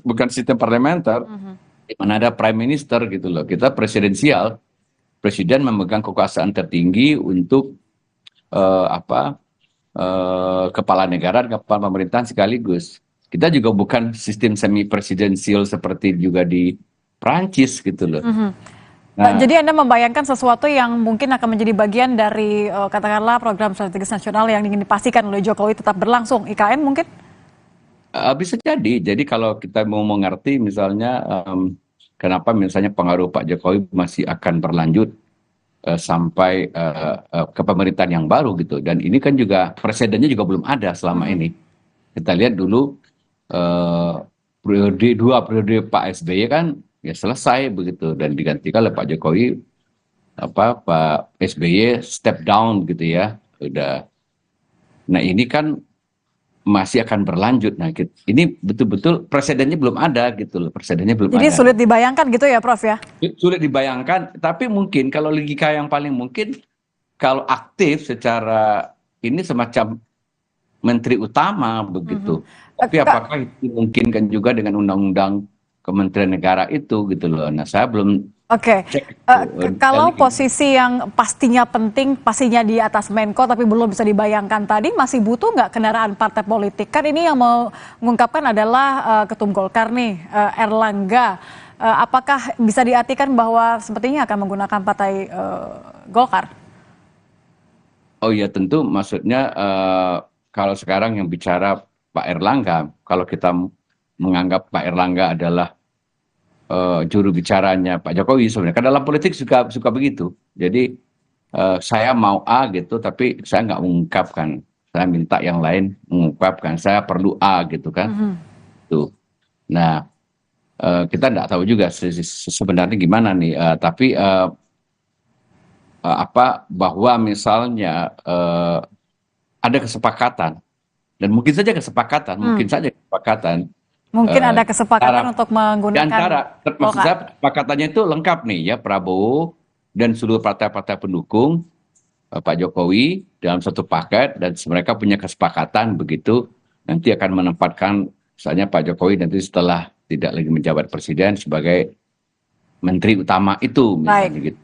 bukan sistem parlementer, di mana ada prime minister gitu loh. Kita presidensial, presiden memegang kekuasaan tertinggi untuk kepala negara dan kepala pemerintahan sekaligus. Kita juga bukan sistem semi presidensial seperti juga di Prancis gitu loh. Nah, jadi Anda membayangkan sesuatu yang mungkin akan menjadi bagian dari katakanlah program strategis nasional yang ingin dipastikan oleh Jokowi tetap berlangsung, IKN mungkin? Bisa jadi. Jadi kalau kita mau mengerti misalnya kenapa misalnya pengaruh Pak Jokowi masih akan berlanjut sampai ke pemerintahan yang baru gitu. Dan ini kan juga presidennya juga belum ada selama ini. Kita lihat dulu dua periode Pak SBY kan ya selesai begitu dan digantikan oleh Pak Jokowi. Pak SBY step down gitu ya. Udah. Nah ini kan masih akan berlanjut. Nah, ini betul-betul presidennya belum ada gitu loh. Jadi sulit dibayangkan gitu ya, Prof ya? Sulit dibayangkan, tapi mungkin kalau logika yang paling mungkin kalau aktif secara ini semacam menteri utama begitu. Tapi apakah itu dimungkinkan juga dengan undang-undang Kementerian Negara itu gitu loh. Nah, saya belum kalau posisi yang pastinya penting, pastinya di atas Menko tapi belum bisa dibayangkan tadi, masih butuh nggak kendaraan partai politik? Kan ini yang mengungkapkan adalah Ketum Golkar nih, Erlangga. Apakah bisa diartikan bahwa sepertinya akan menggunakan partai Golkar? Oh iya tentu, maksudnya kalau sekarang yang bicara Pak Erlangga, kalau kita menganggap Pak Erlangga adalah juru bicaranya Pak Jokowi sebenarnya. Karena dalam politik suka begitu. Jadi saya mau A gitu, tapi saya nggak mengungkapkan. Saya minta yang lain mengungkapkan. Saya perlu A gitu kan. Tuh. Nah, kita nggak tahu juga sebenarnya gimana nih. Tapi bahwa misalnya ada kesepakatan dan mungkin saja kesepakatan. Mungkin ada kesepakatan untuk menggunakan maksud saya kesepakatannya itu lengkap nih ya, Prabowo dan seluruh partai-partai pendukung Pak Jokowi dalam satu paket dan mereka punya kesepakatan begitu nanti akan menempatkan misalnya Pak Jokowi nanti setelah tidak lagi menjabat presiden sebagai menteri utama itu misalnya gitu.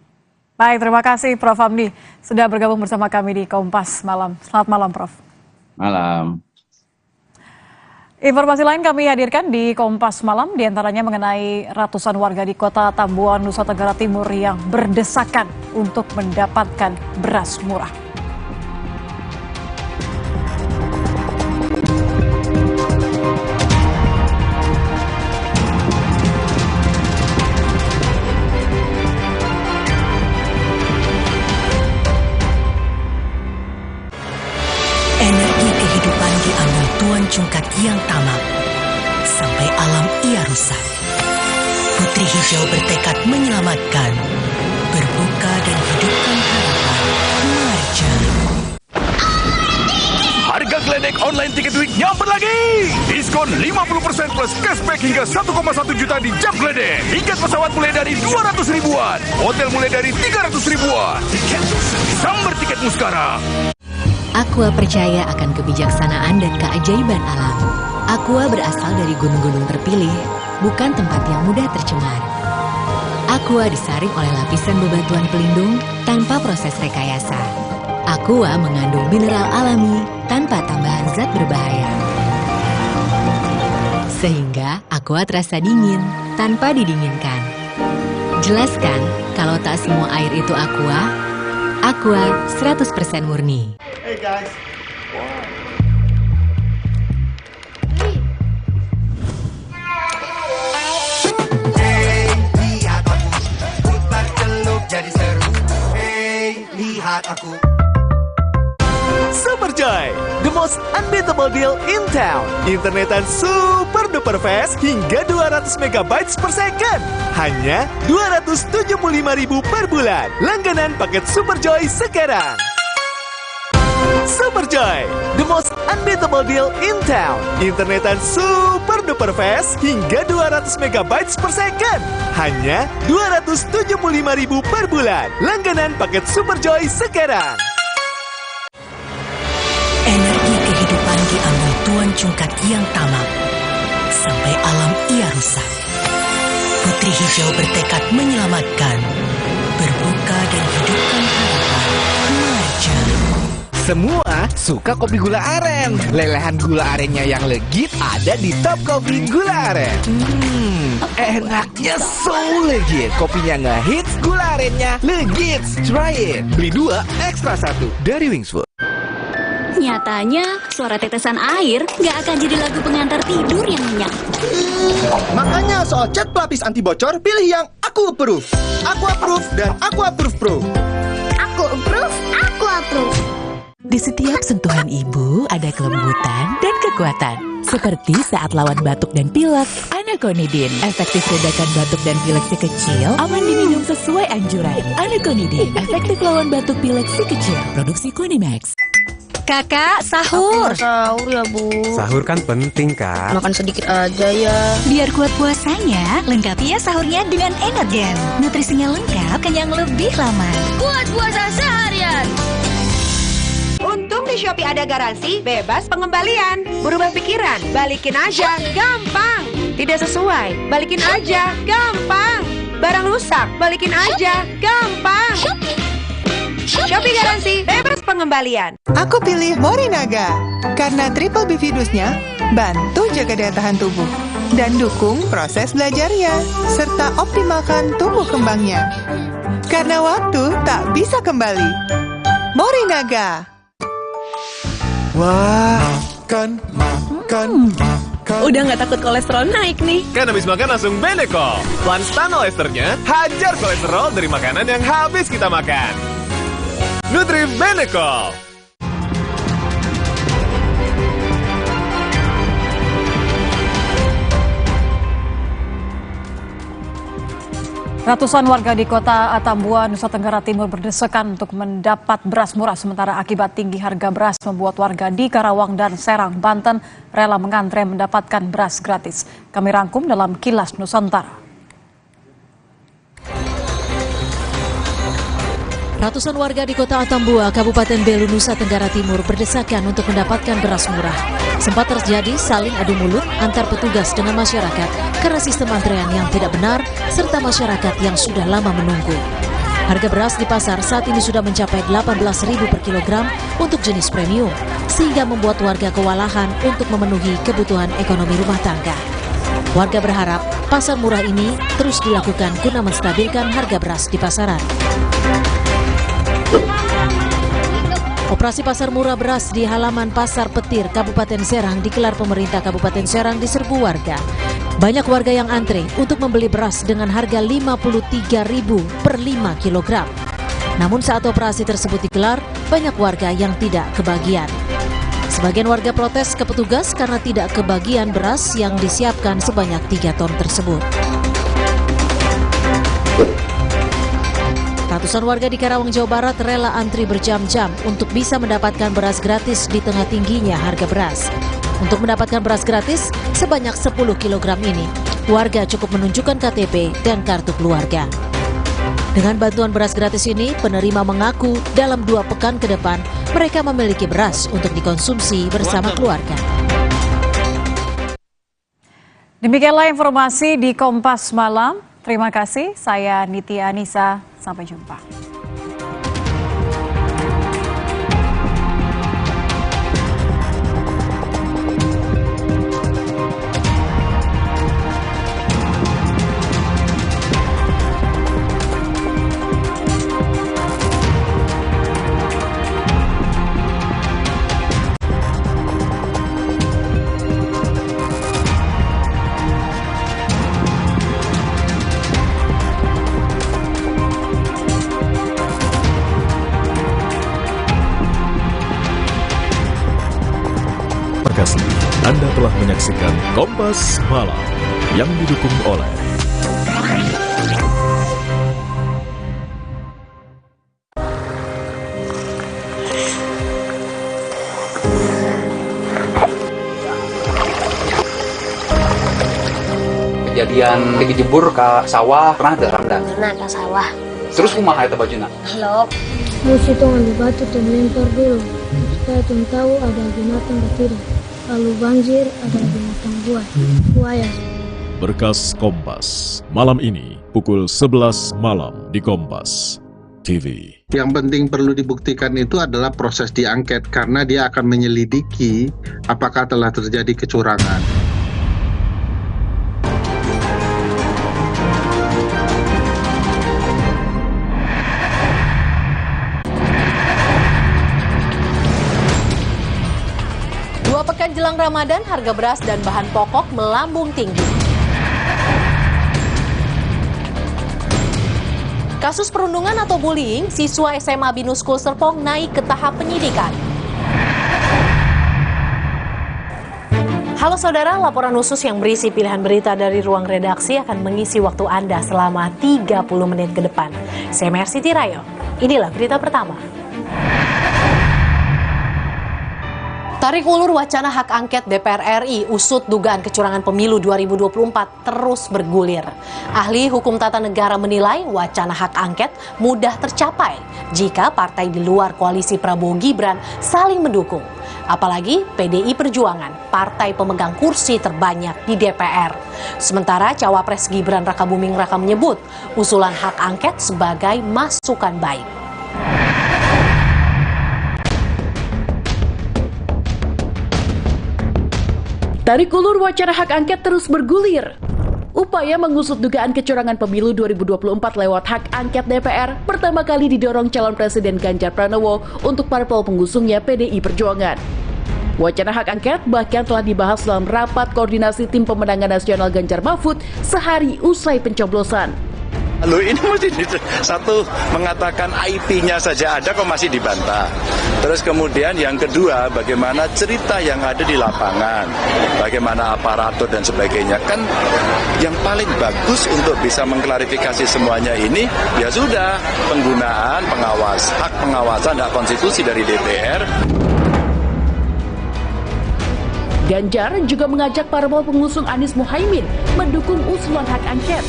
Baik, terima kasih Prof Hamdi sudah bergabung bersama kami di Kompas Malam. Selamat malam Prof. Malam. Informasi lain kami hadirkan di Kompas Malam, diantaranya mengenai ratusan warga di Kota Tambuan, Nusa Tenggara Timur yang berdesakan untuk mendapatkan beras murah. Energi kehidupan diambil Tuan Cungkat yang tamak, sampai alam ia rusak. Putri Hijau bertekad menyelamatkan, berbuka dan hidupkan harapan. Marja. Harga geledek online Tiket Week nyamper lagi. Diskon 50% plus cashback hingga 1,1 juta di jam geledek. Tiket pesawat mulai dari 200 ribuan. Hotel mulai dari 300 ribuan. Sambar tiketmu sekarang. Aqua percaya akan kebijaksanaan dan keajaiban alam. Aqua berasal dari gunung-gunung terpilih, bukan tempat yang mudah tercemar. Aqua disaring oleh lapisan bebatuan pelindung tanpa proses rekayasa. Aqua mengandung mineral alami tanpa tambahan zat berbahaya. Sehingga Aqua terasa dingin tanpa didinginkan. Jelaskan kalau tak semua air itu Aqua. Aqua 100% murni. Hey guys. Hey, lihat aku. Putar celup jadi seru. Hey, lihat aku. Superjoy, the most unbeatable deal in town. Internetan super duper fast hingga 200 MB per second. Hanya 275.000 per bulan. Langganan paket Superjoy sekarang. Superjoy, the most unbeatable deal in town. Internetan super duper fast hingga 200 MB per second. Hanya 275.000 per bulan. Langganan paket Superjoy sekarang. Energi kehidupan diambil Tuan Cungkat yang tamak, sampai alam ia rusak. Putri Hijau bertekad menyelamatkan, berbuka dan hidupkan harapan. Marja. Semua suka kopi gula aren. Lelehan gula arennya yang legit ada di Top Coffee Gula Aren. Enaknya so legit. Kopinya ngehits, gula arennya legit. Try it. Beli 2, ekstra 1 dari Wingsfood. Nyatanya, suara tetesan air nggak akan jadi lagu pengantar tidur yang nyenyak. Makanya soal cat pelapis anti bocor, pilih yang Aku Approve. Aku Approve dan Aku Approve Pro. Aku approve, aku approve. Di setiap sentuhan ibu ada kelembutan dan kekuatan. Seperti saat lawan batuk dan pilek, Anaconidin. Efektif redakan batuk dan pilek si kecil, aman diminum sesuai anjuran. Anaconidin, efektif lawan batuk pilek si kecil. Produksi Konimax. Kakak, sahur. Sahur ya, Bu. Sahur kan penting, Kak. Makan sedikit aja ya. Biar kuat puasanya, lengkapi ya sahurnya dengan Energen. Nutrisinya lengkap, kenyang lebih lama. Kuat puasa seharian. Untung di Shopee ada garansi bebas pengembalian. Berubah pikiran, balikin aja, gampang. Tidak sesuai, balikin aja, gampang. Barang rusak, balikin aja, gampang. Shopee garansi bebas pengembalian. Aku pilih Morinaga karena triple bifidusnya bantu jaga daya tahan tubuh dan dukung proses belajarnya serta optimalkan tumbuh kembangnya. Karena waktu tak bisa kembali. Morinaga. Wah, makan. Udah nggak takut kolesterol naik nih. Kan habis makan langsung Benecol. Planstan Esternya hajar kolesterol dari makanan yang habis kita makan. Nutri Benecol. Ratusan warga di kota Atambua, Nusa Tenggara Timur berdesakan untuk mendapat beras murah, sementara akibat tinggi harga beras membuat warga di Karawang dan Serang, Banten rela mengantre mendapatkan beras gratis. Kami rangkum dalam Kilas Nusantara. Ratusan warga di kota Atambua, Kabupaten Belu, Nusa Tenggara Timur berdesakan untuk mendapatkan beras murah. Sempat terjadi saling adu mulut antar petugas dengan masyarakat karena sistem antrean yang tidak benar serta masyarakat yang sudah lama menunggu. Harga beras di pasar saat ini sudah mencapai Rp18.000 per kilogram untuk jenis premium, sehingga membuat warga kewalahan untuk memenuhi kebutuhan ekonomi rumah tangga. Warga berharap pasar murah ini terus dilakukan guna menstabilkan harga beras di pasaran. Operasi pasar murah beras di halaman Pasar Petir, Kabupaten Serang digelar pemerintah Kabupaten Serang diserbu warga. Banyak warga yang antre untuk membeli beras dengan harga Rp53.000 per 5 kg. Namun saat operasi tersebut digelar, banyak warga yang tidak kebagian. Sebagian warga protes ke petugas karena tidak kebagian beras yang disiapkan sebanyak 3 ton tersebut. Ratusan warga di Karawang, Jawa Barat rela antri berjam-jam untuk bisa mendapatkan beras gratis di tengah tingginya harga beras. Untuk mendapatkan beras gratis sebanyak 10 kg ini, warga cukup menunjukkan KTP dan kartu keluarga. Dengan bantuan beras gratis ini, penerima mengaku dalam 2 pekan ke depan mereka memiliki beras untuk dikonsumsi bersama keluarga. Demikianlah informasi di Kompas Malam. Terima kasih, saya Nitya Anissa. Sampai jumpa. Anda telah menyaksikan Kompas Malam yang didukung oleh kejadian kejebur ke sawah pernah ada Ramdan? Pernah ke sawah. Terus kumaha eta bajuna? Halo. Mus itu ngambil batu dan lempar dulu supaya Tom tahu ada binatang atau tidak. Lalu banjir ada binatang buaya. Berkas Kompas malam ini pukul 11 malam di Kompas. TV. Yang penting perlu dibuktikan itu adalah proses diangket karena dia akan menyelidiki apakah telah terjadi kecurangan. Dua pekan jelang Ramadan, harga beras dan bahan pokok melambung tinggi. Kasus perundungan atau bullying, siswa SMA Binus School Serpong naik ke tahap penyidikan. Halo saudara, laporan khusus yang berisi pilihan berita dari ruang redaksi akan mengisi waktu Anda selama 30 menit ke depan. Saya Mercy Tirayo, inilah berita pertama. Tarik ulur wacana hak angket DPR RI usut dugaan kecurangan pemilu 2024 terus bergulir. Ahli hukum tata negara menilai wacana hak angket mudah tercapai jika partai di luar koalisi Prabowo Gibran saling mendukung. Apalagi PDI Perjuangan, partai pemegang kursi terbanyak di DPR. Sementara Cawapres Gibran Rakabuming Raka menyebut usulan hak angket sebagai masukan baik. Tarik ulur wacana hak angket terus bergulir. Upaya mengusut dugaan kecurangan pemilu 2024 lewat hak angket DPR pertama kali didorong calon Presiden Ganjar Pranowo untuk parpol pengusungnya PDI Perjuangan. Wacana hak angket bahkan telah dibahas dalam rapat koordinasi tim pemenangan nasional Ganjar Mahfud sehari usai pencoblosan. Loh, ini mesti satu mengatakan IP-nya saja ada kok masih dibantah. Terus kemudian yang kedua, bagaimana cerita yang ada di lapangan, bagaimana aparatur dan sebagainya. Kan yang paling bagus untuk bisa mengklarifikasi semuanya ini, ya sudah, penggunaan hak pengawasan, hak konstitusi dari DPR. Ganjar juga mengajak parpol pengusung Anies Muhaimin mendukung usulan hak angket.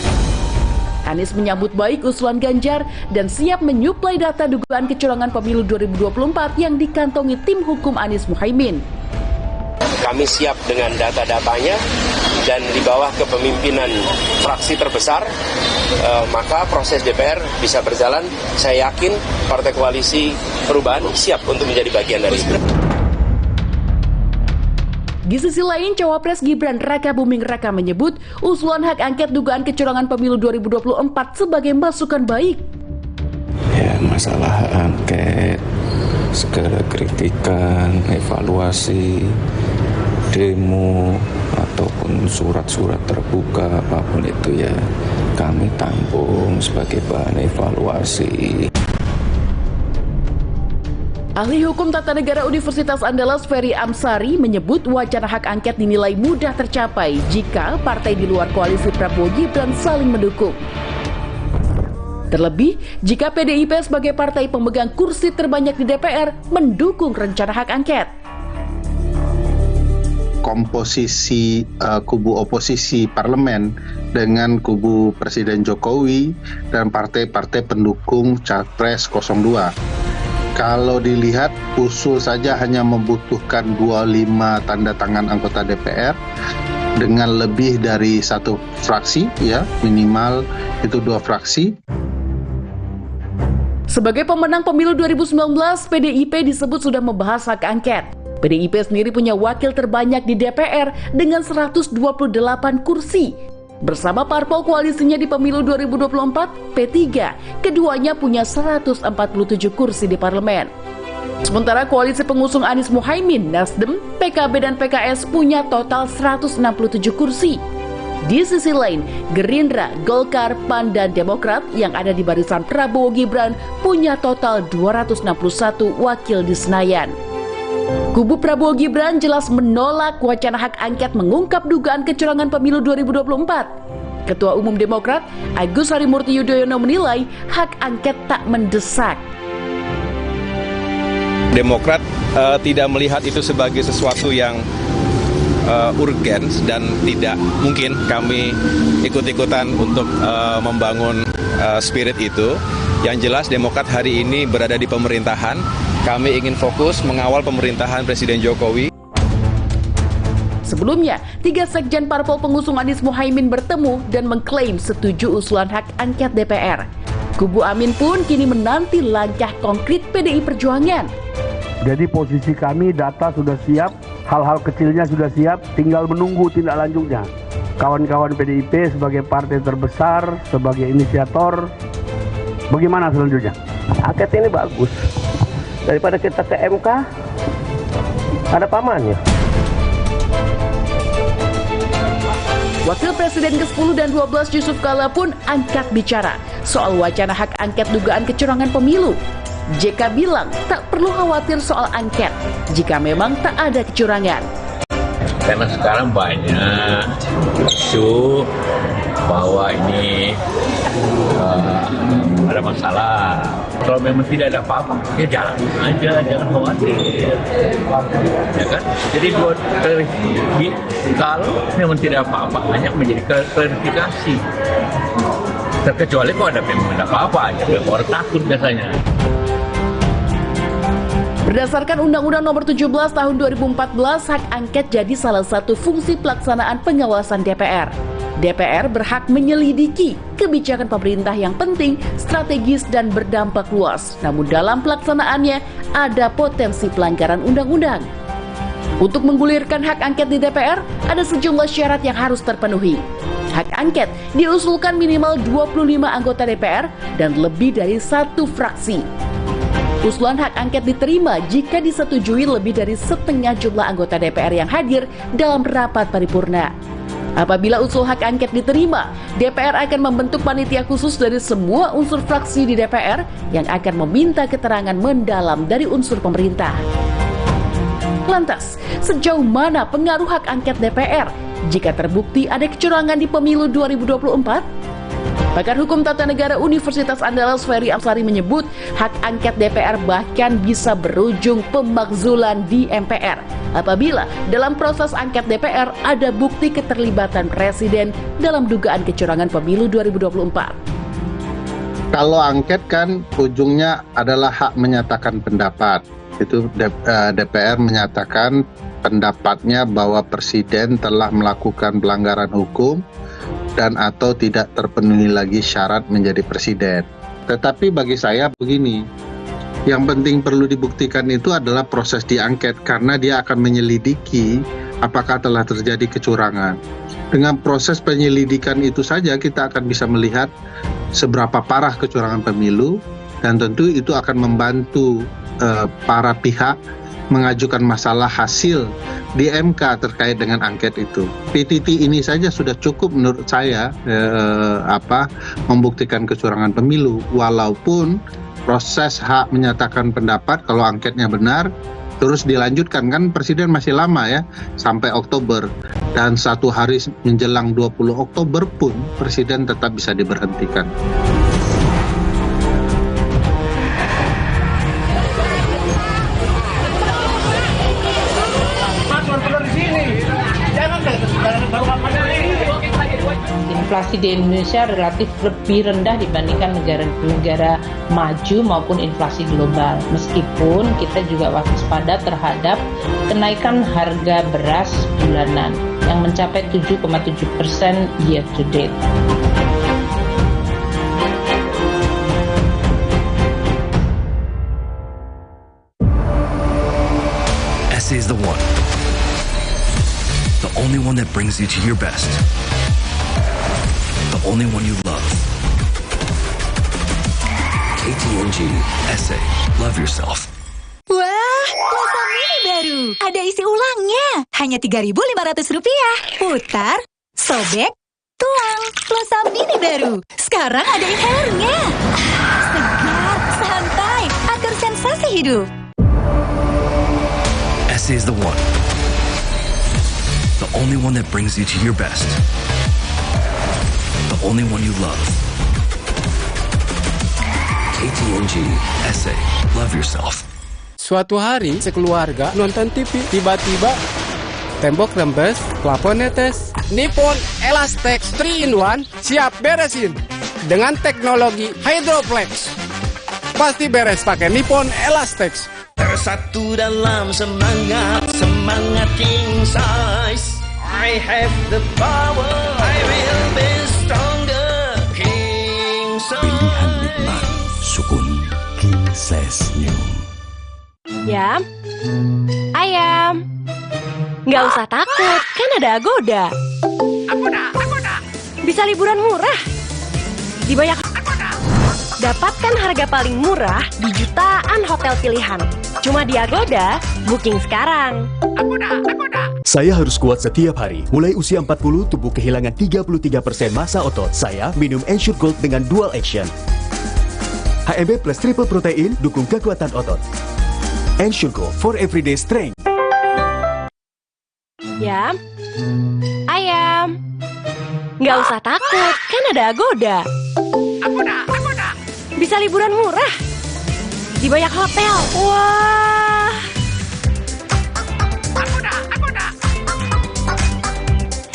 Anies menyambut baik usulan Ganjar dan siap menyuplai data dugaan kecurangan pemilu 2024 yang dikantongi tim hukum Anies Muhaimin. Kami siap dengan data-datanya dan di bawah kepemimpinan fraksi terbesar, maka proses DPR bisa berjalan. Saya yakin Partai Koalisi Perubahan siap untuk menjadi bagian dari itu. Di sisi lain, Cawapres Gibran Rakabuming Raka menyebut usulan hak angket dugaan kecurangan pemilu 2024 sebagai masukan baik. Ya, masalah hak angket, segala kritikan, evaluasi, demo, ataupun surat-surat terbuka, apapun itu ya kami tampung sebagai bahan evaluasi. Ahli Hukum Tata Negara Universitas Andalas Ferry Amsari menyebut wacana hak angket dinilai mudah tercapai jika partai di luar koalisi Prabowo Gibran saling mendukung. Terlebih, jika PDIP sebagai partai pemegang kursi terbanyak di DPR mendukung rencana hak angket. Komposisi kubu oposisi parlemen dengan kubu Presiden Jokowi dan partai-partai pendukung Capres 02. Kalau dilihat, usul saja hanya membutuhkan 25 tanda tangan anggota DPR dengan lebih dari satu fraksi, ya minimal itu 2 fraksi. Sebagai pemenang pemilu 2019, PDIP disebut sudah membahas hak angket. PDIP sendiri punya wakil terbanyak di DPR dengan 128 kursi. Bersama parpol koalisinya di pemilu 2024, P3, keduanya punya 147 kursi di parlemen. Sementara koalisi pengusung Anies Muhaimin, Nasdem, PKB dan PKS punya total 167 kursi. Di sisi lain, Gerindra, Golkar, PAN, dan Demokrat yang ada di barisan Prabowo Gibran punya total 261 wakil di Senayan. Kubu Prabowo Gibran jelas menolak wacana hak angket mengungkap dugaan kecurangan pemilu 2024. Ketua Umum Demokrat, Agus Harimurti Yudhoyono menilai hak angket tak mendesak. Demokrat tidak melihat itu sebagai sesuatu yang urgen dan tidak mungkin kami ikut-ikutan untuk membangun spirit itu. Yang jelas Demokrat hari ini berada di pemerintahan. Kami ingin fokus mengawal pemerintahan Presiden Jokowi. Sebelumnya, 3 sekjen parpol pengusung Anies Muhaimin bertemu dan mengklaim setuju usulan hak angket DPR. Kubu Amin pun kini menanti langkah konkret PDI Perjuangan. Jadi posisi kami, data sudah siap, hal-hal kecilnya sudah siap, tinggal menunggu tindak lanjutnya. Kawan-kawan PDIP sebagai partai terbesar, sebagai inisiator, bagaimana selanjutnya? Angket ini bagus. Daripada kita ke MK, ada pamannya. Wakil Presiden ke-10 dan 12 Yusuf Kala pun angkat bicara soal wacana hak angket dugaan kecurangan pemilu. JK bilang tak perlu khawatir soal angket jika memang tak ada kecurangan. Karena sekarang banyak isu bahwa ini ada masalah. Kalau memang tidak ada apa-apa, ya jalan aja, jangan khawatir. Ya kan? Jadi kalau memang tidak apa-apa, hanya menjadi klarifikasi. Terkecuali kalau ada memang ada apa-apa aja, orang takut biasanya. Berdasarkan Undang-Undang Nomor 17 Tahun 2014, hak angket jadi salah satu fungsi pelaksanaan pengawasan DPR. DPR berhak menyelidiki kebijakan pemerintah yang penting, strategis, dan berdampak luas. Namun dalam pelaksanaannya ada potensi pelanggaran undang-undang. Untuk menggulirkan hak angket di DPR, ada sejumlah syarat yang harus terpenuhi. Hak angket diusulkan minimal 25 anggota DPR dan lebih dari 1 fraksi. Usulan hak angket diterima jika disetujui lebih dari setengah jumlah anggota DPR yang hadir dalam rapat paripurna. Apabila usul hak angket diterima, DPR akan membentuk panitia khusus dari semua unsur fraksi di DPR yang akan meminta keterangan mendalam dari unsur pemerintah. Lantas, sejauh mana pengaruh hak angket DPR jika terbukti ada kecurangan di pemilu 2024? Pakar Hukum Tata Negara Universitas Andalas Ferry Amsari menyebut hak angket DPR bahkan bisa berujung pemakzulan di MPR apabila dalam proses angket DPR ada bukti keterlibatan Presiden dalam dugaan kecurangan pemilu 2024. Kalau angket kan ujungnya adalah hak menyatakan pendapat. Itu DPR menyatakan pendapatnya bahwa Presiden telah melakukan pelanggaran hukum dan atau tidak terpenuhi lagi syarat menjadi presiden. Tetapi bagi saya begini, yang penting perlu dibuktikan itu adalah proses diangket karena dia akan menyelidiki apakah telah terjadi kecurangan. Dengan proses penyelidikan itu saja kita akan bisa melihat seberapa parah kecurangan pemilu dan tentu itu akan membantu para pihak mengajukan masalah hasil di MK terkait dengan angket itu. PTT ini saja sudah cukup menurut saya membuktikan kecurangan pemilu, walaupun proses hak menyatakan pendapat kalau angketnya benar terus dilanjutkan, kan Presiden masih lama ya sampai Oktober, dan 1 hari menjelang 20 Oktober pun Presiden tetap bisa diberhentikan. Inflasi di Indonesia relatif lebih rendah dibandingkan negara-negara maju maupun inflasi global. Meskipun kita juga waspada terhadap kenaikan harga beras bulanan yang mencapai 7,7% year to date. Essay is the one. The only one that brings you to your best. The only one you love. KTNG Essay. Love yourself. Wah, Plosa Mini baru. Ada isi ulangnya. Hanya Rp3.500. Putar, sobek, tuang. Plosa Mini baru. Sekarang ada inhalernya. Segar, santai, atur sensasi hidup. Essay is the one. The only one that brings you to your best. The only one you love. KTNG Essay. Love yourself. Suatu hari sekeluarga nonton TV, tiba-tiba tembok rembes, plafon netes. Nippon Elastex 3-in-1 siap beresin dengan teknologi Hydroplex. Pasti beres pakai Nippon Elastex. Tersatu dalam semangat king size. I have the power, I will be stronger. King size. Ya, ayam. Nggak usah takut, kan ada Agoda. Agoda. Bisa liburan murah. Di banyak dapatkan harga paling murah di jutaan hotel pilihan. Cuma di Agoda, booking sekarang. Agoda. Saya harus kuat setiap hari. Mulai usia 40, tubuh kehilangan 33% massa otot. Saya minum Ensure Gold dengan Dual Action. HMB plus triple protein, dukung kekuatan otot. Ensure Gold for everyday strength. Ya, ayam. Nggak usah takut, kan ada Agoda. Agoda. Bisa liburan murah. Di banyak hotel. Wah. Agoda.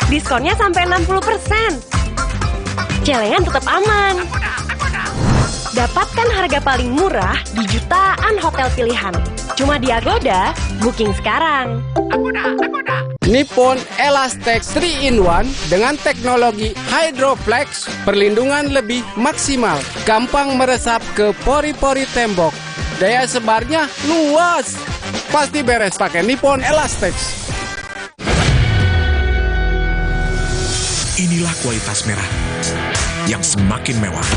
Diskonnya sampai 60%. Celengan tetap aman. Dapatkan harga paling murah di jutaan hotel pilihan. Cuma di Agoda, booking sekarang. Agoda. Nippon Elastex 3-in-1 dengan teknologi Hydroflex, perlindungan lebih maksimal, gampang meresap ke pori-pori tembok, daya sebarnya luas. Pasti beres pakai Nippon Elastex. Inilah kualitas merah yang semakin mewah.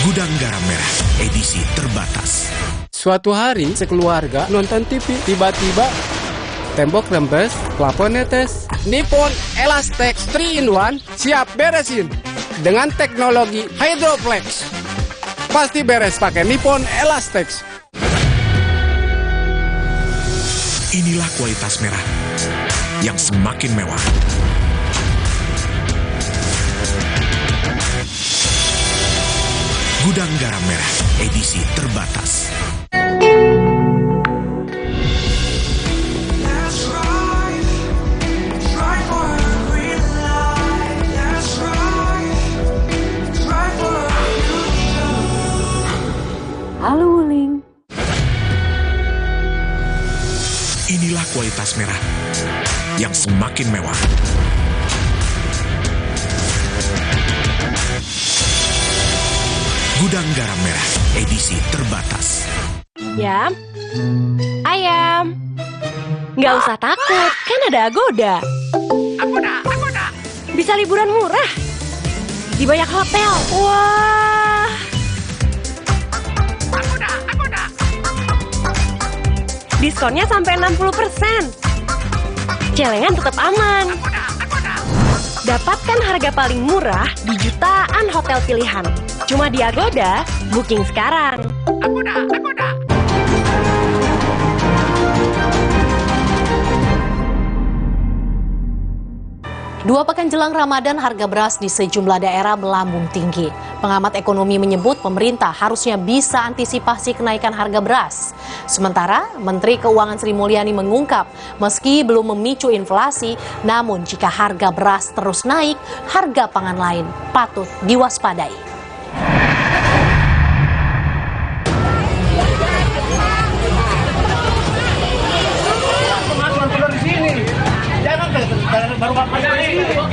Gudang Garam Merah, edisi terbatas. Suatu hari, sekeluarga nonton TV, tiba-tiba tembok rembes, plafon netes. Nippon Elastex 3-in-1 siap beresin dengan teknologi Hydroflex. Pasti beres pakai Nippon Elastex. Inilah kualitas merah yang semakin mewah. Gudang Garam Merah, edisi terbatas. Halo Wuling. Inilah kualitas merah yang semakin mewah. Gudang Garam Merah, edisi terbatas. Ya, ayam. Nggak usah takut, kan ada Agoda. Agoda. Bisa liburan murah. Di banyak hotel. Wah. Agoda. Diskonnya sampai 60%. Celengan tetap aman. Dapatkan harga paling murah di jutaan hotel pilihan. Cuma di Agoda, booking sekarang. Agoda. 2 pekan jelang Ramadan, harga beras di sejumlah daerah melambung tinggi. Pengamat ekonomi menyebut pemerintah harusnya bisa antisipasi kenaikan harga beras. Sementara Menteri Keuangan Sri Mulyani mengungkap, meski belum memicu inflasi, namun jika harga beras terus naik, harga pangan lain patut diwaspadai.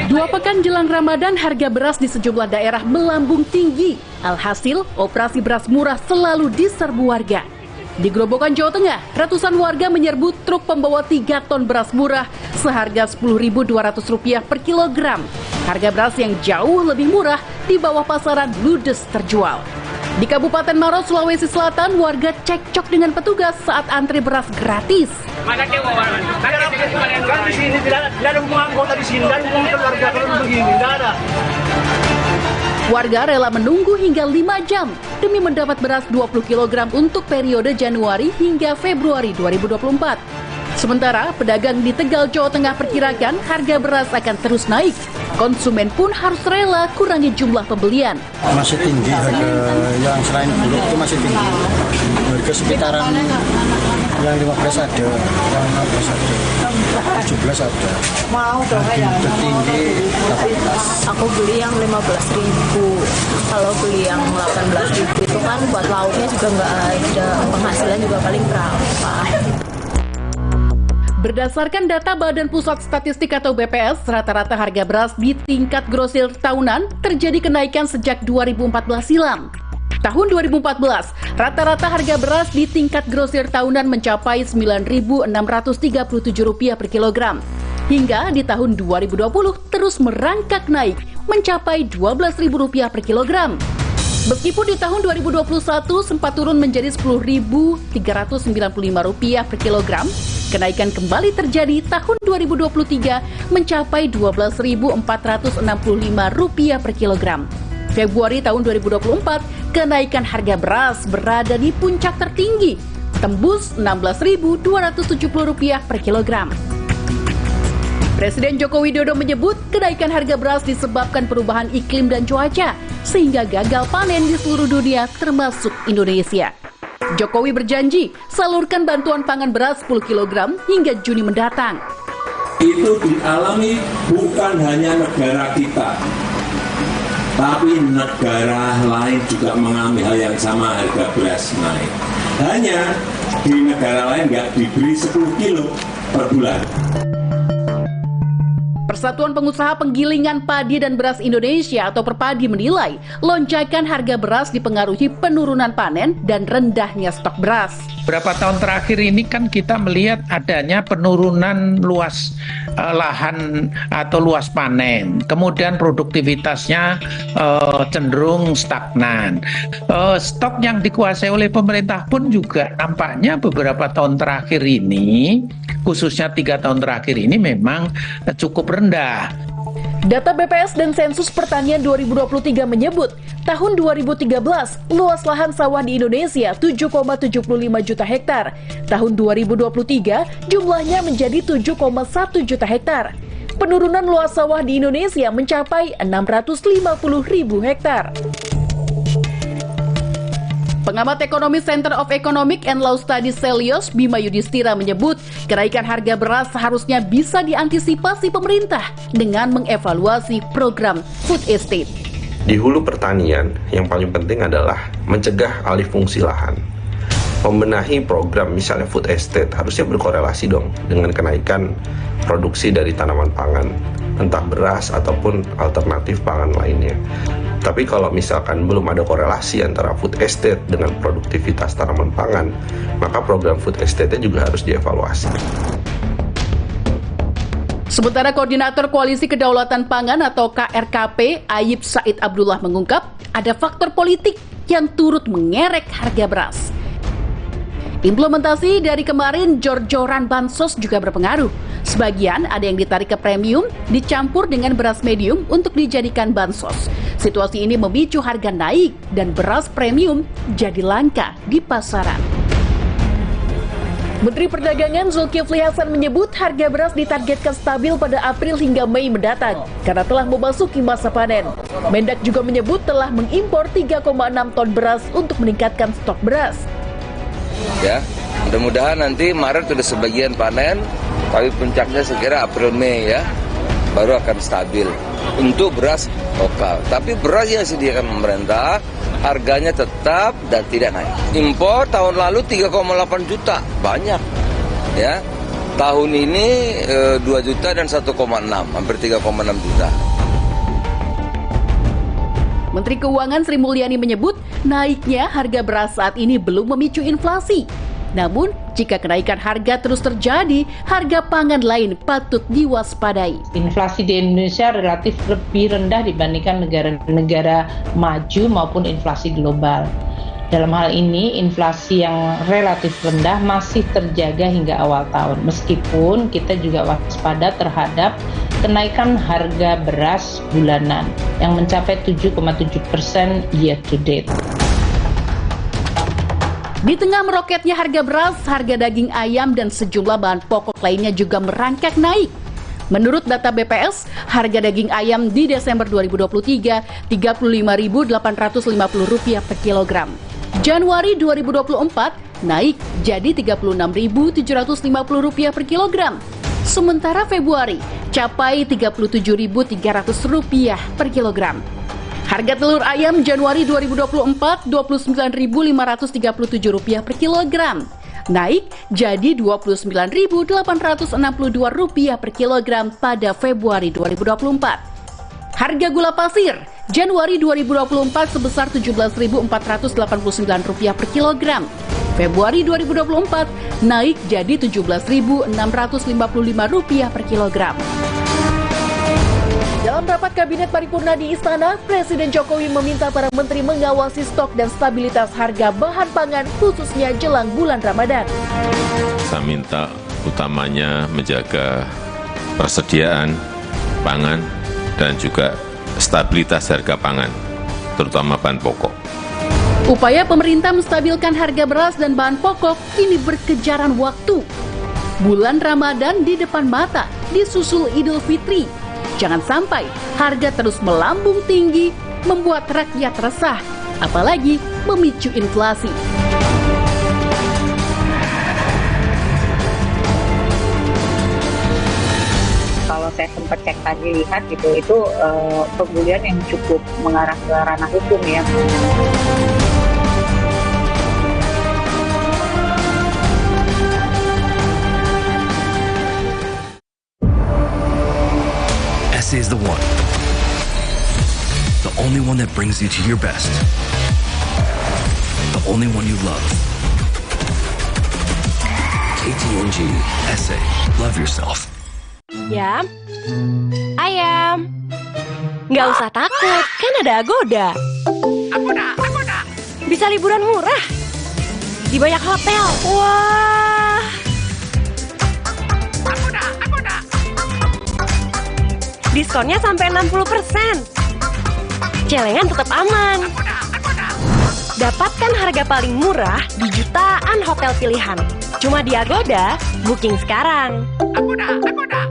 Dua pekan jelang Ramadan, harga beras di sejumlah daerah melambung tinggi. Alhasil, operasi beras murah selalu diserbu warga. Di Grobogan, Jawa Tengah, ratusan warga menyerbu truk pembawa 3 ton beras murah seharga Rp10.200 per kilogram. Harga beras yang jauh lebih murah di bawah pasaran ludes terjual. Di Kabupaten Maros, Sulawesi Selatan, warga cekcok dengan petugas saat antri beras gratis. Kan di sini tidak ada hubungan anggota di sini, dan hubungan keluarga kalau begini, tidak ada. Warga rela menunggu hingga 5 jam demi mendapat beras 20 kg untuk periode Januari hingga Februari 2024. Sementara pedagang di Tegal, Jawa Tengah perkirakan harga beras akan terus naik. Konsumen pun harus rela kurangi jumlah pembelian. Masih tinggi harga yang selain Bulog itu masih tinggi. Harga sekitaran yang 15 ada, yang 16 ada, 17 ada. Mau dong ya? Tertinggi 18. Aku beli yang 15.000. Kalau beli yang 18.000 itu kan buat lauknya juga nggak ada, penghasilan juga paling berapa. Berdasarkan data Badan Pusat Statistik atau BPS, rata-rata harga beras di tingkat grosir tahunan terjadi kenaikan sejak 2014 silam. Tahun 2014, rata-rata harga beras di tingkat grosir tahunan mencapai Rp9.637 per kilogram. Hingga di tahun 2020 terus merangkak naik mencapai Rp12.000 per kilogram. Meskipun di tahun 2021 sempat turun menjadi Rp10.395 per kilogram, kenaikan kembali terjadi tahun 2023 mencapai Rp12.465 per kilogram. Februari tahun 2024, kenaikan harga beras berada di puncak tertinggi, tembus Rp16.270 per kilogram. Presiden Joko Widodo menyebut kenaikan harga beras disebabkan perubahan iklim dan cuaca, sehingga gagal panen di seluruh dunia termasuk Indonesia. Jokowi berjanji salurkan bantuan pangan beras 10 kg hingga Juni mendatang. Itu dialami bukan hanya negara kita, tapi negara lain juga mengalami hal yang sama, harga beras naik. Hanya di negara lain nggak diberi 10 kilo per bulan. Persatuan Pengusaha Penggilingan Padi dan Beras Indonesia atau Perpadi menilai lonjakan harga beras dipengaruhi penurunan panen dan rendahnya stok beras. Beberapa tahun terakhir ini kan kita melihat adanya penurunan luas lahan atau luas panen. Kemudian produktivitasnya cenderung stagnan. Stok yang dikuasai oleh pemerintah pun juga nampaknya beberapa tahun terakhir ini, khususnya 3 tahun terakhir ini memang cukup rendah. Data BPS dan Sensus Pertanian 2023 menyebut, tahun 2013 luas lahan sawah di Indonesia 7,75 juta hektar. Tahun 2023 jumlahnya menjadi 7,1 juta hektar. Penurunan luas sawah di Indonesia mencapai 650.000 hektar. Pengamat ekonomi Center of Economic and Law Studies Selios, Bima Yudhistira menyebut, kenaikan harga beras seharusnya bisa diantisipasi pemerintah dengan mengevaluasi program food estate. Di hulu pertanian, yang paling penting adalah mencegah alih fungsi lahan. Membenahi program misalnya food estate harusnya berkorelasi dong dengan kenaikan produksi dari tanaman pangan, entah beras ataupun alternatif pangan lainnya. Tapi kalau misalkan belum ada korelasi antara food estate dengan produktivitas tanaman pangan, maka program food estate-nya juga harus dievaluasi. Sementara Koordinator Koalisi Kedaulatan Pangan atau KRKP, Ayib Said Abdullah mengungkap, ada faktor politik yang turut mengerek harga beras. Implementasi dari kemarin jor-joran bansos juga berpengaruh. Sebagian ada yang ditarik ke premium, dicampur dengan beras medium untuk dijadikan bansos. Situasi ini memicu harga naik dan beras premium jadi langka di pasaran. Menteri Perdagangan Zulkifli Hasan menyebut harga beras ditargetkan stabil pada April hingga Mei mendatang karena telah memasuki masa panen. Mendak juga menyebut telah mengimpor 3,6 ton beras untuk meningkatkan stok beras. Ya, mudah-mudahan nanti Maret sudah sebagian panen, tapi puncaknya segera April Mei ya, baru akan stabil untuk beras lokal. Tapi beras yang disediakan pemerintah harganya tetap dan tidak naik. Impor tahun lalu 3,8 juta, banyak ya. Tahun ini 2 juta dan 1,6, hampir 3,6 juta. Menteri Keuangan Sri Mulyani menyebut naiknya harga beras saat ini belum memicu inflasi. Namun, jika kenaikan harga terus terjadi, harga pangan lain patut diwaspadai. Inflasi di Indonesia relatif lebih rendah dibandingkan negara-negara maju maupun inflasi global. Dalam hal ini, inflasi yang relatif rendah masih terjaga hingga awal tahun. Meskipun kita juga waspada terhadap kenaikan harga beras bulanan yang mencapai 7,7% year to date. Di tengah meroketnya harga beras, harga daging ayam dan sejumlah bahan pokok lainnya juga merangkak naik. Menurut data BPS, harga daging ayam di Desember 2023 Rp35.850 per kilogram. Januari 2024 naik jadi Rp36.750 per kilogram. Sementara Februari capai Rp37.300 per kilogram. Harga telur ayam Januari 2024 Rp29.537 per kilogram. naik jadi Rp29.862 per kilogram pada Februari 2024. Harga gula pasir Januari 2024 sebesar Rp17.489 per kilogram. Februari 2024 naik jadi Rp17.655 per kilogram. Dalam rapat Kabinet Paripurna di Istana, Presiden Jokowi meminta para menteri mengawasi stok dan stabilitas harga bahan pangan khususnya jelang bulan Ramadan. Saya minta utamanya menjaga persediaan pangan dan juga stabilitas harga pangan, terutama bahan pokok. Upaya pemerintah menstabilkan harga beras dan bahan pokok kini berkejaran waktu. Bulan Ramadan di depan mata, disusul Idul Fitri. Jangan sampai harga terus melambung tinggi, membuat rakyat resah, apalagi memicu inflasi. Kalau saya sempat cek tadi lihat gitu, itu pembulian yang cukup mengarah ke ranah hukum ya. Essay is the one. The only one that brings you to your best. The only one you love. KTNG Essay. Love yourself. Yam, ayam. Nggak usah takut, kan ada Agoda. Agoda. Bisa liburan murah. Di banyak hotel. Wah. Agoda. Diskonnya sampai 60%. Celengan tetap aman. Dapatkan harga paling murah di jutaan hotel pilihan. Cuma di Agoda, booking sekarang. Agoda.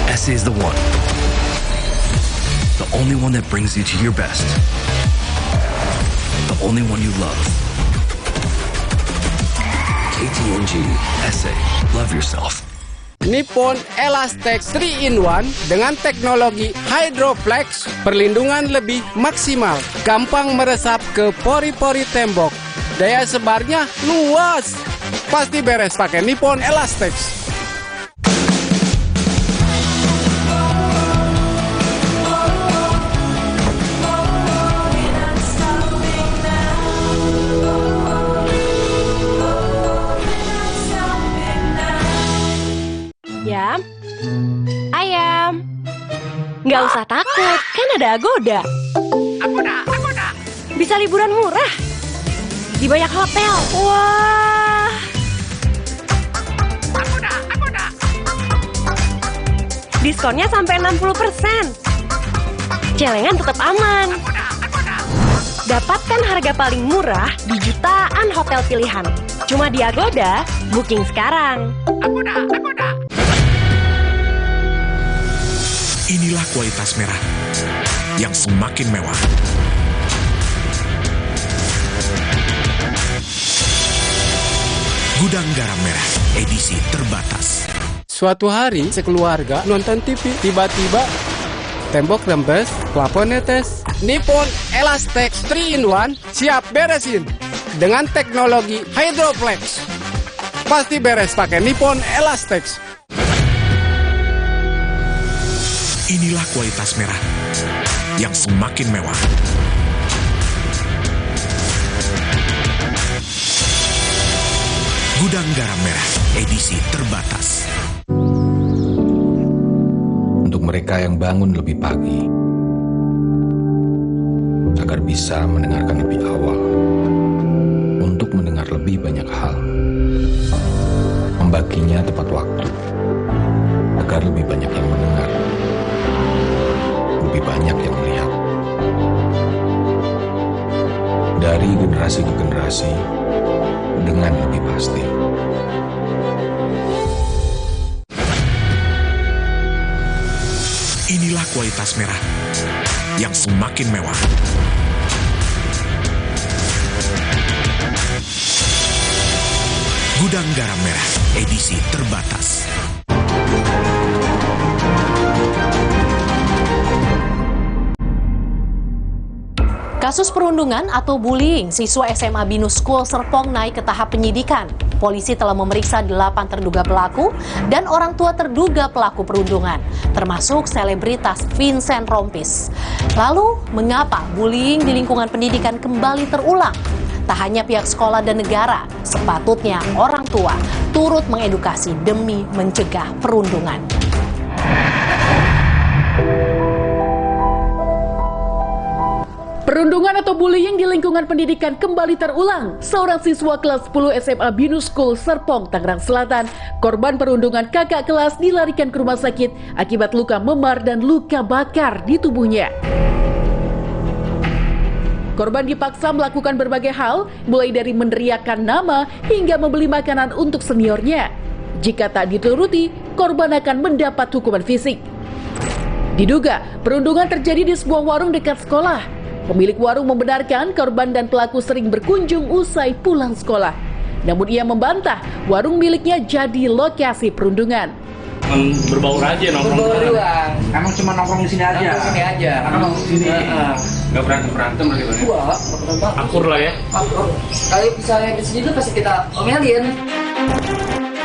Essay is the one. The only one that brings you to your best. The only one you love. KTNG Essay. Love yourself. Nippon Elastex 3-in-1 dengan teknologi Hydroflex, perlindungan lebih maksimal, gampang meresap ke pori-pori tembok, daya sebarnya luas, pasti beres pakai Nippon Elastex. Yam, ayam. Nggak usah takut, kan ada Agoda. Agoda. Bisa liburan murah. Di banyak hotel. Wah. Agoda. Diskonnya sampai 60%. Celengan tetap aman. Dapatkan harga paling murah di jutaan hotel pilihan. Cuma di Agoda, booking sekarang. Agoda. Inilah kualitas merah yang semakin mewah. Gudang Garam Merah, edisi terbatas. Suatu hari, sekeluarga nonton TV, tiba-tiba tembok rembes, plafon netes. Nippon Elastex 3-in-1 siap beresin dengan teknologi Hydroflex. Pasti beres pakai Nippon Elastex. Inilah kualitas merah yang semakin mewah. Gudang Garam Merah, edisi terbatas. Untuk mereka yang bangun lebih pagi, agar bisa mendengarkan lebih awal, untuk mendengar lebih banyak hal, membaginya tepat waktu, agar lebih banyak yang mendengar, lebih banyak yang melihat. Dari generasi ke generasi, dengan lebih pasti. Inilah kualitas merah yang semakin mewah. Gudang Garam Merah, edisi terbatas. Kasus perundungan atau bullying siswa SMA Binus School Serpong naik ke tahap penyidikan. Polisi telah memeriksa 8 terduga pelaku dan orang tua terduga pelaku perundungan, termasuk selebritas Vincent Rompis. Lalu, mengapa bullying di lingkungan pendidikan kembali terulang? Tak hanya pihak sekolah dan negara, sepatutnya orang tua turut mengedukasi demi mencegah perundungan. Perundungan atau bullying di lingkungan pendidikan kembali terulang. Seorang siswa kelas 10 SMA Binus School Serpong, Tangerang Selatan, korban perundungan kakak kelas dilarikan ke rumah sakit akibat luka memar dan luka bakar di tubuhnya. Korban dipaksa melakukan berbagai hal, mulai dari meneriakkan nama hingga membeli makanan untuk seniornya. Jika tak dituruti, korban akan mendapat hukuman fisik. Diduga, perundungan terjadi di sebuah warung dekat sekolah. Pemilik warung membenarkan korban dan pelaku sering berkunjung usai pulang sekolah. Namun ia membantah warung miliknya jadi lokasi perundungan. Berbaur aja nongkrong. Berbaur doang. Emang cuma nongkrong di sini aja. Nongkrong sini aja. Karena nongkrong di sini. Enggak berantem berarti Bang. Wah, akur lah ya. Akur. Kalau misalnya di sini tuh pasti kita omelin.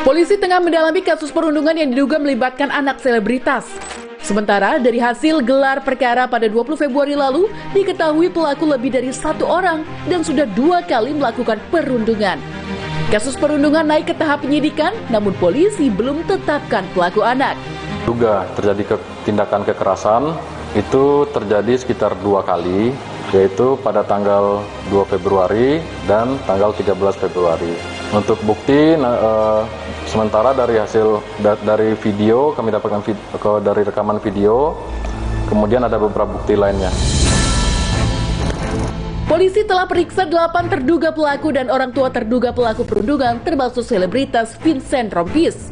Polisi tengah mendalami kasus perundungan yang diduga melibatkan anak selebritas. Sementara dari hasil gelar perkara pada 20 Februari lalu, diketahui pelaku lebih dari 1 orang dan sudah 2 kali melakukan perundungan. Kasus perundungan naik ke tahap penyidikan, namun polisi belum tetapkan pelaku anak. Juga terjadi tindakan kekerasan, itu terjadi sekitar 2 kali, yaitu pada tanggal 2 Februari dan tanggal 13 Februari. Untuk bukti, sementara dari hasil dari video, kami dapatkan dari rekaman video, kemudian ada beberapa bukti lainnya. Polisi telah periksa 8 terduga pelaku dan orang tua terduga pelaku perundungan, termasuk selebritas Vincent Rompis.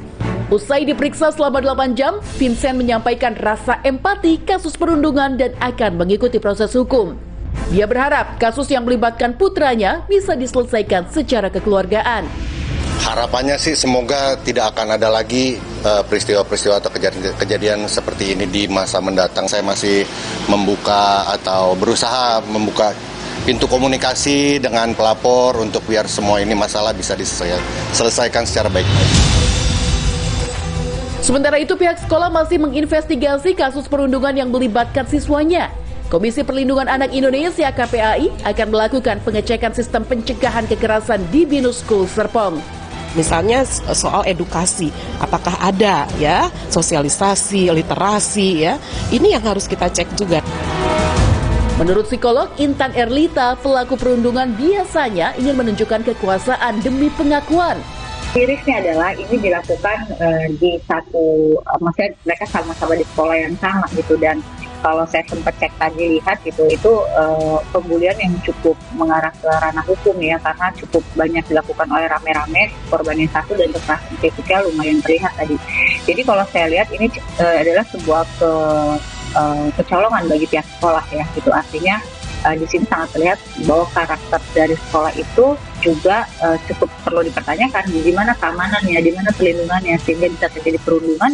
Usai diperiksa selama 8 jam, Vincent menyampaikan rasa empati kasus perundungan dan akan mengikuti proses hukum. Dia berharap kasus yang melibatkan putranya bisa diselesaikan secara kekeluargaan. Harapannya sih semoga tidak akan ada lagi peristiwa-peristiwa atau kejadian seperti ini di masa mendatang. Saya masih membuka atau berusaha membuka pintu komunikasi dengan pelapor untuk biar semua ini masalah bisa diselesaikan secara baik-baik. Sementara itu pihak sekolah masih menginvestigasi kasus perundungan yang melibatkan siswanya. Komisi Perlindungan Anak Indonesia KPAI akan melakukan pengecekan sistem pencegahan kekerasan di Binus School Serpong. Misalnya soal edukasi, apakah ada ya sosialisasi, literasi ya, ini yang harus kita cek juga. Menurut psikolog Intan Erlita, pelaku perundungan biasanya ingin menunjukkan kekuasaan demi pengakuan. Mirisnya adalah ini dilakukan di satu, maksudnya mereka sama-sama di sekolah yang sama gitu, dan kalau saya sempat cek tadi lihat gitu, itu pembulian yang cukup mengarah ke ranah hukum ya, karena cukup banyak dilakukan oleh rame-rame, korbannya 1 dan kekerasan fisiknya lumayan terlihat tadi. Jadi kalau saya lihat ini adalah sebuah kecolongan bagi pihak sekolah ya, gitu. Artinya di sini sangat terlihat bahwa karakter dari sekolah itu juga cukup perlu dipertanyakan, di mana keamanannya, di mana pelindungannya, sehingga bisa terjadi perundungan.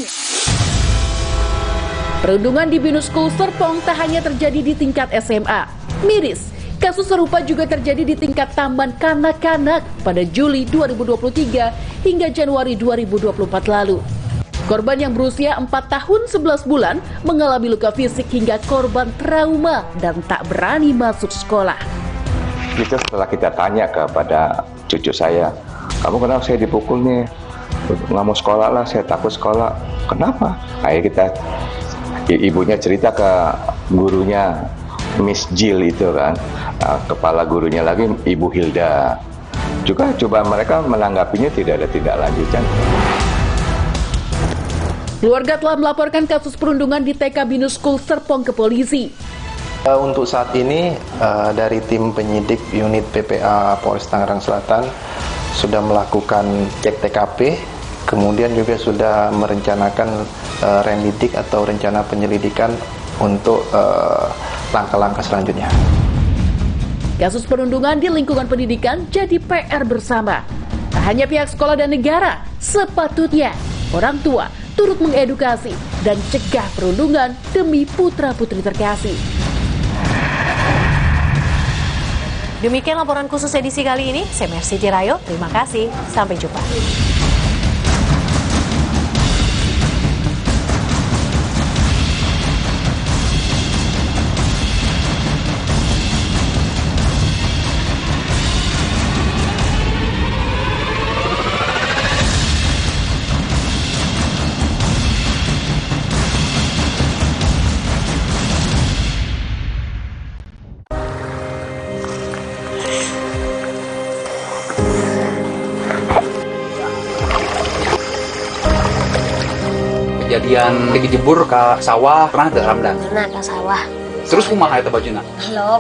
Perundungan di Binus School Serpong tak hanya terjadi di tingkat SMA. Miris, kasus serupa juga terjadi di tingkat taman kanak-kanak pada Juli 2023 hingga Januari 2024 lalu. Korban yang berusia 4 tahun 11 bulan mengalami luka fisik hingga korban trauma dan tak berani masuk sekolah. Itu setelah kita tanya kepada cucu saya, kamu kenapa saya dipukul nih? Nggak mau sekolah lah, saya takut sekolah. Kenapa? Akhirnya kita ibunya cerita ke gurunya, Miss Jill itu kan, kepala gurunya lagi Ibu Hilda. Juga coba mereka menanggapinya tidak ada tindak lanjutan. Keluarga telah melaporkan kasus perundungan di TK Binus School Serpong ke polisi. Untuk saat ini dari tim penyidik unit PPA Polres Tangerang Selatan sudah melakukan cek TKP, kemudian juga sudah merencanakan rendidik atau rencana penyelidikan untuk langkah-langkah selanjutnya. Kasus perundungan di lingkungan pendidikan jadi PR bersama. Tak hanya pihak sekolah dan negara, sepatutnya orang tua turut mengedukasi dan cegah perundungan demi putra-putri terkasih. Demikian laporan khusus edisi kali ini. Saya Mercy Tirayo, terima kasih. Sampai jumpa. Kejadian pergi jebur ke sawah pernah ada Ramdan? Pernah ke sawah. Terus kumaha eta bajuna? Halo.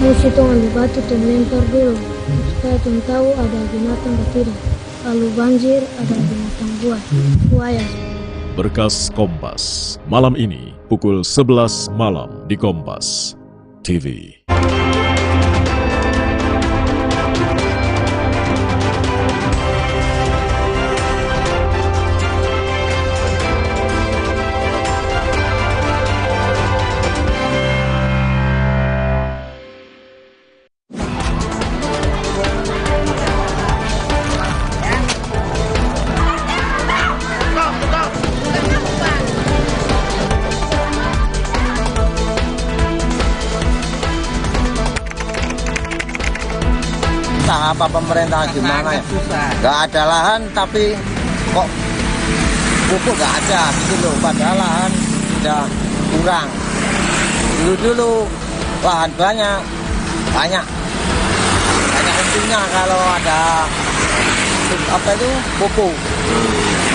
Musuh itu ambil batu dan lempar dulu supaya tuh tahu ada binatang atau tidak. Lalu banjir ada binatang buaya. Berkas Kompas malam ini pukul 11 malam di Kompas TV. Apa pemerintah gimana ya? Gak ada lahan tapi kok pupuk gak ada gitu loh, padahal lahan udah kurang. Dulu lahan banyak untungnya kalau ada apa itu pupuk.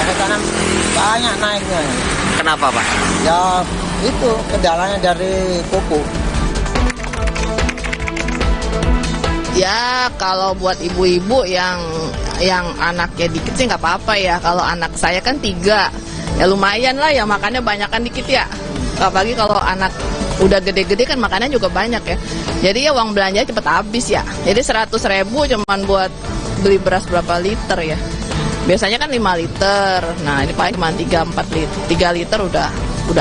Pakai tanam banyak naiknya. Kenapa Pak? Ya itu kendalanya dari pupuk. Ya kalau buat ibu-ibu yang anaknya dikit sih nggak apa-apa ya. Kalau anak saya kan 3, ya lumayan lah ya, makannya banyakan dikit ya. Apalagi kalau anak udah gede-gede kan makannya juga banyak ya. Jadi ya uang belanja cepet habis ya. Jadi 100.000 cuman buat beli beras berapa liter ya. Biasanya kan 5 liter. Nah ini paling cuma 3-4 liter. 3 liter udah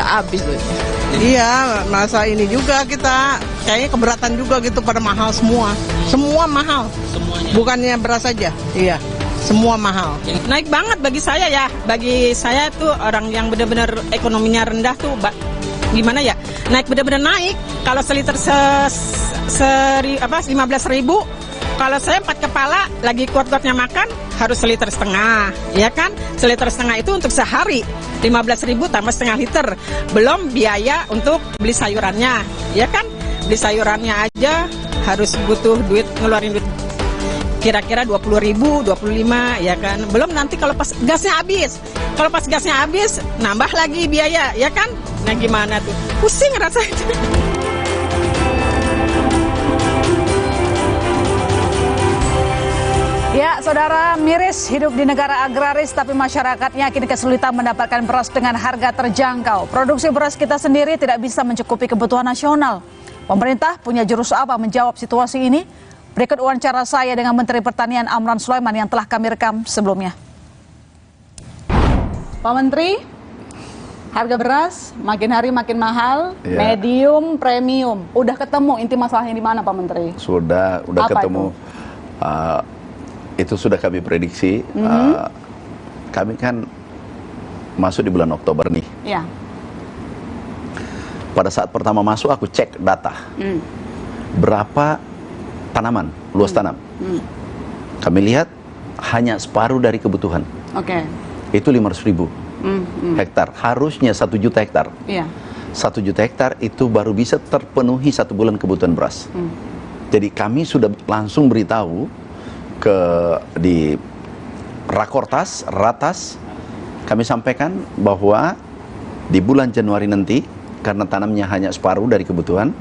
habis duitnya. Iya, masa ini juga kita kayaknya keberatan juga gitu, pada mahal semua. Semua mahal. Semuanya. Bukannya beras saja. Iya, semua mahal. Naik banget bagi saya ya. Bagi saya tuh orang yang benar-benar ekonominya rendah tuh gimana ya? Naik benar-benar naik. Kalau seliter 15.000, kalau saya 4 kepala lagi kuat-kuatnya makan harus 1,5 liter, ya kan? 1,5 liter itu untuk sehari. 15.000 tambah setengah liter, belum biaya untuk beli sayurannya, ya kan? Beli sayurannya aja harus butuh duit, ngeluarin duit kira-kira 20.000, 25, ya kan? Belum nanti kalau pas gasnya habis. Kalau pas gasnya habis, nambah lagi biaya, ya kan? Nah gimana tuh? Pusing rasanya. Ya, saudara, miris hidup di negara agraris tapi masyarakatnya kini kesulitan mendapatkan beras dengan harga terjangkau. Produksi beras kita sendiri tidak bisa mencukupi kebutuhan nasional. Pemerintah punya jurus apa menjawab situasi ini? Berikut wawancara saya dengan Menteri Pertanian Amran Sulaiman yang telah kami rekam sebelumnya. Pak Menteri, harga beras makin hari makin mahal, medium, premium. Udah ketemu inti masalahnya di mana Pak Menteri? Sudah apa ketemu. Itu sudah kami prediksi. Kami kan masuk di bulan Oktober nih. Ya. Pada saat pertama masuk aku cek data. Berapa tanaman, luas tanam. Kami lihat hanya separuh dari kebutuhan. Oke. Itu 500.000 hektar. Harusnya 1 juta hektar. Iya. 1 juta hektar itu baru bisa terpenuhi 1 bulan kebutuhan beras. Jadi kami sudah langsung beritahu di Rakortas, Ratas, kami sampaikan bahwa di bulan Januari nanti, karena tanamnya hanya separuh dari kebutuhan,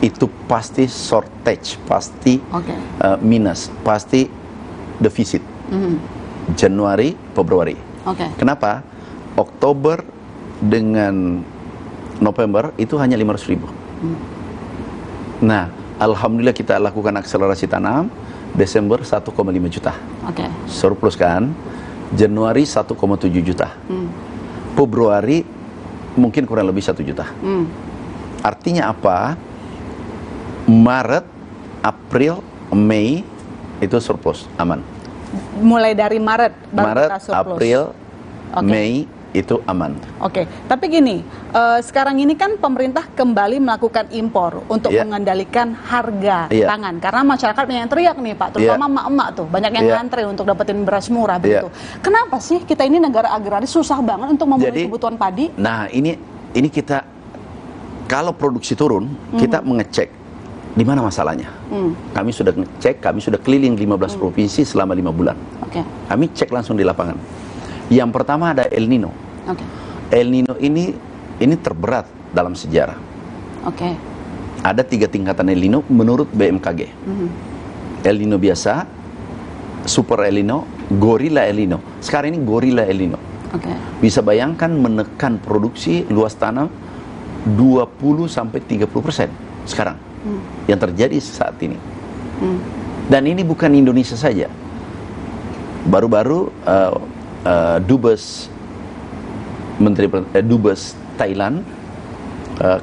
itu pasti shortage, pasti minus, pasti defisit. Januari, Februari. Kenapa? Oktober dengan November itu hanya 500.000. Nah, alhamdulillah kita lakukan akselerasi tanam. Desember 1,5 juta. Surplus kan. Januari 1,7 juta. Februari mungkin kurang lebih 1 juta. Artinya apa? Maret April, Mei itu surplus, aman. Mulai dari Maret baru Maret, kita surplus. April, Oke. Mei itu aman. Oke, tapi gini, sekarang ini kan pemerintah kembali melakukan impor untuk Iya. mengendalikan harga Iya. pangan. Karena masyarakat banyak yang teriak nih Pak, terutama emak-emak tuh, banyak yang Iya. ngantri untuk dapetin beras murah Iya. begitu. Kenapa sih kita ini negara agraris susah banget untuk memenuhi kebutuhan padi? Nah, ini kita kalau produksi turun, kita mengecek di mana masalahnya. Kami sudah ngecek, kami sudah keliling 15 provinsi selama 5 bulan. Oke. Kami cek langsung di lapangan. Yang pertama ada El Nino. Oke. El Nino ini terberat dalam sejarah. Oke. Ada 3 tingkatan El Nino menurut BMKG. El Nino biasa, Super El Nino, Gorilla El Nino. Sekarang ini Gorilla El Nino. Oke. Bisa bayangkan menekan produksi luas tanam 20-30% sekarang yang terjadi saat ini. Dan ini bukan Indonesia saja. Baru-baru Dubes Dubes Thailand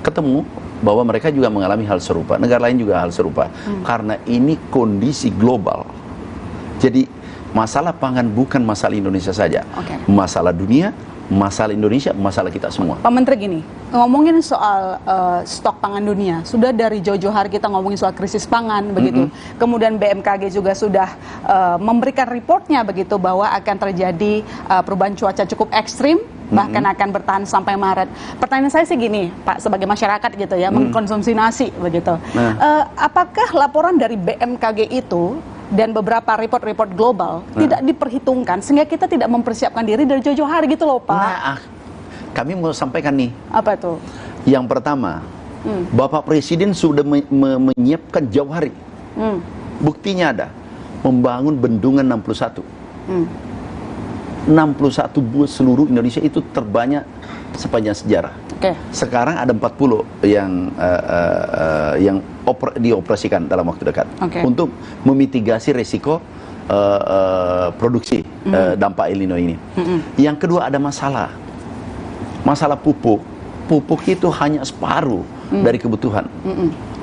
ketemu bahwa mereka juga mengalami hal serupa, negara lain juga hal serupa, karena ini kondisi global. Jadi masalah pangan bukan masalah Indonesia saja, masalah dunia, masalah Indonesia, masalah kita semua. Pak Menteri gini, ngomongin soal stok pangan dunia, sudah dari jauh-jauh hari kita ngomongin soal krisis pangan begitu. Kemudian BMKG juga sudah memberikan reportnya begitu bahwa akan terjadi perubahan cuaca cukup ekstrim, bahkan akan bertahan sampai Maret. Pertanyaan saya sih gini, Pak, sebagai masyarakat gitu ya, mengkonsumsi nasi begitu. Apakah laporan dari BMKG itu dan beberapa report-report global tidak diperhitungkan sehingga kita tidak mempersiapkan diri dari jauh-jauh hari gitu loh, Pak? Nah, kami mau sampaikan nih. Apa tuh? Yang pertama, Bapak Presiden sudah menyiapkan jauh hari. Buktinya ada, membangun bendungan 61. 61 buah seluruh Indonesia, itu terbanyak sepanjang sejarah. Sekarang ada 40 yang dioperasikan dalam waktu dekat untuk memitigasi resiko produksi dampak El Nino ini. Yang kedua ada masalah pupuk. Pupuk itu hanya separuh dari kebutuhan.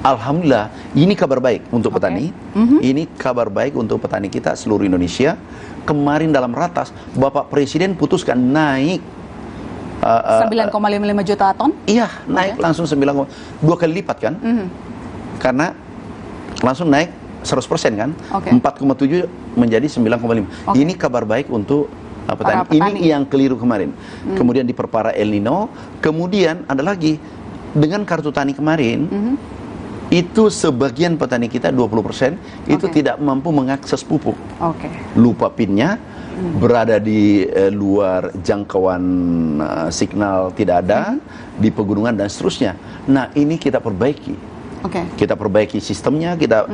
Alhamdulillah, ini kabar baik untuk petani. Ini kabar baik untuk petani kita seluruh Indonesia. Kemarin dalam ratas, Bapak Presiden putuskan naik 9,55 juta ton? Iya, naik langsung 2 kali lipat kan? Karena langsung naik 100% kan? 4,7 menjadi 9,5. Ini kabar baik untuk petani. Ini yang keliru kemarin. Kemudian diperparah El Nino. Kemudian ada lagi, dengan kartu tani kemarin, itu sebagian petani kita 20% itu tidak mampu mengakses pupuk. Lupa pinnya, berada di luar jangkauan signal tidak ada, di pegunungan dan seterusnya. Nah, ini kita perbaiki. Kita perbaiki sistemnya, kita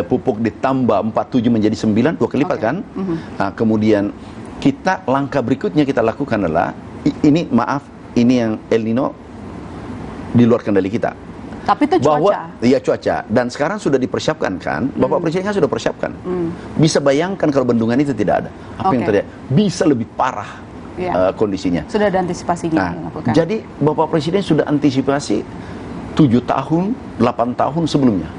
pupuk ditambah 47 menjadi 9, 2 kali lipat kan? Nah, kemudian kita langkah berikutnya kita lakukan adalah ini yang El Nino di luar kendali kita. Tapi itu cuaca. Iya, cuaca. Dan sekarang sudah dipersiapkan kan? Bapak Presiden kan sudah persiapkan. Bisa bayangkan kalau bendungan itu tidak ada. Apa yang terjadi? Bisa lebih parah kondisinya. Sudah ada antisipasinya. Jadi Bapak Presiden sudah antisipasi 7 tahun, 8 tahun sebelumnya.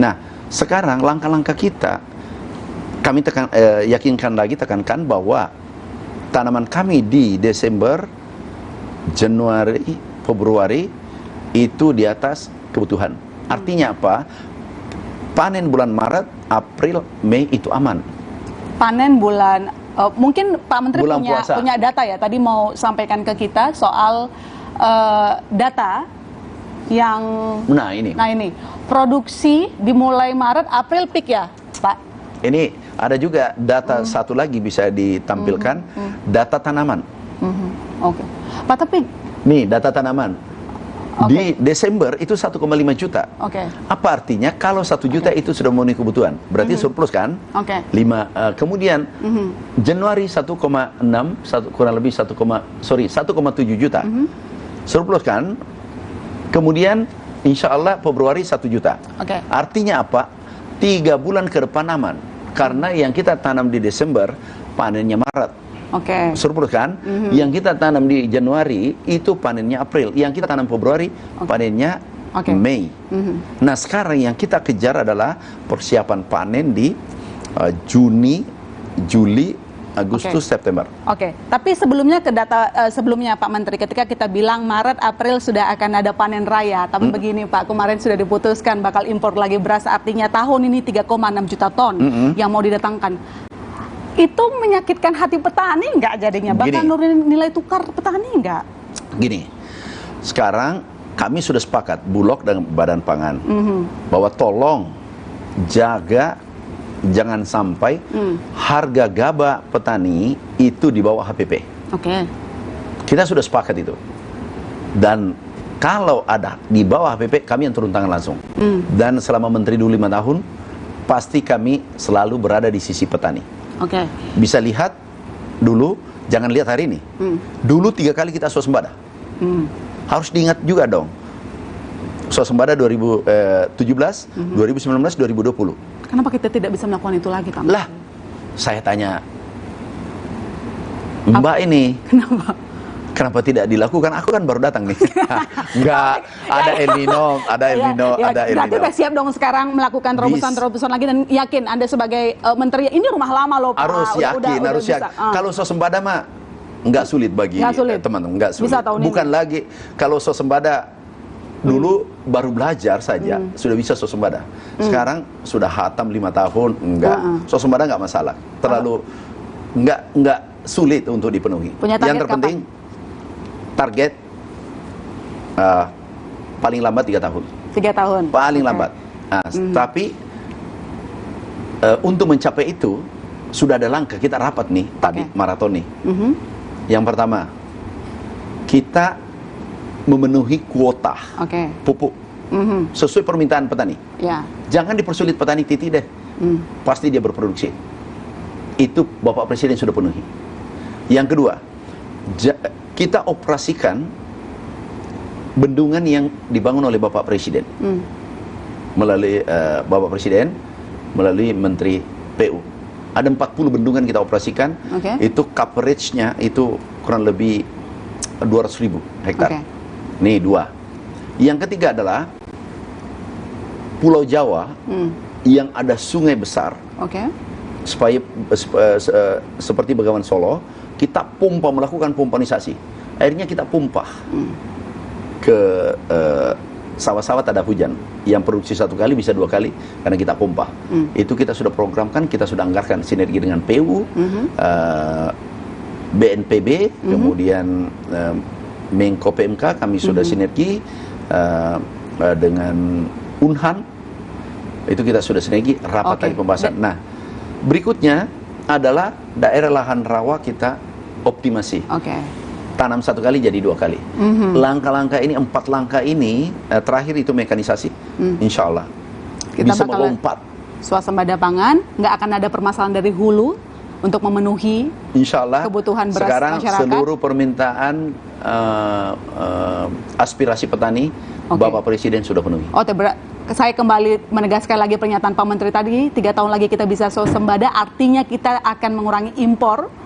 Nah, sekarang langkah-langkah kita, kami tekankan bahwa tanaman kami di Desember, Januari, Februari itu di atas kebutuhan. Artinya apa? Panen bulan Maret, April, Mei itu aman. Panen bulan, mungkin Pak Menteri bulan punya data ya, tadi mau sampaikan ke kita soal data yang... Nah ini, produksi dimulai Maret, April peak ya, Pak? Ini ada juga data satu lagi bisa ditampilkan, data tanaman. Pak, tapi... Nih, data tanaman. Di Desember itu 1,5 juta. Apa artinya? Kalau 1 juta itu sudah memenuhi kebutuhan, berarti surplus kan? 5. Kemudian Januari 1,6, kurang lebih 1,7 juta. Surplus kan? Kemudian insya Allah Februari 1 juta. Artinya apa? 3 bulan ke depan aman. Karena yang kita tanam di Desember panennya Maret. Surplus kan? Yang kita tanam di Januari itu panennya April. Yang kita tanam Februari panennya Mei. Nah, sekarang yang kita kejar adalah persiapan panen di Juni, Juli, Agustus, September. Tapi sebelumnya ke data sebelumnya Pak Menteri, ketika kita bilang Maret, April sudah akan ada panen raya, tapi begini Pak, kemarin sudah diputuskan bakal impor lagi beras, artinya tahun ini 3,6 juta ton yang mau didatangkan. Itu menyakitkan hati petani nggak jadinya? Bahkan nurunin nilai tukar petani nggak? Gini, sekarang kami sudah sepakat, Bulog dan Badan Pangan, bahwa tolong jaga jangan sampai harga gabah petani itu di bawah HPP. Kita sudah sepakat itu. Dan kalau ada di bawah HPP, kami yang turun tangan langsung. Dan selama menteri dulu 5 tahun, pasti kami selalu berada di sisi petani. Bisa lihat dulu, jangan lihat hari ini. Dulu 3 kali kita swasembada. Harus diingat juga dong. Swasembada 2017, 2019, 2020. Kenapa kita tidak bisa melakukan itu lagi, Pak? Lah, saya tanya Mbak ini. Kenapa tidak dilakukan? Aku kan baru datang nih. Enggak, ada El Nino, ada El Nino, ada El Nino. Berarti siap dong sekarang melakukan terobosan-terobosan lagi, dan yakin Anda sebagai menteri, ini rumah lama loh Pak. Harus yakin. Kalau swasembada mah nggak sulit bagi teman-teman, nggak sulit. Bukan lagi kalau swasembada dulu baru belajar saja sudah bisa swasembada. Sekarang sudah hatam 5 tahun, enggak. Swasembada nggak masalah. Terlalu nggak sulit untuk dipenuhi. Yang terpenting target paling lambat 3 tahun. 3 tahun. Paling lambat. Tapi untuk mencapai itu sudah ada langkah. Kita rapat nih tadi maraton nih. Yang pertama, kita memenuhi kuota pupuk sesuai permintaan petani. Jangan dipersulit petani, titik deh. Pasti dia berproduksi. Itu Bapak Presiden sudah penuhi. Yang kedua, kita operasikan bendungan yang dibangun oleh Bapak Presiden melalui Bapak Presiden melalui Menteri PU. Ada 40 bendungan kita operasikan. Itu coverage-nya itu kurang lebih 200.000 hektar. Nih 2. Yang ketiga adalah Pulau Jawa yang ada sungai besar. Supaya seperti Bengawan Solo, kita melakukan pompanisasi. Akhirnya kita pompa ke sawah-sawah tak ada hujan. Yang produksi 1 kali bisa 2 kali karena kita pompa. Itu kita sudah programkan, kita sudah anggarkan sinergi dengan PU, BNPB, kemudian Menko PMK, kami sudah sinergi dengan Unhan. Itu kita sudah sinergi, rapat tadi pembahasan. Nah, berikutnya adalah daerah lahan rawa kita optimasi. Tanam 1 kali jadi 2 kali. Langkah-langkah ini, 4 langkah ini, terakhir itu mekanisasi. Insya Allah kita bisa bakal melompat. Swasembada pangan, nggak akan ada permasalahan dari hulu untuk memenuhi kebutuhan beras sekarang masyarakat. Seluruh permintaan aspirasi petani Bapak Presiden sudah penuhi. Saya kembali menegaskan lagi pernyataan Pak Menteri tadi, 3 tahun lagi kita bisa swasembada, artinya kita akan mengurangi impor.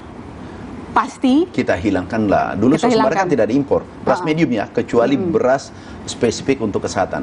Pasti kita hilangkanlah. Dulu swasembada kan tidak diimpor. Beras medium ya, kecuali beras spesifik untuk kesehatan.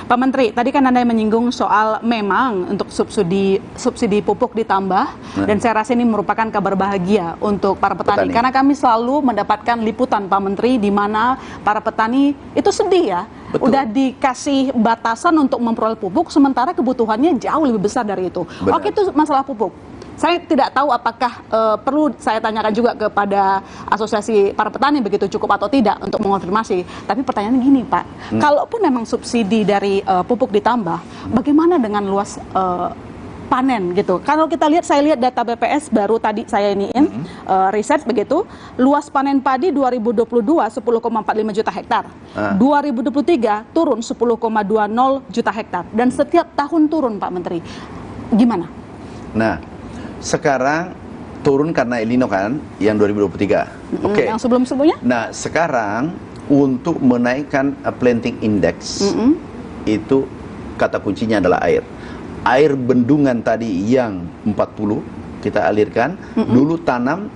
Pak Menteri, tadi kan Anda menyinggung soal memang untuk subsidi pupuk ditambah, dan saya rasa ini merupakan kabar bahagia untuk para petani. Karena kami selalu mendapatkan liputan Pak Menteri di mana para petani itu sedih ya. Udah dikasih batasan untuk memperoleh pupuk, sementara kebutuhannya jauh lebih besar dari itu. Itu masalah pupuk. Saya tidak tahu apakah perlu saya tanyakan juga kepada asosiasi para petani begitu cukup atau tidak untuk mengonfirmasi. Tapi pertanyaannya gini Pak, kalaupun memang subsidi dari pupuk ditambah, bagaimana dengan luas panen gitu? Kalau kita lihat, saya lihat data BPS baru tadi saya iniin riset begitu, luas panen padi 2022 10,45 juta hektar, 2023 turun 10,20 juta hektar, dan setiap tahun turun Pak Menteri. Gimana? Nah, sekarang turun karena El Nino kan, yang 2023. Yang sebelum-sebelumnya? Nah, sekarang untuk menaikkan planting index, itu kata kuncinya adalah air. Air bendungan tadi yang 40 kita alirkan, dulu tanam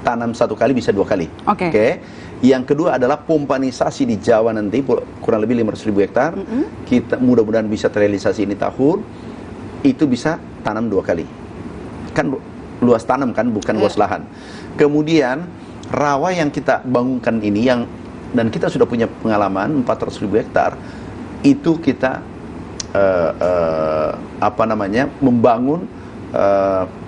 tanam 1 kali bisa 2 kali. Oke. Yang kedua adalah pompanisasi di Jawa nanti kurang lebih 500.000 hektar. Kita mudah-mudahan bisa terrealisasi ini tahun. Itu bisa tanam 2 kali. Kan luas tanam kan, bukan luas lahan. Kemudian rawa yang kita bangunkan ini dan kita sudah punya pengalaman 400.000 hektar, itu kita membangun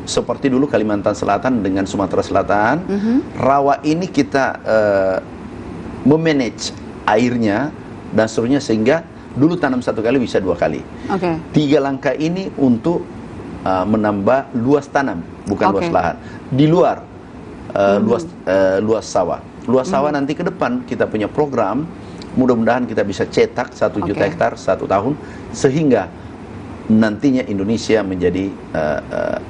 seperti dulu Kalimantan Selatan dengan Sumatera Selatan. Rawa ini kita memanage airnya dan seterusnya sehingga dulu tanam 1 kali bisa 2 kali. 3 langkah ini untuk menambah luas tanam, bukan luas lahan. Di luar luas sawah. Luas sawah nanti ke depan kita punya program, mudah-mudahan kita bisa cetak 1 juta hektar 1 tahun sehingga nantinya Indonesia menjadi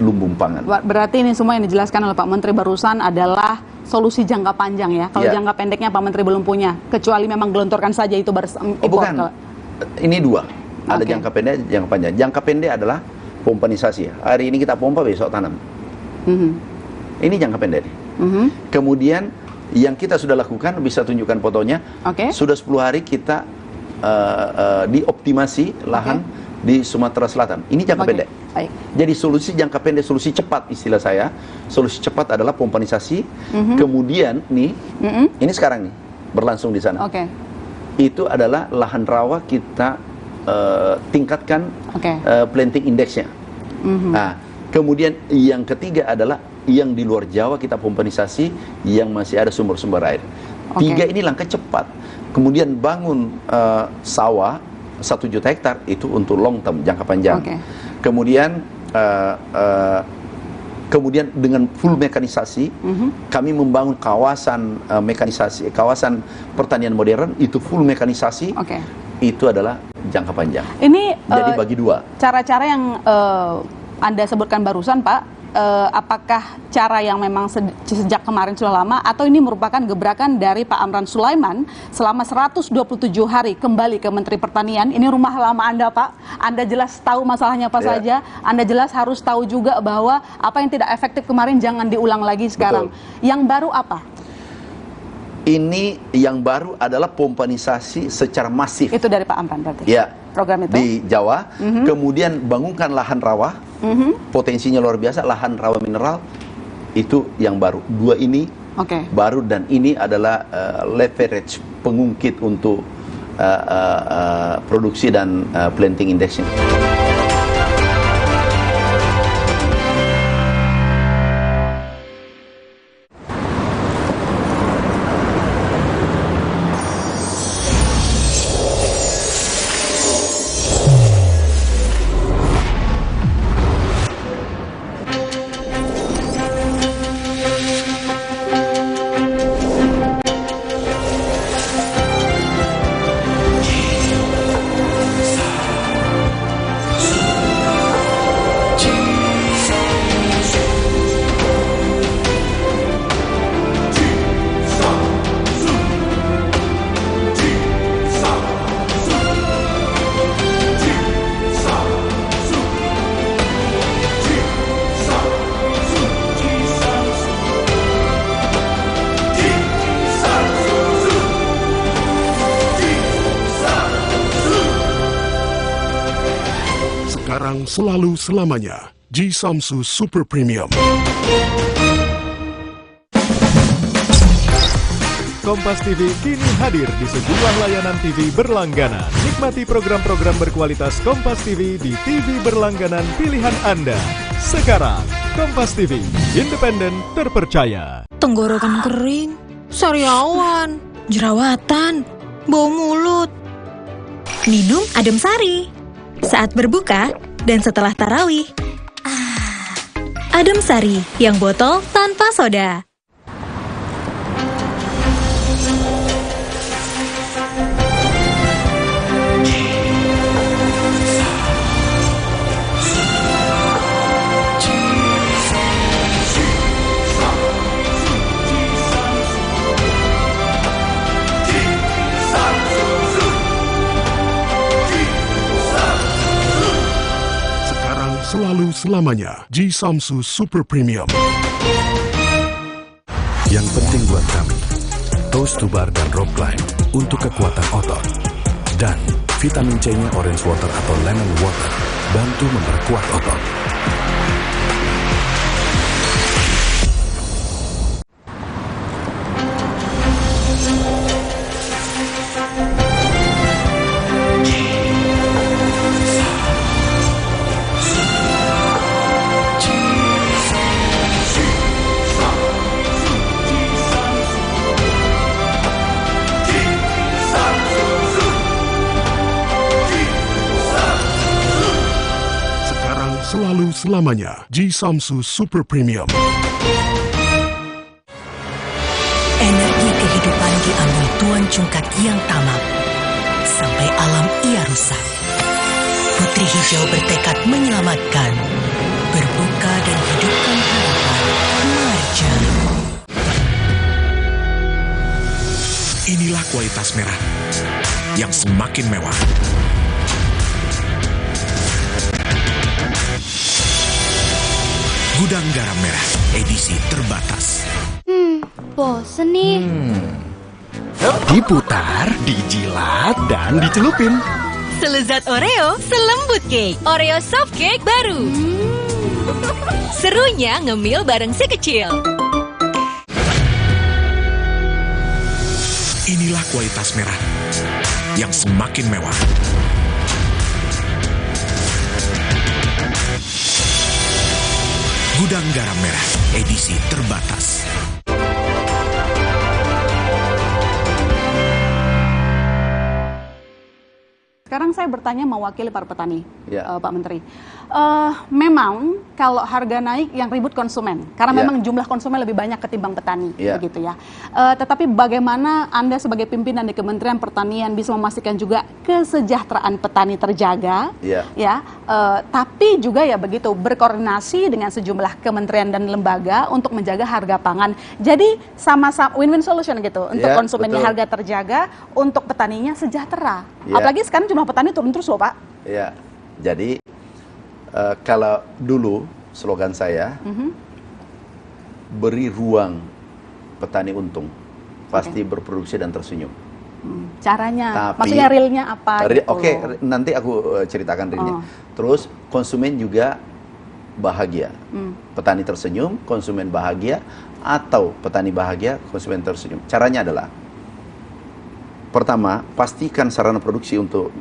lumbung pangan. Berarti ini semua yang dijelaskan oleh Pak Menteri barusan adalah solusi jangka panjang ya. Kalau jangka pendeknya Pak Menteri belum punya, kecuali memang gelontorkan saja itu bukan. Ini 2. Ada jangka pendek, jangka panjang. Jangka pendek adalah pompanisasi. Hari ini kita pompa, besok tanam. Ini jangka pendek. Kemudian yang kita sudah lakukan, bisa tunjukkan fotonya. Sudah 10 hari kita dioptimasi lahan di Sumatera Selatan. Ini jangka pendek. Jadi solusi jangka pendek, solusi cepat istilah saya. Solusi cepat adalah pompanisasi. Kemudian ini sekarang nih berlangsung di sana. Itu adalah lahan rawa kita tingkatkan planting indexnya. Nah, kemudian yang ketiga adalah yang di luar Jawa kita pompanisasi yang masih ada sumber-sumber air. 3 ini langkah cepat. Kemudian bangun sawah 1 juta hektar itu untuk long term, jangka panjang. Kemudian dengan full mekanisasi, kami membangun kawasan mekanisasi, kawasan pertanian modern itu full mekanisasi. Itu adalah jangka panjang. Ini jadi bagi 2. Cara-cara yang Anda sebutkan barusan, Pak. Apakah cara yang memang sejak kemarin sudah lama atau ini merupakan gebrakan dari Pak Amran Sulaiman selama 127 hari kembali ke Menteri Pertanian? Ini rumah lama Anda, Pak. Anda jelas tahu masalahnya apa saja. Anda jelas harus tahu juga bahwa apa yang tidak efektif kemarin jangan diulang lagi sekarang. Yang baru apa? Ini yang baru adalah pompanisasi secara masif. Itu dari Pak Amran berarti? Ya. Program itu? Di Jawa. Kemudian bangunkan lahan rawa. Potensinya luar biasa, lahan rawa mineral. Itu yang baru. 2 ini baru, dan ini adalah leverage, pengungkit untuk produksi dan planting indexing. Sekarang selalu selamanya, G-Samsu Super Premium. Kompas TV kini hadir di sejumlah layanan TV berlangganan. Nikmati program-program berkualitas Kompas TV di TV berlangganan pilihan Anda. Sekarang, Kompas TV, independen, terpercaya. Tenggorokan kering, sariawan, jerawatan, bau mulut. Minum Adem Sari saat berbuka dan setelah tarawih. Adem Sari yang botol tanpa soda. Selalu selamanya, G-Samsu Super Premium. Yang penting buat kami, Toast to Bar dan Rock Climb untuk kekuatan otot. Dan vitamin C-nya Orange Water atau Lemon Water bantu memperkuat otot. Selalu selamanya, Ji Samsu Super Premium. Energi kehidupan diambil Tuan Cungkat yang tamak. Sampai alam ia rusak. Putri Hijau bertekad menyelamatkan. Berbuka dan hidupkan harapan. Marja. Inilah kualitas merah yang semakin mewah. Gudang Garam Merah, edisi terbatas. Bosen nih. Diputar, dijilat, dan dicelupin. Selezat Oreo, selembut cake. Oreo soft cake baru. Serunya ngemil bareng si kecil. Inilah kualitas merah yang semakin mewah. Gudang Garam Merah, edisi terbatas. Sekarang saya bertanya mewakili para petani, Ya. Pak Menteri. Memang kalau harga naik yang ribut konsumen, karena Ya. memang jumlah konsumen lebih banyak ketimbang petani, Ya. begitu ya. Tetapi bagaimana Anda sebagai pimpinan di Kementerian Pertanian bisa memastikan juga kesejahteraan petani terjaga, Ya. tapi juga ya begitu berkoordinasi dengan sejumlah kementerian dan lembaga untuk menjaga harga pangan. Jadi sama-sama win-win solution gitu untuk Ya, konsumennya betul. harga terjaga, untuk petaninya sejahtera. Ya. Apalagi sekarang jumlah petani turun terus loh Pak. Ya, jadi kalau dulu slogan saya, beri ruang petani untung, pasti berproduksi dan tersenyum. Caranya, Tapi- maksudnya realnya apa? gitu Oke, loh. nanti aku ceritakan realnya. Oh. Terus konsumen juga bahagia. Petani tersenyum, konsumen bahagia, atau petani bahagia, konsumen tersenyum. Caranya adalah, pertama, pastikan sarana produksi untuk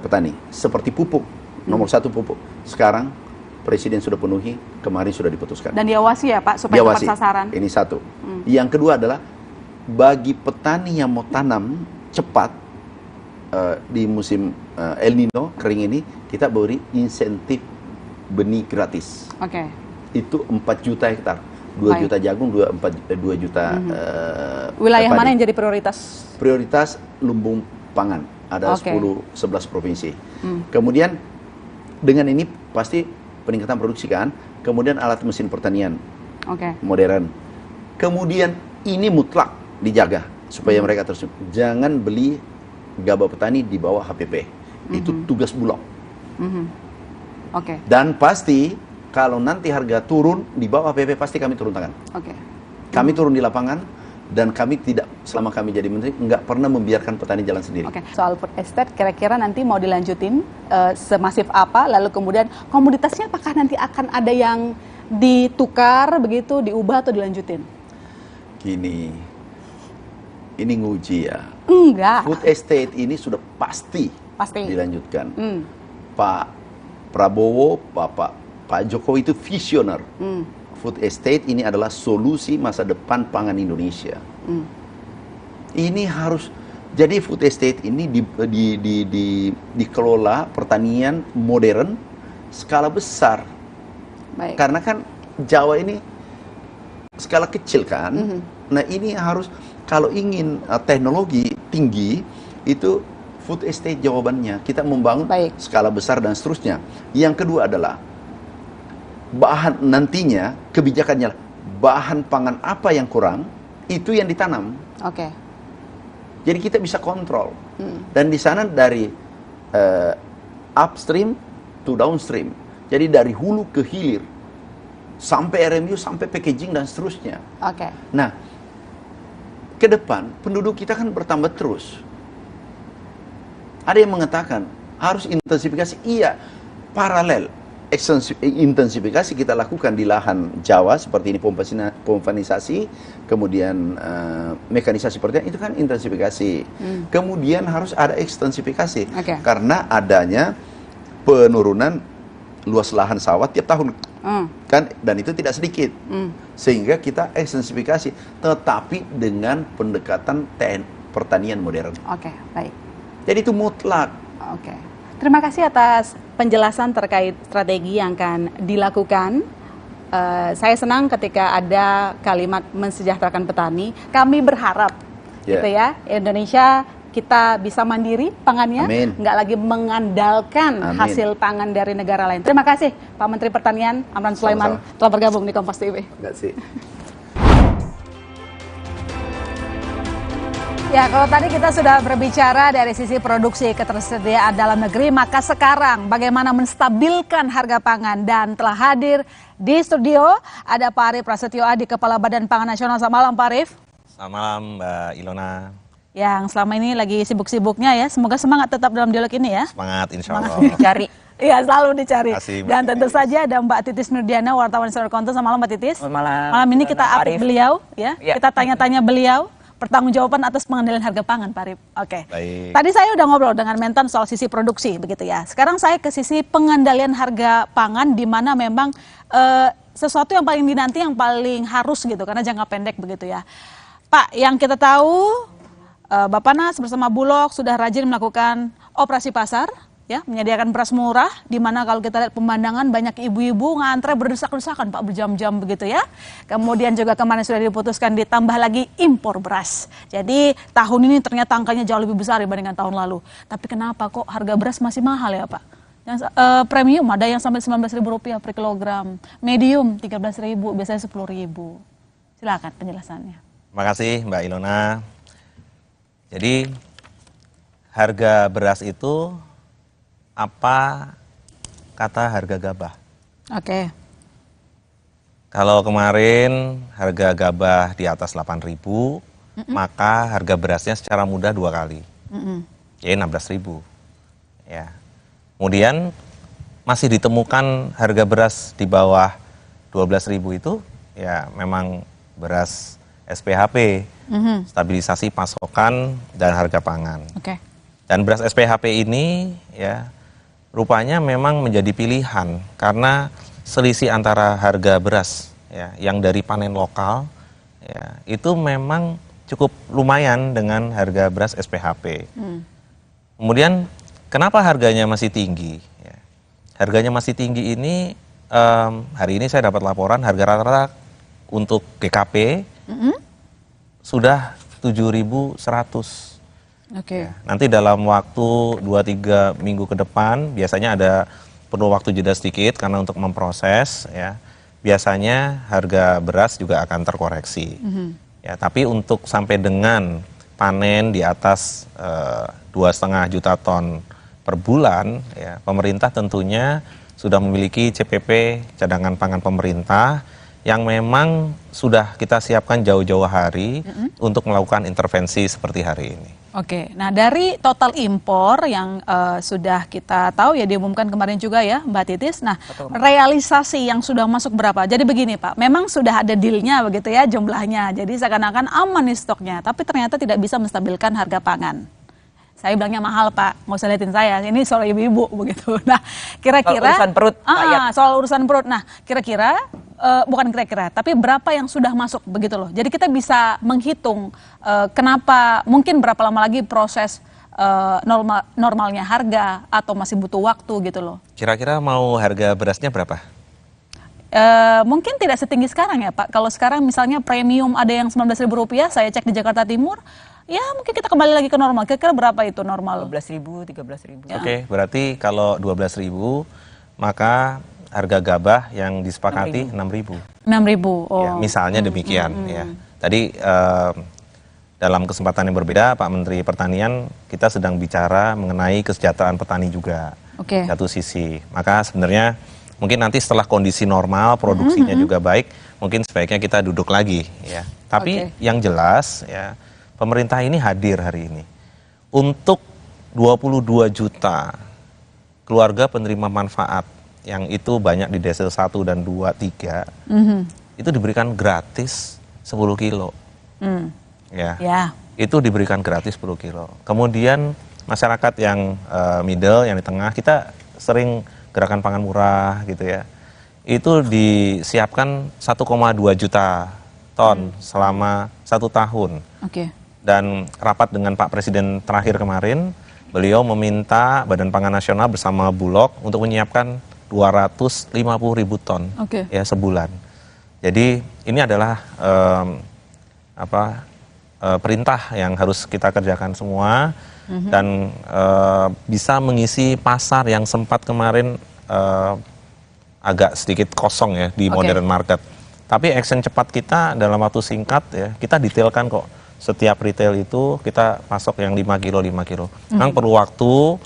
petani, seperti pupuk. Nomor satu pupuk. Sekarang Presiden sudah penuhi, kemarin sudah diputuskan. Dan diawasi ya Pak supaya Diawasi. tepat sasaran. Ini satu. Yang kedua adalah bagi petani yang mau tanam cepat di musim El Nino kering ini, kita beri insentif benih gratis. Oke. Itu 4 juta hektar. 2 Baik. juta jagung, 2 juta Wilayah padi. mana yang jadi prioritas? Prioritas lumbung pangan. Ada Oke. 11 provinsi. Kemudian dengan ini pasti peningkatan produksi kan. Kemudian alat mesin pertanian Oke. modern. Kemudian ini mutlak dijaga supaya mereka tersenyum. Jangan beli gabah petani di bawah HPP. Itu tugas Bulog. Oke. Dan pasti kalau nanti harga turun di bawah HPP, pasti kami turun tangan. Oke. Kami turun di lapangan. Dan kami tidak, selama kami jadi menteri, nggak pernah membiarkan petani jalan sendiri. Oke, soal food estate kira-kira nanti mau dilanjutin semasif apa, lalu kemudian komoditasnya apakah nanti akan ada yang ditukar begitu, diubah atau dilanjutin? Gini, ini nguji ya. Enggak. Food estate ini sudah pasti dilanjutkan. Pak Prabowo, Pak Jokowi itu visioner. Food estate ini adalah solusi masa depan pangan Indonesia. Ini harus, jadi food estate ini dikelola pertanian modern skala besar. Baik. Karena kan Jawa ini skala kecil kan. Nah ini harus, kalau ingin teknologi tinggi, itu food estate jawabannya. Kita membangun skala besar dan seterusnya. Yang kedua adalah bahan nantinya, kebijakannya bahan pangan apa yang kurang, itu yang ditanam. Oke. Jadi kita bisa kontrol. Dan di sana dari upstream to downstream. Jadi dari hulu ke hilir. sampai RMU, sampai packaging dan seterusnya. Oke. Nah, ke depan penduduk kita kan bertambah terus. Ada yang mengatakan harus intensifikasi, iya, paralel. Intensifikasi kita lakukan di lahan Jawa seperti ini, pompanisasi, kemudian mekanisasi pertanian, itu kan intensifikasi. Kemudian harus ada ekstensifikasi karena adanya penurunan luas lahan sawah tiap tahun, kan, dan itu tidak sedikit, sehingga kita ekstensifikasi, tetapi dengan pendekatan pertanian modern. Oke, baik. Jadi itu mutlak. Oke. Terima kasih atas penjelasan terkait strategi yang akan dilakukan. Saya senang ketika ada kalimat mensejahterakan petani. Kami berharap, gitu ya, Indonesia kita bisa mandiri pangannya, nggak lagi mengandalkan hasil pangan dari negara lain. Terima kasih Pak Menteri Pertanian Amran Sulaiman telah bergabung di Kompas TV. Terima kasih. Ya, kalau tadi kita sudah berbicara dari sisi produksi ketersediaan dalam negeri, maka sekarang bagaimana menstabilkan harga pangan, dan telah hadir di studio ada Pak Arief Prasetyo Adi, Kepala Badan Pangan Nasional. Selamat malam Pak Arief. Selamat malam Mbak Ilona. Yang selama ini lagi sibuk-sibuknya ya, semoga semangat tetap dalam dialog ini ya. Semangat, insya Allah. Dicari. Iya, selalu dicari. Kasih, dan tentu saja ada Mbak Titis Nurdiana, wartawan Senior Konten. Selamat malam Mbak Titis. Selamat malam. Malam ini kita update beliau ya. Kita tanya-tanya beliau pertanggungjawaban atas pengendalian harga pangan, Pak Arief. Oke. Baik. Tadi saya udah ngobrol dengan Mentan soal sisi produksi, begitu ya. Sekarang saya ke sisi pengendalian harga pangan, di mana memang sesuatu yang paling dinanti, yang paling harus gitu, karena jangka pendek begitu ya. Pak, yang kita tahu, Bappenas bersama Bulog sudah rajin melakukan operasi pasar, ya, menyediakan beras murah, di mana kalau kita lihat pemandangan banyak ibu-ibu ngantre berdesak-desakan Pak, berjam-jam begitu ya. Kemudian juga kemarin sudah diputuskan ditambah lagi impor beras. Jadi tahun ini ternyata angkanya jauh lebih besar dibandingkan tahun lalu. Tapi kenapa kok harga beras masih mahal ya Pak? Yang premium ada yang sampai Rp19.000 per kilogram, medium Rp13.000, biasanya Rp10.000. Silakan penjelasannya. Terima kasih Mbak Ilona. Jadi harga beras itu apa kata harga gabah? Oke. Kalau kemarin harga gabah di atas 8.000, maka harga berasnya secara mudah 2 kali, ya 16.000. Ya. Kemudian masih ditemukan harga beras di bawah 12.000 itu, ya memang beras SPHP, stabilisasi pasokan dan harga pangan. Oke. Dan beras SPHP ini, ya, rupanya memang menjadi pilihan karena selisih antara harga beras ya yang dari panen lokal ya itu memang cukup lumayan dengan harga beras SPHP. Kemudian kenapa harganya masih tinggi? Ya, harganya masih tinggi ini hari ini saya dapat laporan harga rata-rata untuk GKP sudah 7.100. Oke. Ya, nanti dalam waktu 2-3 minggu ke depan biasanya perlu waktu jeda sedikit karena untuk memproses ya. Biasanya harga beras juga akan terkoreksi. Ya, tapi untuk sampai dengan panen di atas 2,5 juta ton per bulan ya, pemerintah tentunya sudah memiliki CPP cadangan pangan pemerintah yang memang sudah kita siapkan jauh-jauh hari untuk melakukan intervensi seperti hari ini. Oke, nah dari total impor yang sudah kita tahu ya diumumkan kemarin juga ya Mbak Titis, nah realisasi yang sudah masuk berapa? Jadi begini Pak, memang sudah ada dealnya begitu ya jumlahnya, jadi seakan-akan aman nih stoknya, tapi ternyata tidak bisa menstabilkan harga pangan. Saya bilangnya mahal Pak, nggak usah liatin saya, ini soal ibu-ibu begitu. Nah kira-kira urusan perut, soal urusan perut, nah kira-kira bukan kira-kira, tapi berapa yang sudah masuk begitu loh. Jadi kita bisa menghitung kenapa, mungkin berapa lama lagi proses normalnya harga atau masih butuh waktu gitu loh. Kira-kira mau harga berasnya berapa? Mungkin tidak setinggi sekarang ya Pak. Kalau sekarang misalnya premium ada yang Rp19.000, saya cek di Jakarta Timur, ya mungkin kita kembali lagi ke normal. Kira-kira berapa itu normal? 12.000, 13.000. Oke, berarti kalau 12.000 maka harga gabah yang disepakati 6.000. 6.000. Oh. Ya, misalnya demikian ya. Tadi dalam kesempatan yang berbeda Pak Menteri Pertanian kita sedang bicara mengenai kesejahteraan petani juga. Oke. Satu sisi. Maka sebenarnya Mungkin nanti setelah kondisi normal, produksinya juga baik, mungkin sebaiknya kita duduk lagi ya. Tapi yang jelas ya, pemerintah ini hadir hari ini untuk 22 juta keluarga penerima manfaat yang itu banyak di Desil 1 dan 2, 3 itu diberikan gratis 10 kilo. Ya. Itu diberikan gratis 10 kilo. Kemudian masyarakat yang middle, yang di tengah, kita sering gerakan pangan murah gitu ya. Itu disiapkan 1,2 juta ton selama 1 tahun. Dan rapat dengan Pak Presiden terakhir kemarin, beliau meminta Badan Pangan Nasional bersama Bulog untuk menyiapkan 250.000 ton ya sebulan. Jadi ini adalah perintah yang harus kita kerjakan semua dan bisa mengisi pasar yang sempat kemarin agak sedikit kosong ya di modern market. Tapi action cepat kita dalam waktu singkat ya, kita detailkan kok. Setiap retail itu kita pasok yang 5 kilo. Memang perlu waktu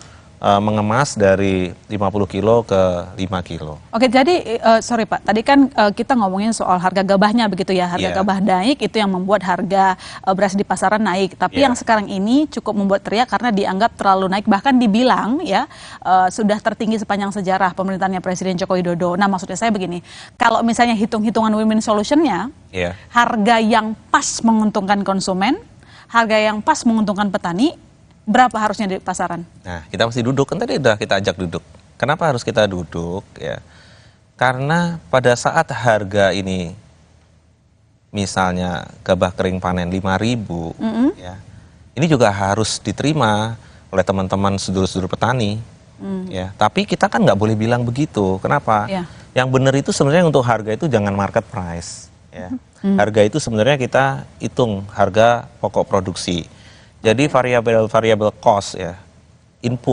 mengemas dari 50 kilo ke 5 kilo. Oke, jadi sorry Pak, tadi kan kita ngomongin soal harga gabahnya begitu ya, harga gabah naik itu yang membuat harga beras di pasaran naik. Tapi yang sekarang ini cukup membuat teriak karena dianggap terlalu naik, bahkan dibilang ya sudah tertinggi sepanjang sejarah pemerintahannya Presiden Joko Widodo. Nah maksudnya saya begini, kalau misalnya hitung-hitungan win-win solution-nya, harga yang pas menguntungkan konsumen, harga yang pas menguntungkan petani, berapa harusnya di pasaran? Nah, kita mesti duduk, kan tadi udah kita ajak duduk. Kenapa harus kita duduk? Ya, karena pada saat harga ini, misalnya gabah kering panen 5.000, ya, ini juga harus diterima oleh teman-teman sedulur-sedulur petani. Ya, tapi kita kan nggak boleh bilang begitu. Kenapa? Yang benar itu sebenarnya untuk harga itu jangan market price. Ya. Harga itu sebenarnya kita hitung harga pokok produksi. Jadi variabel cost ya, input